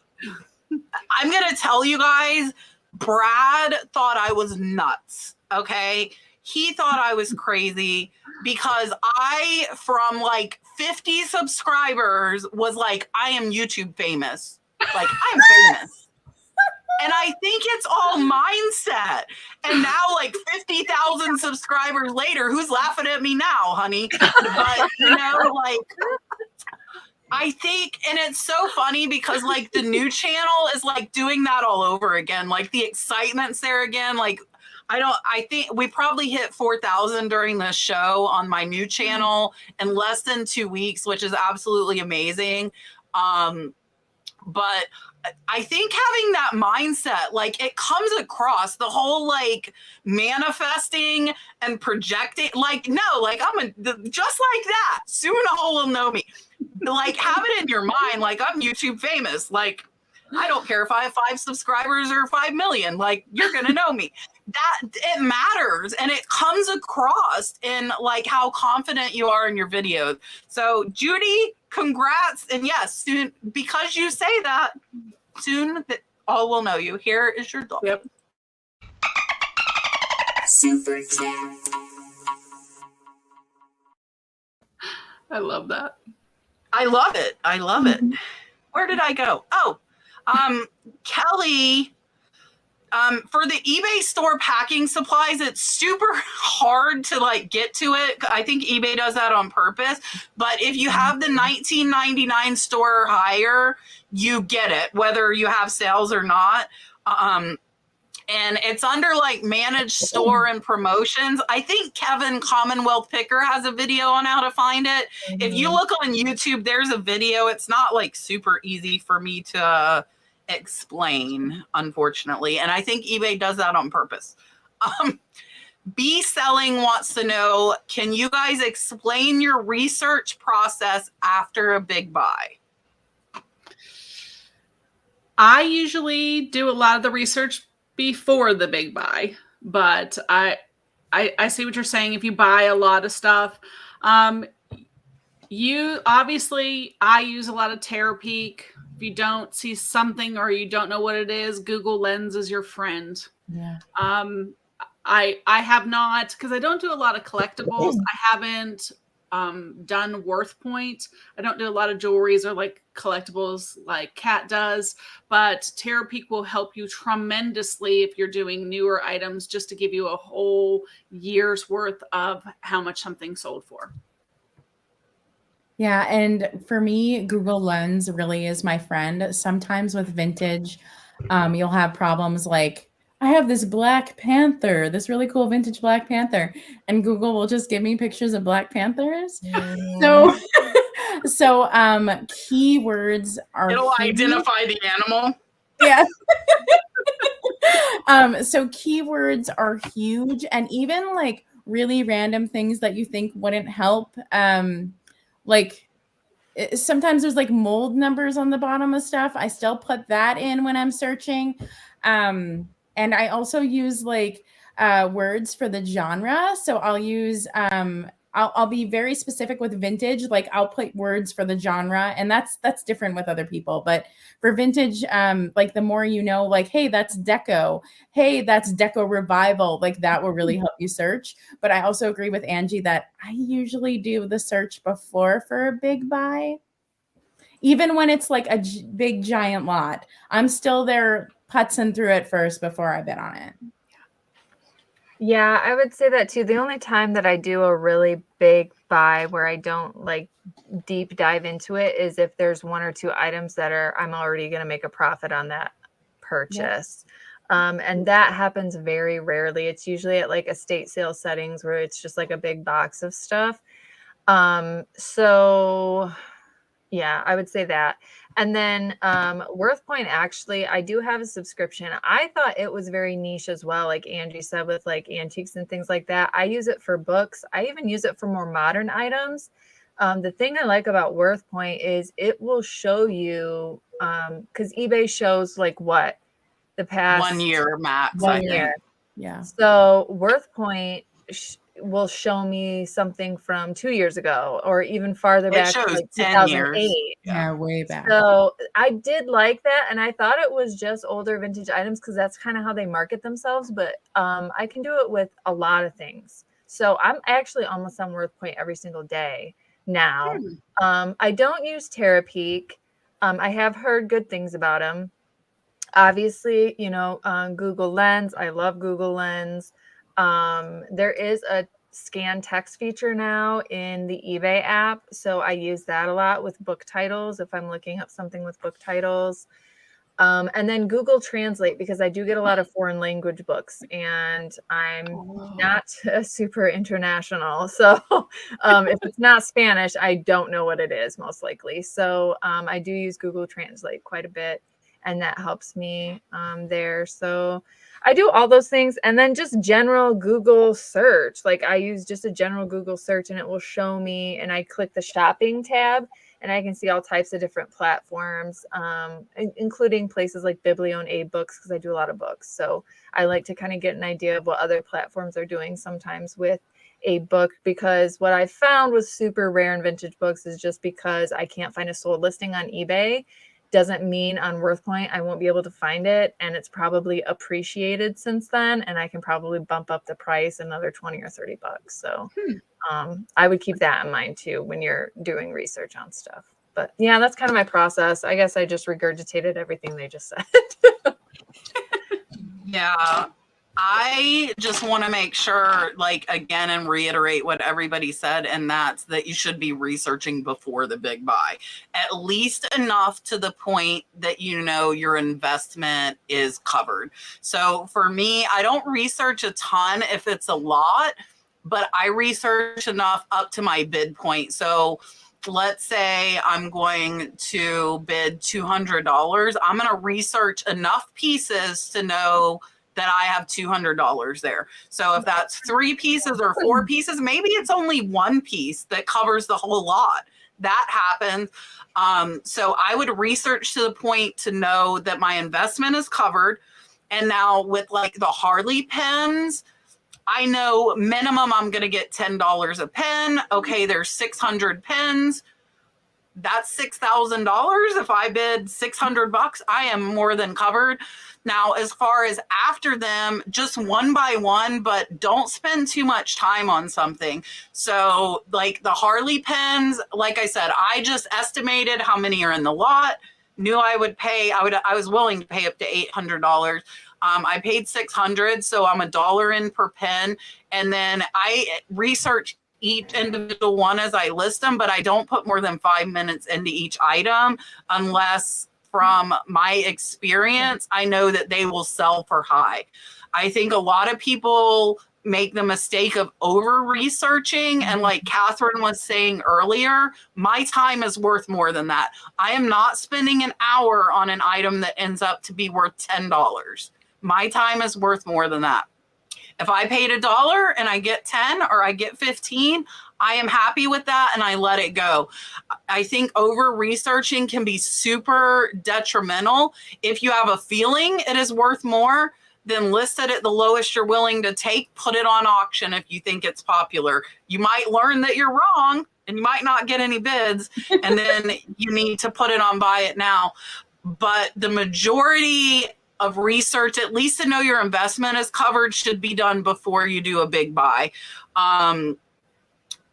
I'm going to tell you guys, Brad thought I was nuts, okay? He thought I was crazy because I, from like 50 subscribers, was like, I am YouTube famous. Like, I'm famous. And I think it's all mindset. And now, like 50,000 subscribers later, who's laughing at me now, honey? But, you know, like... I think, and it's so funny because like the new channel is like doing that all over again. Like the excitement's there again. Like I think we probably hit 4,000 during the show on my new channel in less than 2 weeks, which is absolutely amazing. But I think having that mindset, like it comes across the whole like manifesting and projecting, like, no, like just like that. Soon all will know me. Like have it in your mind, like I'm YouTube famous. Like I don't care if I have 5 subscribers or 5 million, like you're going to know me. That it matters. And it comes across in like how confident you are in your videos. So Judy, congrats. And yes, soon, because you say that, soon that all will know you. Here is your dog. Yep. Super chat. I love that. I love it. I love it. Where did I go? Oh, Kelly, for the eBay store packing supplies, it's super hard to like get to it. I think eBay does that on purpose. But if you have the $19.99 store hire, you get it, whether you have sales or not. And it's under like managed store and promotions. I think Kevin Commonwealth Picker has a video on how to find it. Mm-hmm. If you look on YouTube, there's a video. It's not like super easy for me to explain, unfortunately. And I think eBay does that on purpose. B Selling wants to know, can you guys explain your research process after a big buy? I usually do a lot of the research before the big buy, but I see what you're saying. If you buy a lot of stuff, you obviously, I use a lot of Terapeak. If you don't see something or you don't know what it is, Google Lens is your friend. Yeah. I have not, because I don't do a lot of collectibles. I haven't done Worth Point. I don't do a lot of jewelries or like collectibles like Kat does, but Terapeak will help you tremendously if you're doing newer items, just to give you a whole year's worth of how much something sold for. Yeah, and for me, Google Lens really is my friend. Sometimes with vintage, you'll have problems like, I have this Black Panther, this really cool vintage Black Panther, and Google will just give me pictures of Black Panthers. So keywords are It'll huge. identify the animal. Yeah. So keywords are huge, and even like really random things that you think wouldn't help. Like sometimes there's like mold numbers on the bottom of stuff. I still put that in when I'm searching. And I also use like words for the genre. So I'll use I'll be very specific with vintage. Like I'll put words for the genre, and that's different with other people. But for vintage, like the more you know, like, hey, that's deco. Hey, that's deco revival. Like that will really help you search. But I also agree with Angie that I usually do the search before for a big buy. Even when it's like a big giant lot, I'm still there putzing through it first before I bid on it. Yeah, I would say that too. The only time that I do a really big buy where I don't like deep dive into it is if there's one or two items that I'm already going to make a profit on that purchase. And that happens very rarely. It's usually at like estate sale settings where it's just like a big box of stuff. So yeah, I would say that. And then WorthPoint, actually, I do have a subscription. I thought it was very niche as well, like Angie said, with like antiques and things like that. I use it for books. I even use it for more modern items. The thing I like about WorthPoint is it will show you, because eBay shows like what? The past 1 year max, 1 year. Yeah. So WorthPoint will show me something from 2 years ago or even farther It back, shows like 10 years. 2008. Yeah, way back. So I did like that, and I thought it was just older vintage items because that's kind of how they market themselves. But I can do it with a lot of things. So I'm actually almost on WorthPoint every single day now. I don't use Terapeak. I have heard good things about them. Obviously, Google Lens. I love Google Lens. There is a scan text feature now in the eBay app. So I use that a lot with book titles if I'm looking up something with book titles. And then Google Translate, because I do get a lot of foreign language books and I'm not super international. So if it's not Spanish, I don't know what it is most likely. So I do use Google Translate quite a bit, and that helps me there. So I do all those things. And then just general Google search. Like I use just a general Google search and it will show me, and I click the shopping tab and I can see all types of different platforms, including places like Biblio and A-Books, because I do a lot of books. So I like to kind of get an idea of what other platforms are doing sometimes with a book, because what I found was super rare in vintage books is just because I can't find a sold listing on eBay doesn't mean on WorthPoint I won't be able to find it, and it's probably appreciated since then, and I can probably bump up the price another 20 or 30 bucks. So I would keep that in mind too when you're doing research on stuff. But yeah, that's kind of my process. I guess I just regurgitated everything they just said. Yeah. I just want to make sure, like, again, and reiterate what everybody said, and that's that you should be researching before the big buy, at least enough to the point that you know your investment is covered. So for me, I don't research a ton if it's a lot, but I research enough up to my bid point. So let's say I'm going to bid $200. I'm going to research enough pieces to know that I have $200 there. So if that's 3 pieces or 4 pieces, maybe it's only 1 piece that covers the whole lot. That happens. So I would research to the point to know that my investment is covered. And now with like the Harley pens, I know minimum I'm going to get $10 a pen. Okay, there's 600 pens. That's $6,000. If I bid $600, I am more than covered. Now, as far as after them, just one by one, but don't spend too much time on something. So like the Harley pens, like I said, I just estimated how many are in the lot, knew I would pay, I was willing to pay up to $800. I paid $600, so I'm $1 in per pen. And then I research each individual one as I list them, but I don't put more than 5 minutes into each item unless, from my experience, I know that they will sell for high. I think a lot of people make the mistake of over researching. And like Katherine was saying earlier, my time is worth more than that. I am not spending an hour on an item that ends up to be worth $10. My time is worth more than that. If I paid $1 and I get 10 or I get 15, I am happy with that and I let it go. I think over researching can be super detrimental. If you have a feeling it is worth more, then list it at the lowest you're willing to take, put it on auction if you think it's popular. You might learn that you're wrong and you might not get any bids, and then you need to put it on buy it now. But the majority of research, at least to know your investment is covered, should be done before you do a big buy.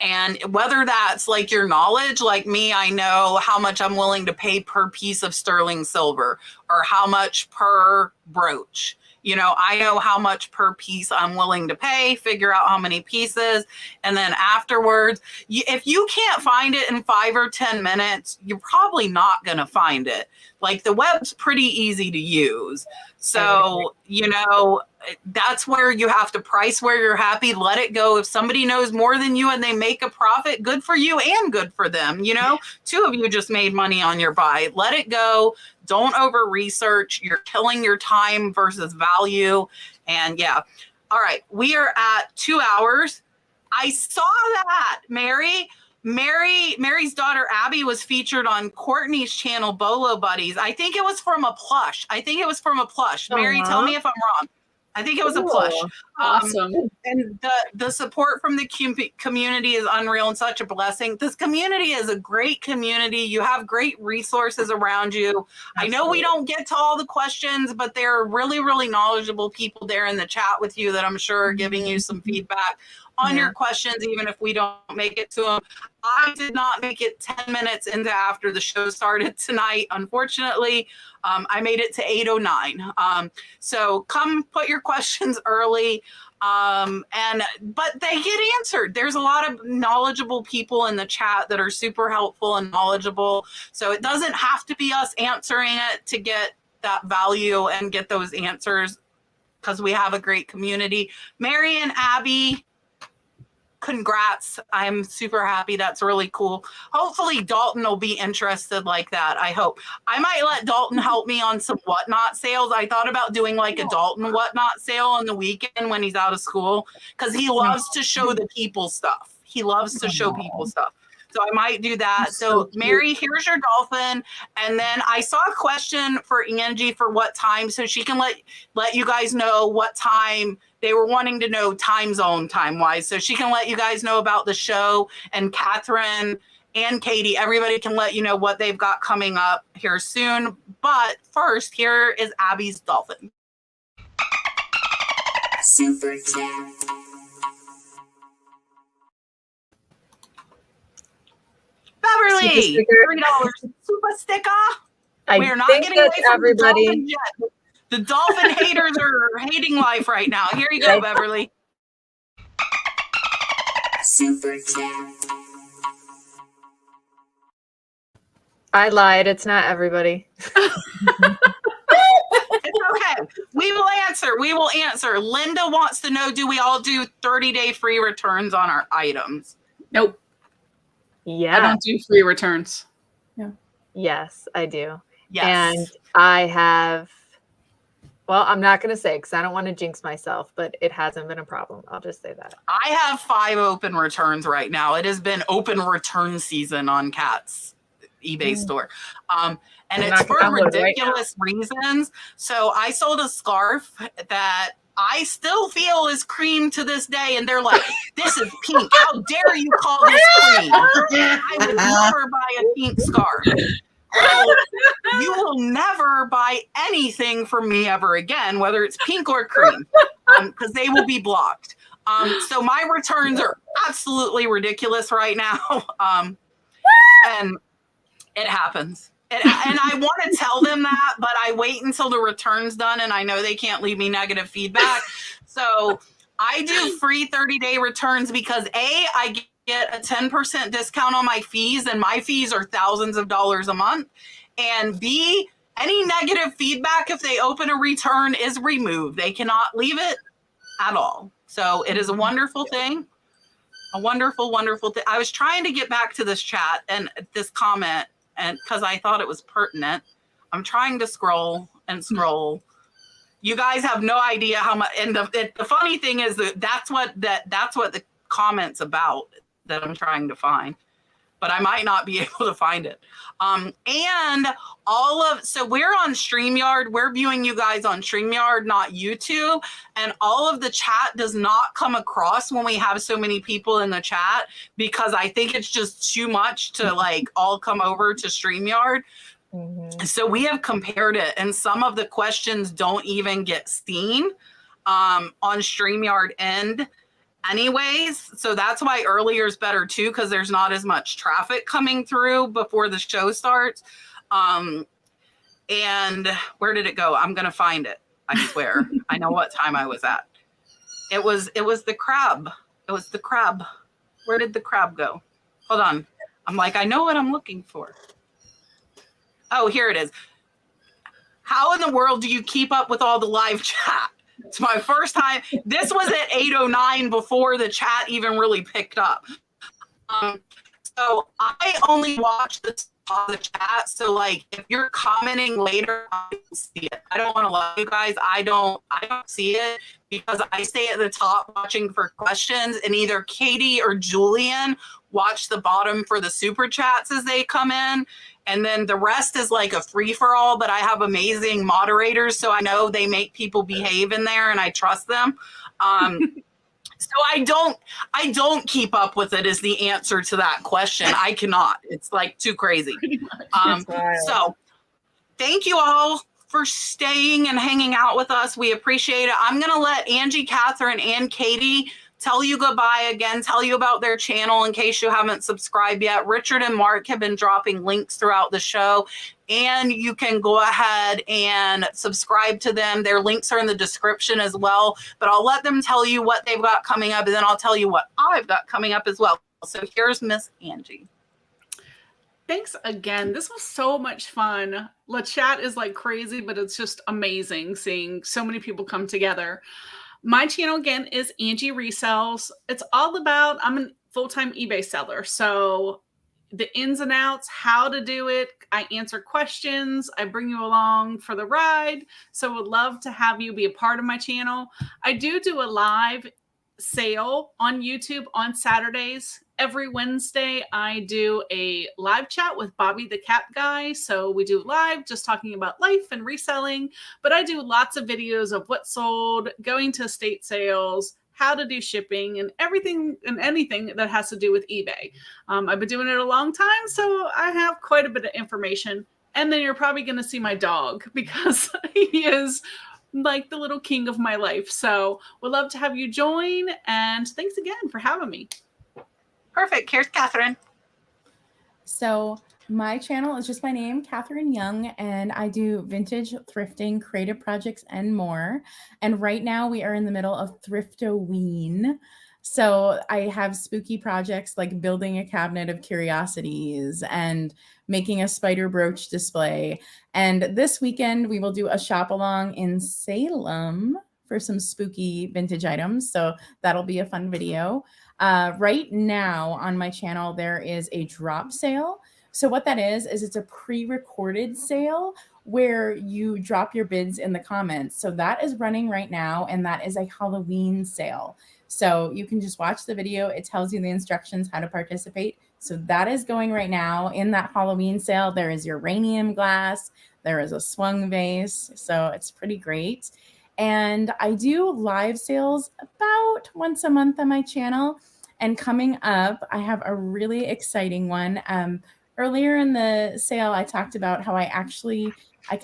And whether that's like your knowledge, like me, I know how much I'm willing to pay per piece of sterling silver or how much per brooch. You know, I know how much per piece I'm willing to pay, figure out how many pieces. And then afterwards, if you can't find it in 5 or 10 minutes, you're probably not going to find it. Like the web's pretty easy to use. So, you know, that's where you have to price where you're happy, let it go. If somebody knows more than you and they make a profit, good for you and good for them. You know, 2 of you just made money on your buy. Let it go. Don't over research. You're killing your time versus value. And yeah. All right. We are at 2 hours. I saw that, Mary's daughter, Abby, was featured on Courtney's channel, Bolo Buddies. I think it was from a plush. Mary, tell me if I'm wrong. I think it was a plush. Awesome. And the support from the community is unreal and such a blessing. This community is a great community. You have great resources around you. Absolutely. I know we don't get to all the questions, but there are really, really knowledgeable people there in the chat with you that I'm sure are giving you some feedback on your questions, even if we don't make it to them. I did not make it 10 minutes into after the show started tonight, unfortunately. I made it to 8:09. So come put your questions early. But they get answered. There's a lot of knowledgeable people in the chat that are super helpful and knowledgeable. So it doesn't have to be us answering it to get that value and get those answers, because we have a great community. Mary and Abby, congrats. I'm super happy. That's really cool. Hopefully Dalton will be interested like that. I hope. I might let Dalton help me on some whatnot sales. I thought about doing like a Dalton whatnot sale on the weekend when he's out of school, because he loves to show the people stuff. So I might do that. So Mary, here's your dolphin. And then I saw a question for Angie for what time, so she can let you guys know what time. They were wanting to know time zone time-wise, so she can let you guys know about the show. And Katherine and Katey, everybody can let you know what they've got coming up here soon. But first, here is Abby's dolphin. Super chat. Beverly, $3 super sticker. I We're not think getting away that's from everybody. the dolphin yet. The dolphin haters are hating life right now. Here you go, Beverly. Super chat. I lied. It's not everybody. It's okay. We will answer. Linda wants to know, do we all do 30-day free returns on our items? Nope. Yeah. I don't do free returns. No. Yes, I do. Yes. And I have, well, I'm not going to say because I don't want to jinx myself, but it hasn't been a problem. I'll just say that. I have 5 open returns right now. It has been open return season on Kat's eBay store. And it's for ridiculous reasons. So I sold a scarf that I still feel is cream to this day. And they're like, this is pink. How dare you call this cream? I would never buy a pink scarf. So you will never buy anything from me ever again, whether it's pink or cream, because they will be blocked. So my returns are absolutely ridiculous right now. And it happens. And I want to tell them that, but I wait until the return's done, and I know they can't leave me negative feedback. So I do free 30-day returns because A, I get a 10% discount on my fees, and my fees are thousands of dollars a month. And B, any negative feedback, if they open a return, is removed. They cannot leave it at all. So it is a wonderful thing. A wonderful, wonderful thing. I was trying to get back to this chat and this comment, and because I thought it was pertinent. I'm trying to scroll and scroll. You guys have no idea how much. And the funny thing is that's what the comment's about that I'm trying to find. but I might not be able to find it. And so we're on StreamYard. We're viewing you guys on StreamYard, not YouTube. And all of the chat does not come across when we have so many people in the chat, because I think it's just too much to like all come over to StreamYard. Mm-hmm. So we have compared it, and some of the questions don't even get seen on StreamYard end anyways. So that's why earlier is better too, because there's not as much traffic coming through before the show starts. And where did it go? I'm going to find it. I swear. I know what time I was at. It was the crab. It was the crab. Where did the crab go? Hold on. I'm like, I know what I'm looking for. Oh, here it is. How in the world do you keep up with all the live chat? It's my first time. This was at 8:09 before the chat even really picked up. So I only watch the chat. So like, if you're commenting later, I don't see it. I don't want to lie to you guys. I don't see it, because I stay at the top watching for questions, and either Katey or Julian watch the bottom for the super chats as they come in. And then the rest is like a free for all, but I have amazing moderators, so I know they make people behave in there, and I trust them. So I don't keep up with it is the answer to that question. I cannot. It's like too crazy. So thank you all for staying and hanging out with us. We appreciate it. I'm going to let Angie, Katherine, and Katey tell you goodbye again, tell you about their channel in case you haven't subscribed yet. Richard and Mark have been dropping links throughout the show, and you can go ahead and subscribe to them. Their links are in the description as well, but I'll let them tell you what they've got coming up, and then I'll tell you what I've got coming up as well. So here's Miss Angie. Thanks again. This was so much fun. The chat is like crazy, but it's just amazing seeing so many people come together. My channel again is Angie Resells. It's all about, I'm a full-time eBay seller. So the ins and outs, how to do it. I answer questions. I bring you along for the ride. So would love to have you be a part of my channel. I do a live sale on YouTube on Saturdays. Every Wednesday, I do a live chat with Bobby the Cat Guy. So we do live just talking about life and reselling, but I do lots of videos of what sold, going to estate sales, how to do shipping, and everything and anything that has to do with eBay. I've been doing it a long time, so I have quite a bit of information. And then you're probably going to see my dog, because he is like the little king of my life. So we'd love to have you join, and thanks again for having me. Perfect. Here's Katherine. So my channel is just my name, Katherine Young, and I do vintage, thrifting, creative projects, and more. And right now we are in the middle of Thriftoween. So I have spooky projects like building a cabinet of curiosities and making a spider brooch display. And this weekend we will do a shop along in Salem for some spooky vintage items. So that'll be a fun video. Right now on my channel, there is a drop sale. So what that is it's a pre-recorded sale where you drop your bids in the comments. So that is running right now, and that is a Halloween sale. So you can just watch the video. It tells you the instructions how to participate. So that is going right now in that Halloween sale. There is uranium glass. There is a swung vase. So it's pretty great. And I do live sales about once a month on my channel. And coming up, I have a really exciting one. Earlier in the sale, I talked about how I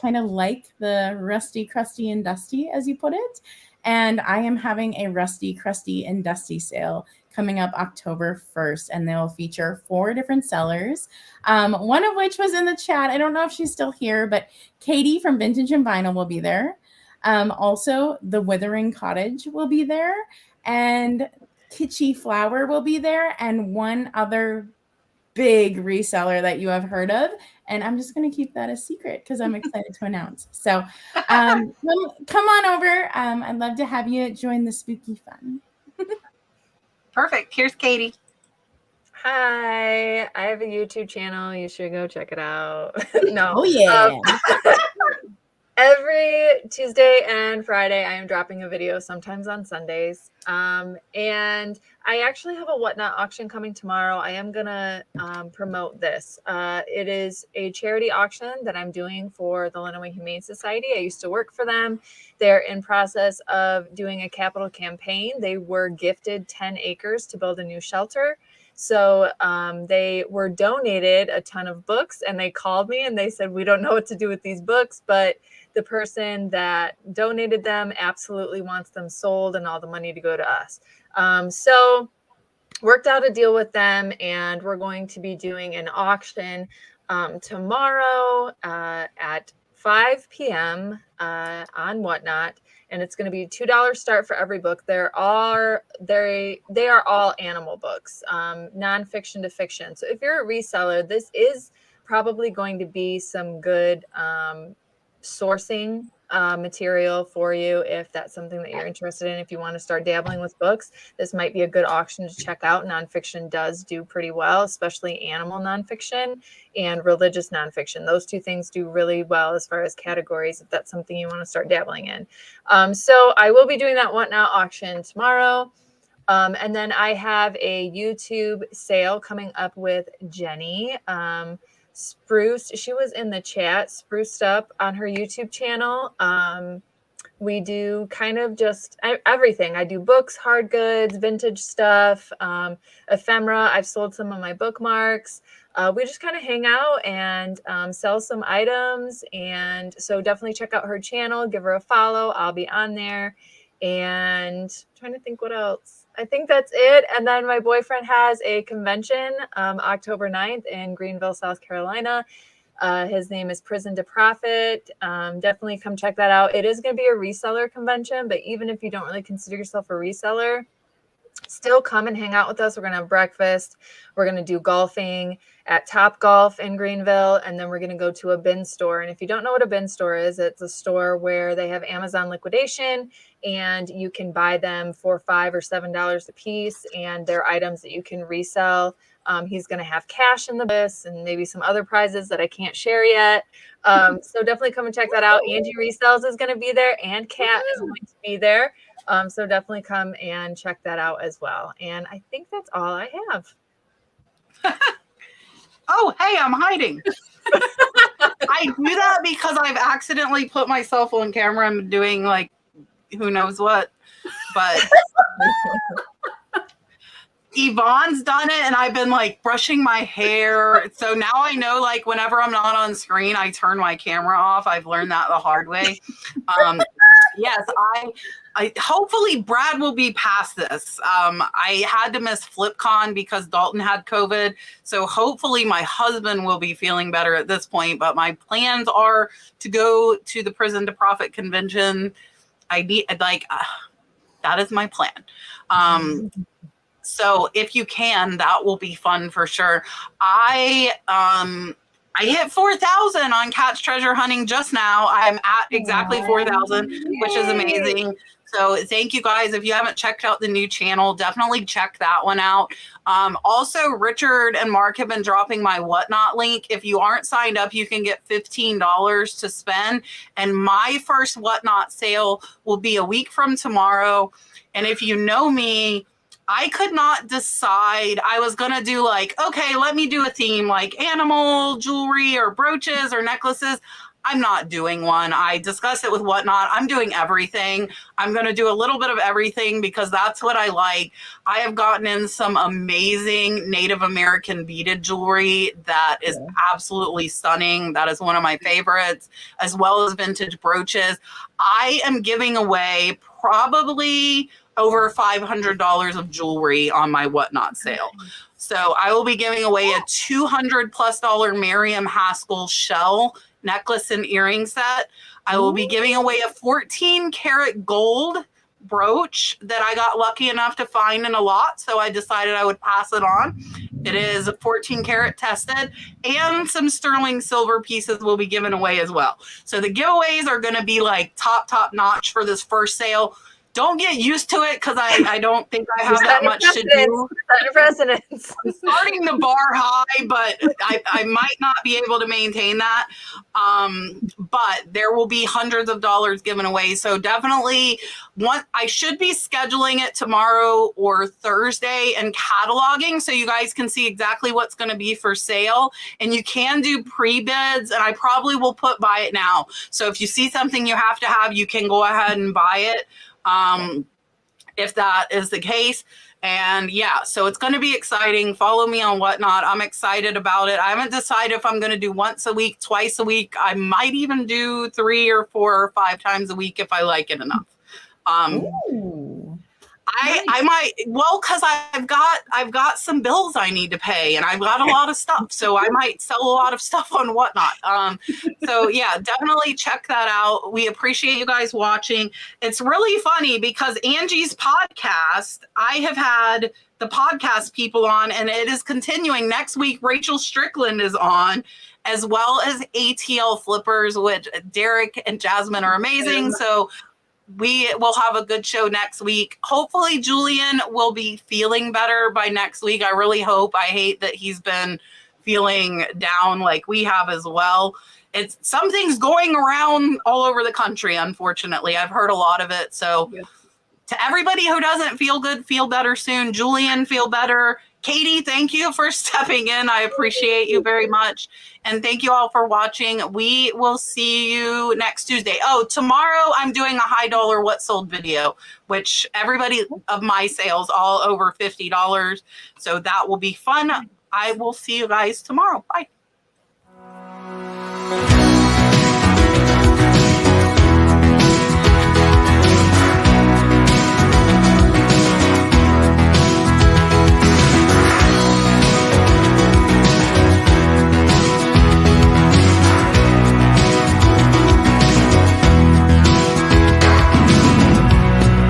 kind of like the rusty, crusty, and dusty, as you put it. And I am having a rusty, crusty, and dusty sale coming up October 1st. And they'll feature 4 different sellers, one of which was in the chat. I don't know if she's still here, but Katey from Vintage and Vinyl will be there. Also, the Withering Cottage will be there. And Kitschy Flower will be there. And one other big reseller that you have heard of. And I'm just going to keep that a secret because I'm excited to announce. So come on over. I'd love to have you join the spooky fun. Perfect. Here's Katey. Hi, I have a YouTube channel. You should go check it out. No. Oh, yeah. Every Tuesday and Friday, I am dropping a video, sometimes on Sundays. And I actually have a Whatnot auction coming tomorrow. I am going to promote this. It is a charity auction that I'm doing for the Illinois Humane Society. I used to work for them. They're in process of doing a capital campaign. They were gifted 10 acres to build a new shelter. So they were donated a ton of books, and they called me and they said, we don't know what to do with these books, but the person that donated them absolutely wants them sold and all the money to go to us. So worked out a deal with them, and we're going to be doing an auction tomorrow at 5 p.m. On Whatnot. And it's going to be $2 start for every book. They are all animal books, nonfiction to fiction. So if you're a reseller, this is probably going to be some good sourcing material for you if that's something that you're interested in. If you want to start dabbling with books, this might be a good auction to check out. Nonfiction does do pretty well, especially animal nonfiction and religious nonfiction. Those two things do really well as far as categories, if that's something you want to start dabbling in. So I will be doing that Whatnot auction tomorrow. And then I have a YouTube sale coming up with Jenny. Spruced, she was in the chat, spruced up on her YouTube channel. We do kind of just everything. I do books, hard goods, vintage stuff, ephemera. I've sold some of my bookmarks. We just kind of hang out and sell some items. And so definitely check out her channel, give her a follow. I'll be on there. And I'm trying to think what else. I think that's it. And then my boyfriend has a convention October 9th in Greenville, South Carolina. His name is Prison to Profit. Definitely come check that out. It is going to be a reseller convention, but even if you don't really consider yourself a reseller, still come and hang out with us. We're going to have breakfast. We're going to do golfing at Top Golf in Greenville. And then we're going to go to a bin store. And if you don't know what a bin store is, it's a store where they have Amazon liquidation and you can buy them for $5 or $7 a piece. And they're items that you can resell. He's going to have cash in the bus and maybe some other prizes that I can't share yet. So definitely come and check that out. Angie Resells is going to be there, and Kat is going to be there. So definitely come and check that out as well. And I think that's all I have. Oh, hey, I'm hiding. I do that because I've accidentally put myself on camera and doing like who knows what. But Yvonne's done it, and I've been like brushing my hair. So now I know, like, whenever I'm not on screen, I turn my camera off. I've learned that the hard way. Yes, I hopefully Brad will be past this. I had to miss FlipCon because Dalton had COVID. So hopefully my husband will be feeling better at this point. But my plans are to go to the Prison to Profit convention. That is my plan. So if you can, that will be fun for sure. I hit 4,000 on Cat's Treasure Hunting just now. I'm at exactly 4,000, which is amazing. So thank you guys. If you haven't checked out the new channel, definitely check that one out. Also, Richard and Mark have been dropping my Whatnot link. If you aren't signed up, you can get $15 to spend. And my first Whatnot sale will be a week from tomorrow. And if you know me, I could not decide. I was going to do like, okay, let me do a theme like animal jewelry or brooches or necklaces. I'm not doing one. I discussed it with Whatnot. I'm doing everything. I'm going to do a little bit of everything because that's what I like. I have gotten in some amazing Native American beaded jewelry that is absolutely stunning. That is one of my favorites, as well as vintage brooches. I am giving away probably over $500 of jewelry on my Whatnot sale. So I will be giving away a $200+ Miriam Haskell shell necklace and earring set. I will be giving away a 14-karat gold brooch that I got lucky enough to find in a lot. So I decided I would pass it on. It is 14-karat tested, and some sterling silver pieces will be given away as well. So the giveaways are going to be like top notch for this first sale. don't get used to it because I don't think I have that much to do. Set a precedence. I'm starting the bar high, but I might not be able to maintain that. But there will be hundreds of dollars given away. So definitely I should be scheduling it tomorrow or Thursday and cataloging so you guys can see exactly what's going to be for sale. And you can do pre-bids, and I probably will put buy it now. So if you see something you have to have, you can go ahead and buy it. If that is the case. And yeah, so it's going to be exciting. Follow me on Whatnot. I'm excited about it. I haven't decided if I'm going to do once a week, twice a week. I might even do 3 or 4 or 5 times a week if I like it enough. Ooh. I might, well, because I've got some bills I need to pay, and I've got a lot of stuff, so I might sell a lot of stuff on Whatnot. So yeah, definitely check that out. We appreciate you guys watching. It's really funny because Angie's podcast, I have had the podcast people on, and it is continuing. Next week, Rachel Strickland is on, as well as ATL Flippers, which Derek and Jasmine are amazing. So we will have a good show next week. Hopefully Julian will be feeling better by next week. I really hope. I hate that he's been feeling down like we have as well. It's something's going around all over the country, unfortunately. I've heard a lot of it. So to everybody who doesn't feel good, feel better soon. Julian, feel better. Katey, thank you for stepping in. I appreciate you very much. And thank you all for watching. We will see you next Tuesday. Oh, tomorrow I'm doing a high dollar what sold video, which everybody of my sales all over $50. So that will be fun. I will see you guys tomorrow. Bye.